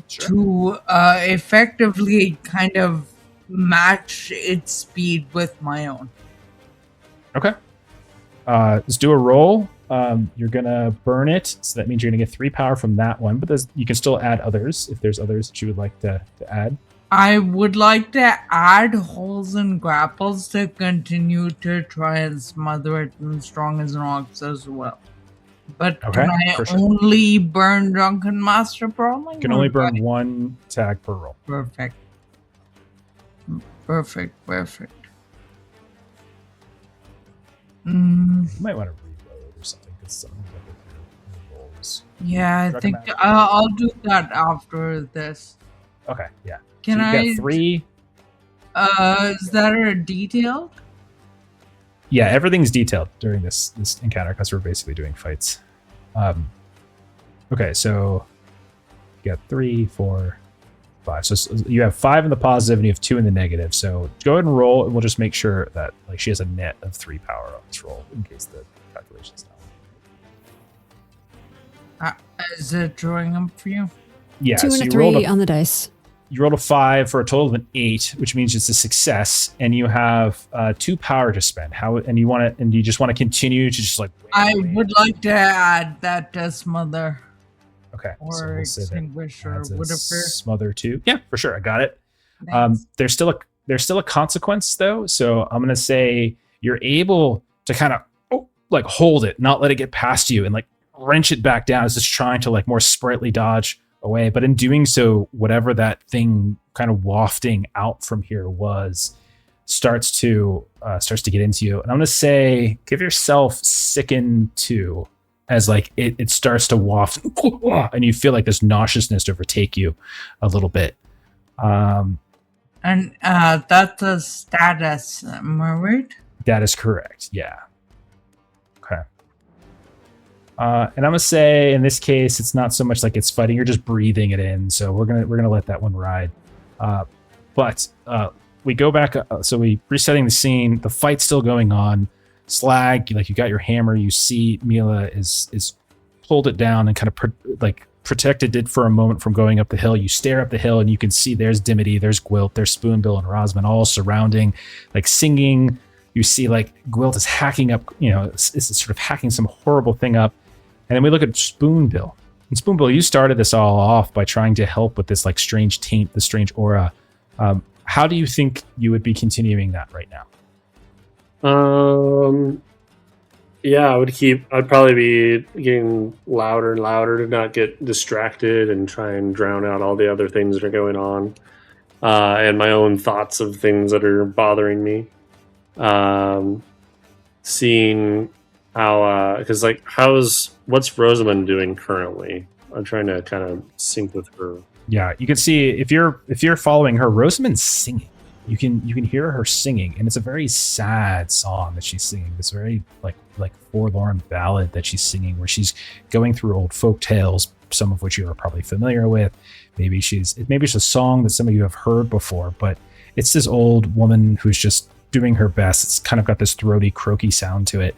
to effectively kind of match its speed with my own? Okay. Let's do a roll. You're gonna burn it, so that means you're gonna get 3 power from that one. But you can still add others if there's others that you would like to add. I would like to add holes and grapples to continue to try and smother it in strong as rocks as well. But can I only burn Drunken Master Brawling? You can only burn 1 tag per roll. Perfect. You might want to reload or something, because some of your rolls. Yeah, I think I'll do that after this. Okay, yeah. Can so you got 3. Is that a detailed? Yeah, everything's detailed during this encounter because we're basically doing fights. Okay, so you got 3, 4, 5. So you have 5 in the positive and you have 2 in the negative. So go ahead and roll, and we'll just make sure that like she has a net of 3 power on this roll in case the calculation's not. Is it drawing up for you? Yeah. 2 so and a 3 on the dice. You rolled a 5 for a total of an 8, which means it's a success, and you have 2 power to spend. And you just want to continue to just like. I would like to add that to smother. Okay. Or so we'll extinguish or whatever. Smother 2. Yeah, for sure. I got it. Thanks. There's still a consequence though, so I'm gonna say you're able to kind of like hold it, not let it get past you, and like wrench it back down. It's just trying to like more sprightly dodge away, but in doing so, whatever that thing kind of wafting out from here starts to get into you. And I'm gonna say give yourself sicken 2 as like it starts to waft and you feel like this nauseousness overtake you a little bit. And that's a status, am I right? That is correct. Yeah. Okay. And I'm gonna say in this case, it's not so much like it's fighting; you're just breathing it in. So we're gonna let that one ride. But we go back. So we resetting the scene. The fight's still going on. Slag, like you got your hammer. You see Mila is pulled it down and kind of protected it for a moment from going up the hill. You stare up the hill and you can see there's Dimity, there's Gwylt, there's Spoonbill and Rosamund all surrounding, like singing. You see like Gwylt is hacking up, is sort of hacking some horrible thing up. And then we look at Spoonbill. And Spoonbill, you started this all off by trying to help with this like strange taint, the strange aura. How do you think you would be continuing that right now? Yeah, I'd probably be getting louder and louder to not get distracted and try and drown out all the other things that are going on. And my own thoughts of things that are bothering me. Seeing how, because like, what's Rosamund doing currently? I'm trying to kind of sync with her. Yeah, you can see if you're following her, Rosamund's singing. You can hear her singing, and it's a very sad song that she's singing. This very like forlorn ballad that she's singing, where she's going through old folk tales, some of which you are probably familiar with. Maybe it's a song that some of you have heard before, but it's this old woman who's just doing her best. It's kind of got this throaty, croaky sound to it,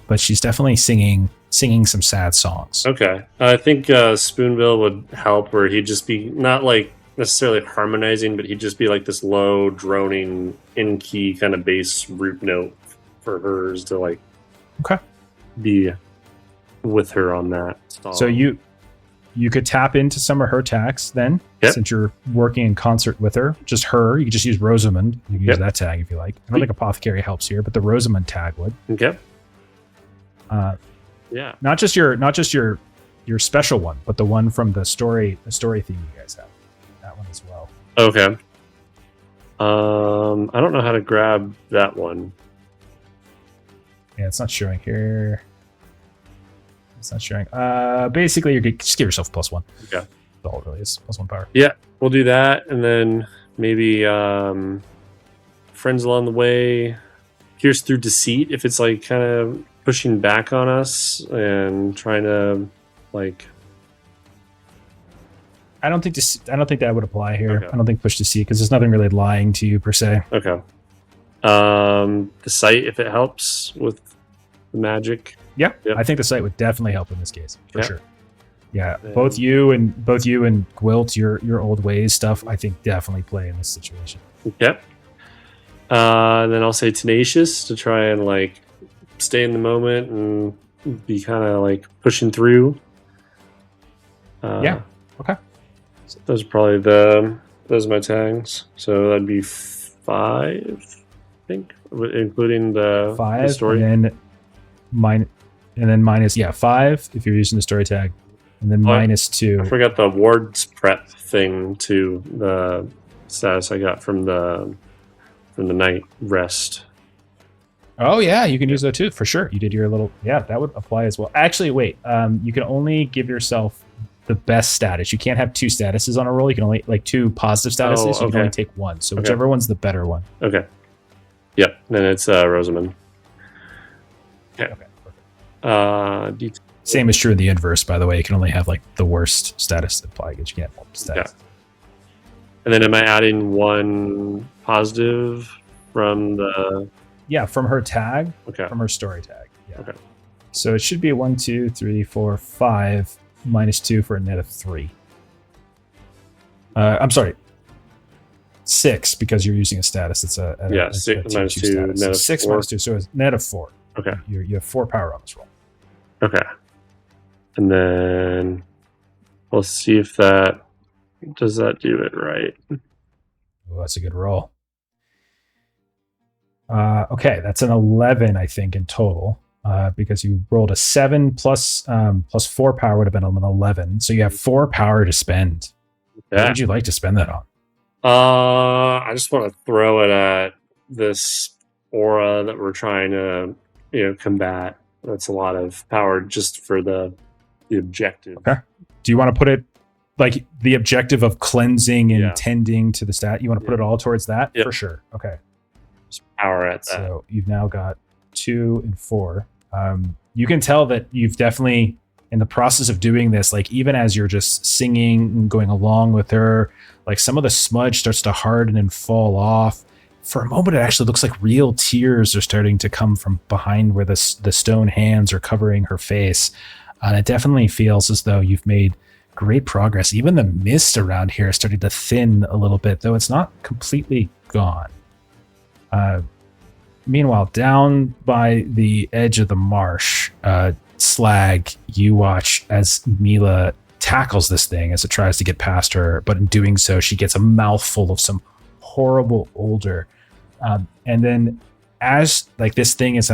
but she's definitely singing some sad songs. Okay, I think Spoonbill would help, where he'd just be not like necessarily harmonizing, but he'd just be like this low, droning, in key kind of bass root note for hers to like be with her on that song. So you could tap into some of her attacks then, since you're working in concert with her. Just her. You could just use Rosamund. You can use that tag if you like. I don't think Apothecary helps here, but the Rosamund tag would. Okay. Not just your special one, but the one from the story theme you guys have. That one as well. Okay. I don't know how to grab that one. Yeah, it's not showing here. It's not showing. Basically, you just give yourself +1. Okay. That's all it really is. +1 power. Yeah, we'll do that, and then maybe friends along the way. Pierce through deceit if it's like kind of pushing back on us and trying to like. I don't think that would apply here. Okay. I don't think push deceit because there's nothing really lying to you per se. Okay. The sight, if it helps with the magic. Yeah, Yep. I think the site would definitely help in this case for Yeah. sure. Yeah, And- both you and Gwylt, your old ways stuff, I think definitely play in this situation. Yep. Then I'll say tenacious to try and like stay in the moment and be kind of like pushing through. Yeah. Okay. So those are probably those are my tags. So that'd be 5, I think, including the 5 story. and then minus 5 if you're using the story tag, and then minus 2. I forgot the ward's prep thing to the status I got from the night rest. Oh yeah, you can use that too for sure. You did your little that would apply as well. Actually, wait, you can only give yourself the best status. You can't have 2 statuses on a roll. You can only 2 positive statuses. Oh, You can okay. only take 1. So whichever one's the better one. Okay. Yep. Then it's Rosamund. Okay. Perfect. Same is true in the inverse, by the way. You can only have the worst status apply because you can't have multiple status. Yeah. And then am I adding 1 positive from the? Yeah, from her tag. Okay. From her story tag. Yeah. Okay. So it should be 1, 2, 3, 4, 5 minus 2 for a net of 3. I'm sorry. 6 because you're using a status. It's a 6 minus 2 status. net of 6 4. minus 2, so it's net of 4. Okay. You have 4 power on this roll. Okay. And then we'll see if that does that do it right. Oh, that's a good roll. Okay, that's an 11, I think, in total. Because you rolled a 7 plus 4 power would have been an 11. So you have 4 power to spend. What Yeah. would you like to spend that on? I just want to throw it at this aura that we're trying to, combat. That's a lot of power just for the objective. Okay. Do you want to put it the objective of cleansing and Yeah. tending to the stat? You want to put it all towards that? Yep. For sure. Okay. Just power at that. So you've now got 2 and 4. You can tell that you've definitely, in the process of doing this, even as you're just singing and going along with her, some of the smudge starts to harden and fall off. For a moment, it actually looks like real tears are starting to come from behind where the stone hands are covering her face. And it definitely feels as though you've made great progress. Even the mist around here is starting to thin a little bit, though it's not completely gone. Meanwhile, down by the edge of the marsh, Slag, you watch as Mila tackles this thing as it tries to get past her, but in doing so, she gets a mouthful of some horrible odor. And then as this thing is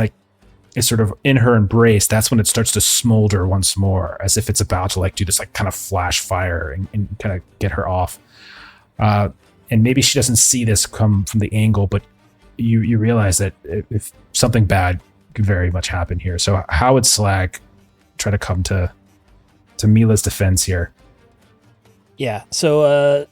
sort of in her embrace, that's when it starts to smolder once more, as if it's about to do this kind of flash fire and kind of get her off. And maybe she doesn't see this come from the angle, but you realize that if something bad could very much happen here. So how would Slag try to come to Mila's defense here? Yeah, so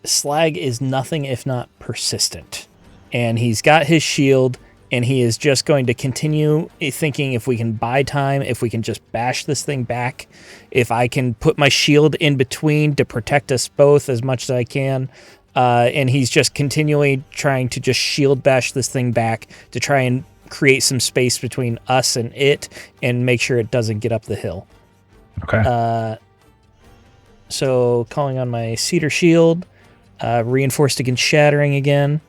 Slag is nothing if not persistent. And he's got his shield, and he is just going to continue thinking if we can buy time, if we can just bash this thing back, if I can put my shield in between to protect us both as much as I can. And he's just continually trying to just shield bash this thing back to try and create some space between us and it and make sure it doesn't get up the hill. Okay. So calling on my cedar shield, reinforced against shattering again.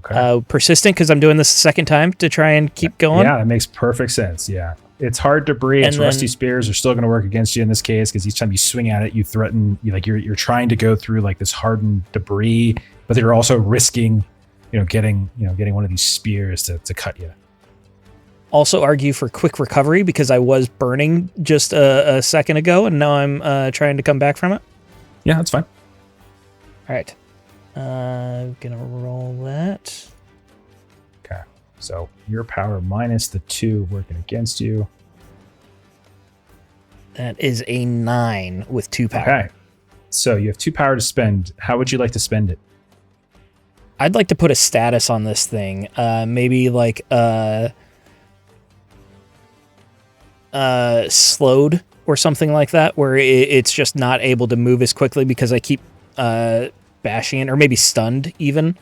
Okay. Persistent because I'm doing this the second time to try and keep going. Yeah, that makes perfect sense. Yeah. It's hard debris. Its rusty spears are still going to work against you in this case because each time you swing at it, you threaten. You're trying to go through this hardened debris, but you're also risking, getting one of these spears to cut you. Also argue for quick recovery because I was burning just a second ago, and now I'm trying to come back from it. Yeah, that's fine. All right, I'm gonna roll that. Okay. So your power minus the 2 working against you. That is a 9 with 2 power. Okay. So you have 2 power to spend. How would you like to spend it? I'd like to put a status on this thing. Maybe slowed or something like that, where it's just not able to move as quickly because I keep bashing it, or maybe stunned even.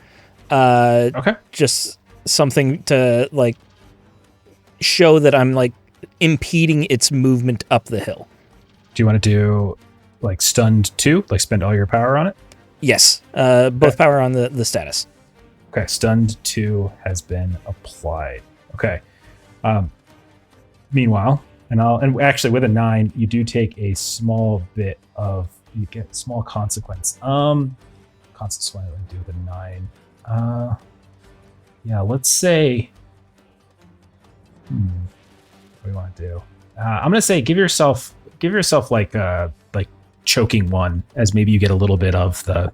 Okay. Just something to like show that I'm like impeding its movement up the hill. Do you want to do like stunned 2? Like spend all your power on it? Yes. Both power on the status. Okay, stunned 2 has been applied. Okay. Meanwhile, and actually with a 9, you do take a small bit of, you get a small consequence. Consequence, what do I do with a 9? Yeah, let's say, what do we want to do? I'm gonna say give yourself like choking 1, as maybe you get a little bit of the.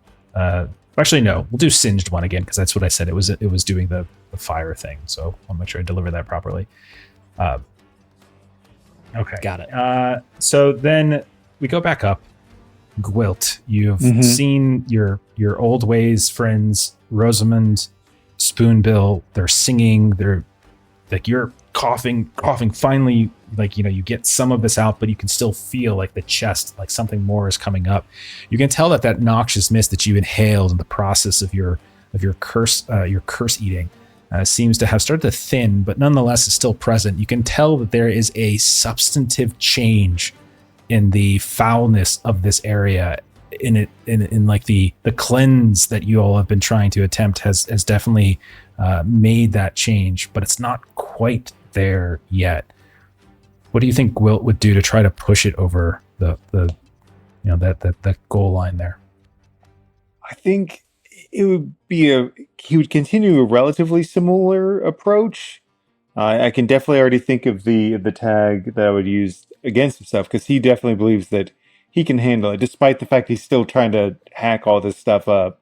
Actually, no, we'll do singed 1 again because that's what I said. It was doing the fire thing. So I'll make sure I deliver that properly. Okay, got it. So then we go back up. Gwylt, you've seen your old ways friends, Rosamund, Spoonbill. They're singing. They're like, you're coughing. Finally, like, you get some of this out, but you can still feel like the chest, like something more is coming up. You can tell that noxious mist that you inhaled in the process of your curse eating seems to have started to thin, but nonetheless is still present. You can tell that there is a substantive change in the foulness of this area. In like the cleanse that you all have been trying to attempt has definitely made that change, but it's not quite there yet. What do you think Gwylt would do to try to push it over the that goal line there? I think it would be he would continue a relatively similar approach. I can definitely already think of the tag that I would use against himself, because he definitely believes that he can handle it, despite the fact he's still trying to hack all this stuff up.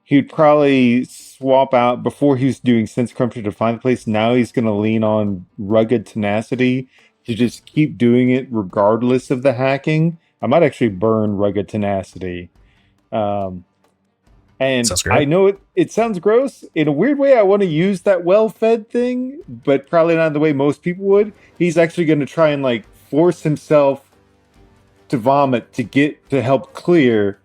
He'd probably swap out, before he was doing sense cruncher to find the place. Now he's going to lean on rugged tenacity to just keep doing it regardless of the hacking. I might actually burn rugged tenacity. And I know it sounds gross. In a weird way, I want to use that well-fed thing, but probably not the way most people would. He's actually going to try and like force himself to vomit to help clear,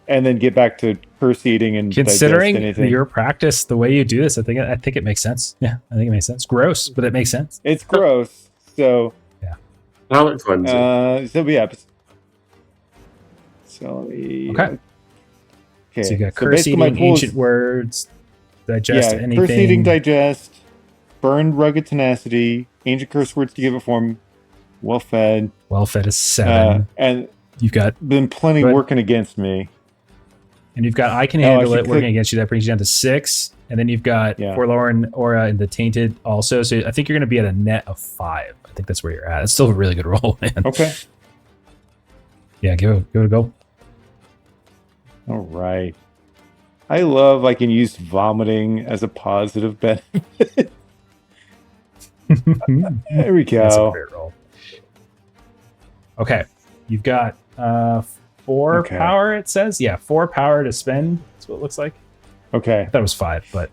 and then get back to curse eating and considering your practice, the way you do this, I think it makes sense. Yeah, I think it makes sense. Gross, but it makes sense. It's gross. So yeah. Palate cleansing. So yeah. So let me. Okay. So you got curse eating, ancient words, digest anything. Curse eating, digest, burned rugged tenacity, ancient curse words to give it form, well fed. Well fed is 7. And you've got been plenty working against me. And you've got I can handle it working against you. That brings you down to 6. And then you've got Forlorn Aura and the Tainted also. So I think you're going to be at a net of 5. I think that's where you're at. It's still a really good roll, man. Okay. Yeah, give it a go. All right. I love I can use vomiting as a positive benefit. There we go. That's a great roll. Okay. You've got 4 power, it says. Yeah, 4 power to spend. That's what it looks like. Okay. I thought it was 5, but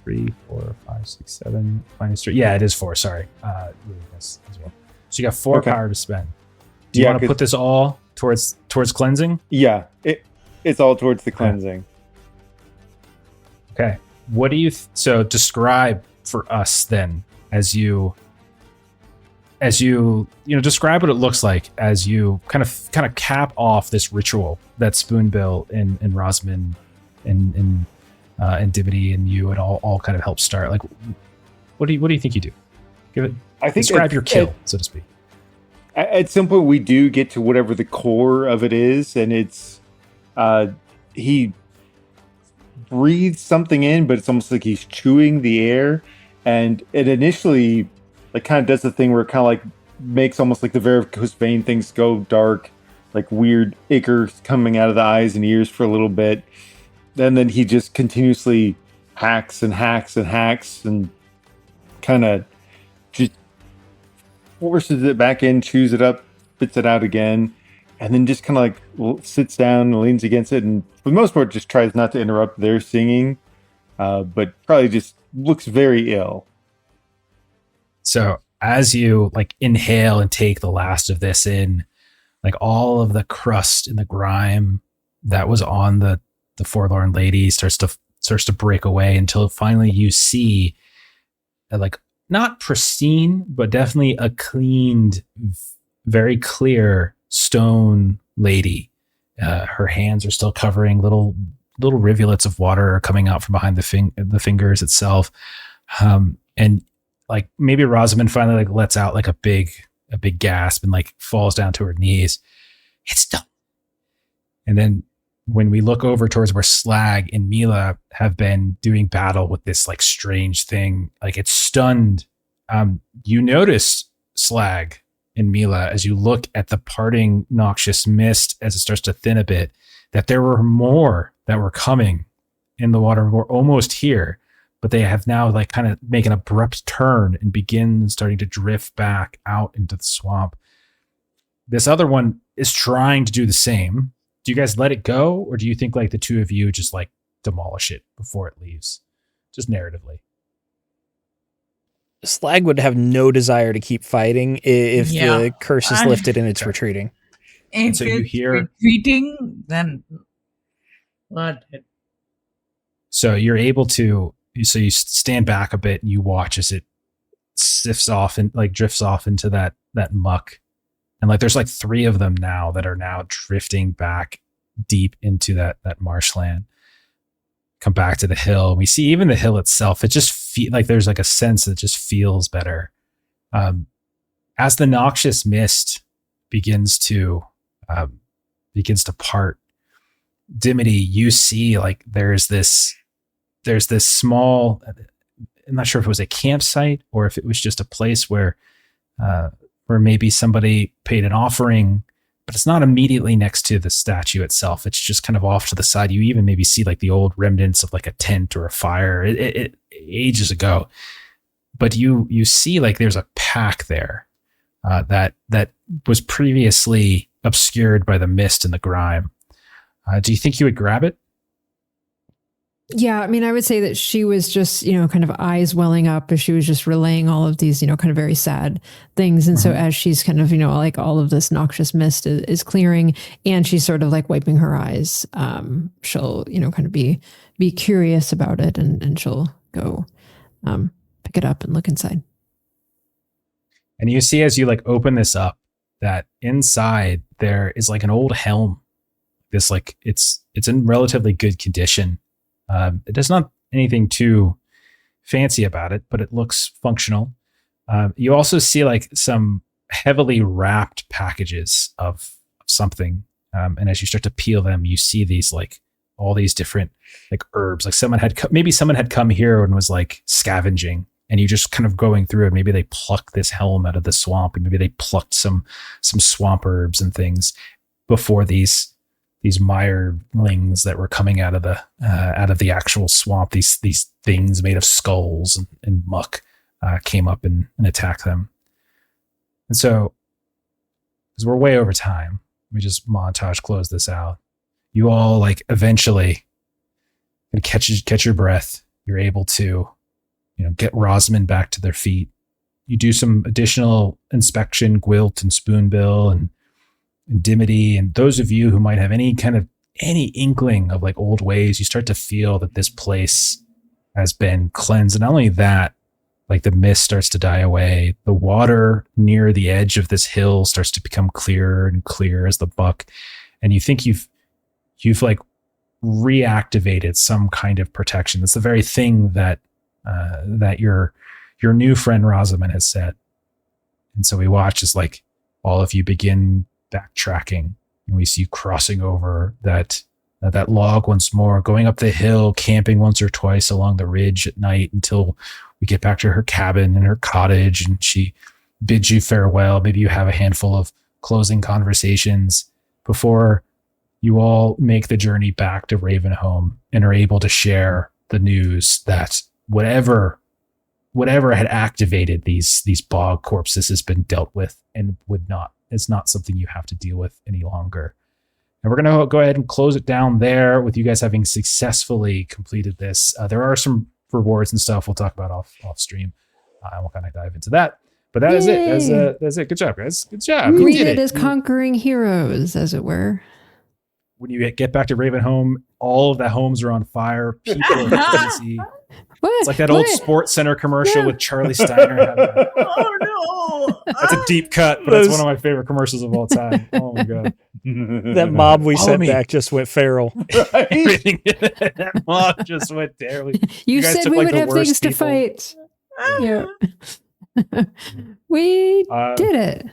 3, 4, 5, 6, 7, minus 3. Yeah, it is 4. Sorry. As well. So you got 4 power to spend. Do you want to put this all towards cleansing? Yeah. It's all towards the cleansing. Okay. What do you so describe for us then as you describe what it looks like as you kind of cap off this ritual that Spoonbill and Rosamund and Dimity and you and all kind of help start. Like, what do you think you do? Describe your kill, so to speak. At some point, we do get to whatever the core of it is, and it's he breathes something in, but it's almost like he's chewing the air, and it initially like kind of does the thing where it kind of like makes almost like the varicose vein things go dark, like weird ichor coming out of the eyes and ears for a little bit. And then he just continuously hacks and hacks and hacks and kind of just forces it back in, chews it up, spits it out again, and then just kind of like sits down and leans against it, and for the most part just tries not to interrupt their singing, but probably just looks very ill. So as you like inhale and take the last of this in, like all of the crust and the grime that was on the forlorn lady starts to break away until finally you see like not pristine, but definitely a cleaned, very clear stone lady. Her hands are still covering little rivulets of water are coming out from behind the fingers itself. And like maybe Rosamund finally like lets out like a big gasp and like falls down to her knees. It's done. And then when we look over towards where Slag and Mila have been doing battle with this like strange thing, like it's stunned. You notice Slag and Mila as you look at the parting noxious mist as it starts to thin a bit, that there were more that were coming in the water. We're almost here, but they have now like kind of make an abrupt turn and begin starting to drift back out into the swamp. This other one is trying to do the same. Do you guys let it go, or do you think like the two of you just like demolish it before it leaves? Just narratively. Slag would have no desire to keep fighting if the curse is lifted and it's retreating. If so you hear retreating, then what? So you're able to. So you stand back a bit and you watch as it sifts off and like drifts off into that muck. And like there's like 3 of them now that are now drifting back deep into that marshland. Come back to the hill. We see even the hill itself. It just like there's like a sense that just feels better. As the noxious mist begins to part, Dimity, you see like there's this small. I'm not sure if it was a campsite or if it was just a place where maybe somebody paid an offering, but it's not immediately next to the statue itself. It's just kind of off to the side. You even maybe see like the old remnants of like a tent or a fire it ages ago. But you see like there's a pack there that was previously obscured by the mist and the grime. Do you think you would grab it? Yeah, I mean, I would say that she was just, kind of eyes welling up as she was just relaying all of these, kind of very sad things. And so as she's kind of, like all of this noxious mist is clearing and she's sort of like wiping her eyes, she'll, kind of be curious about it and she'll go pick it up and look inside. And you see as you like open this up that inside there is like an old helm. This like it's in relatively good condition. It does not anything too fancy about it, but it looks functional. You also see like some heavily wrapped packages of something. And as you start to peel them, you see these like all these different like herbs. Like someone had come here and was like scavenging, and you just kind of going through it. Maybe they plucked this helm out of the swamp, and maybe they plucked some swamp herbs and things before these mirelings that were coming out of the actual swamp. These things made of skulls and muck came up and attacked them. And so, because we're way over time, we just montage close this out. You all like eventually catch your breath. You're able to, get Rosamund back to their feet. You do some additional inspection, Gwylt and Spoonbill and Dimity, and those of you who might have any inkling of like old ways, you start to feel that this place has been cleansed. And not only that, like the mist starts to die away. The water near the edge of this hill starts to become clearer and clearer as the buck. And you think you've like reactivated some kind of protection. That's the very thing that your new friend Rosamund has said. And so we watch as like all of you begin backtracking, and we see you crossing over that log once more, going up the hill, camping once or twice along the ridge at night until we get back to her cabin and her cottage, and she bids you farewell. Maybe you have a handful of closing conversations before you all make the journey back to Ravenholm and are able to share the news that whatever had activated these bog corpses has been dealt with and it's not something you have to deal with any longer. And we're going to go ahead and close it down there with you guys having successfully completed this. There are some rewards and stuff we'll talk about off stream. And we'll kind of dive into that. But that is it. That's it. Good job, guys. Good job. Greeted as conquering heroes, as it were. when you get back to Ravenholm, all of the homes are on fire. People are crazy. It's like that old Sports Center commercial with Charlie Steiner. Oh no! That's a deep cut, but it's one of my favorite commercials of all time. Oh my god! That mob we sent back just went feral. That mob just went terribly. You guys said took, we like, would the have worst things to people. fight. Yeah. We did it.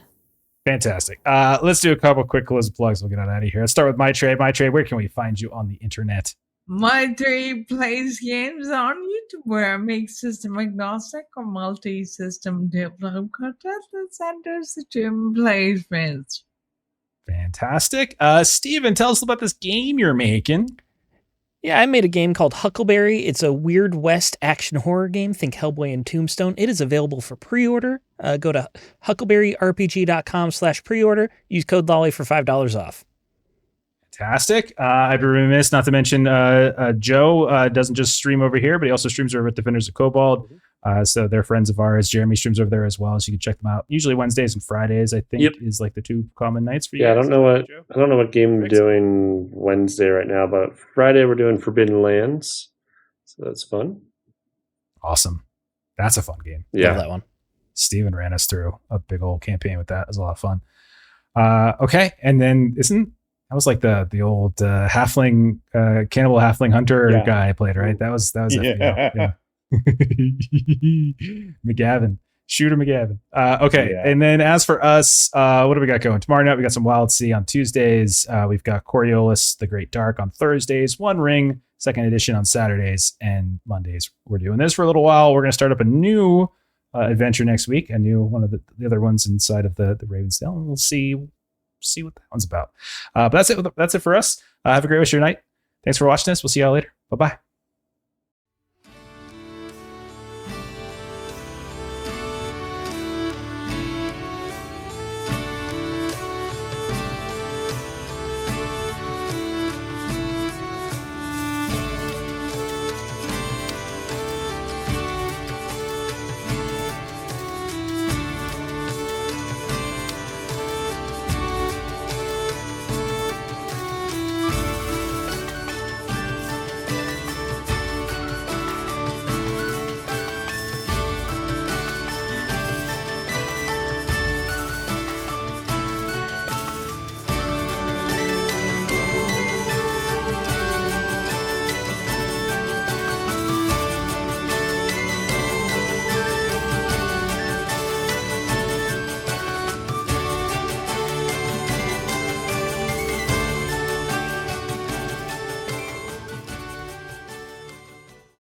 Fantastic. Let's do a couple quick close plugs. We'll get on out of here. Let's start with My Trade. My Trade, where can we find you on the internet? My Trade plays games on YouTube where I make system agnostic or multi-system tabletop content that centers the gym plays friends. Fantastic. Steven, tell us about this game you're making. Yeah, I made a game called Huckleberry. It's a Weird West action horror game. Think Hellboy and Tombstone. It is available for pre-order. Go to huckleberryrpg.com/pre-order. Use code Lolly for $5 off. Fantastic. I'd be remiss not to mention Joe doesn't just stream over here, but he also streams over at Defenders of Cobalt. So they're friends of ours. Jeremy streams over there as well, so you can check them out. Usually Wednesdays and Fridays, I think, is like the two common nights for you. Yeah, guys. I don't know what game we're doing Wednesday right now, but Friday we're doing Forbidden Lands, so that's fun. Awesome. That's a fun game. Yeah, Love that one. Steven ran us through a big old campaign with that. It was a lot of fun. Okay, and then that was like the old halfling cannibal halfling hunter guy I played, right? That was yeah. McGavin. Shooter McGavin. Okay. And then as for us, what do we got going? Tomorrow night, we got some Wild Sea on Tuesdays. We've got Coriolis, The Great Dark on Thursdays, One Ring, 2nd edition on Saturdays, and Mondays. We're doing this for a little while. We're going to start up a new adventure next week, a new one of the other ones inside of the Ravensdale, and we'll see what that one's about. But that's it for us. Have a great rest of your night. Thanks for watching this. We'll see y'all later. Bye-bye.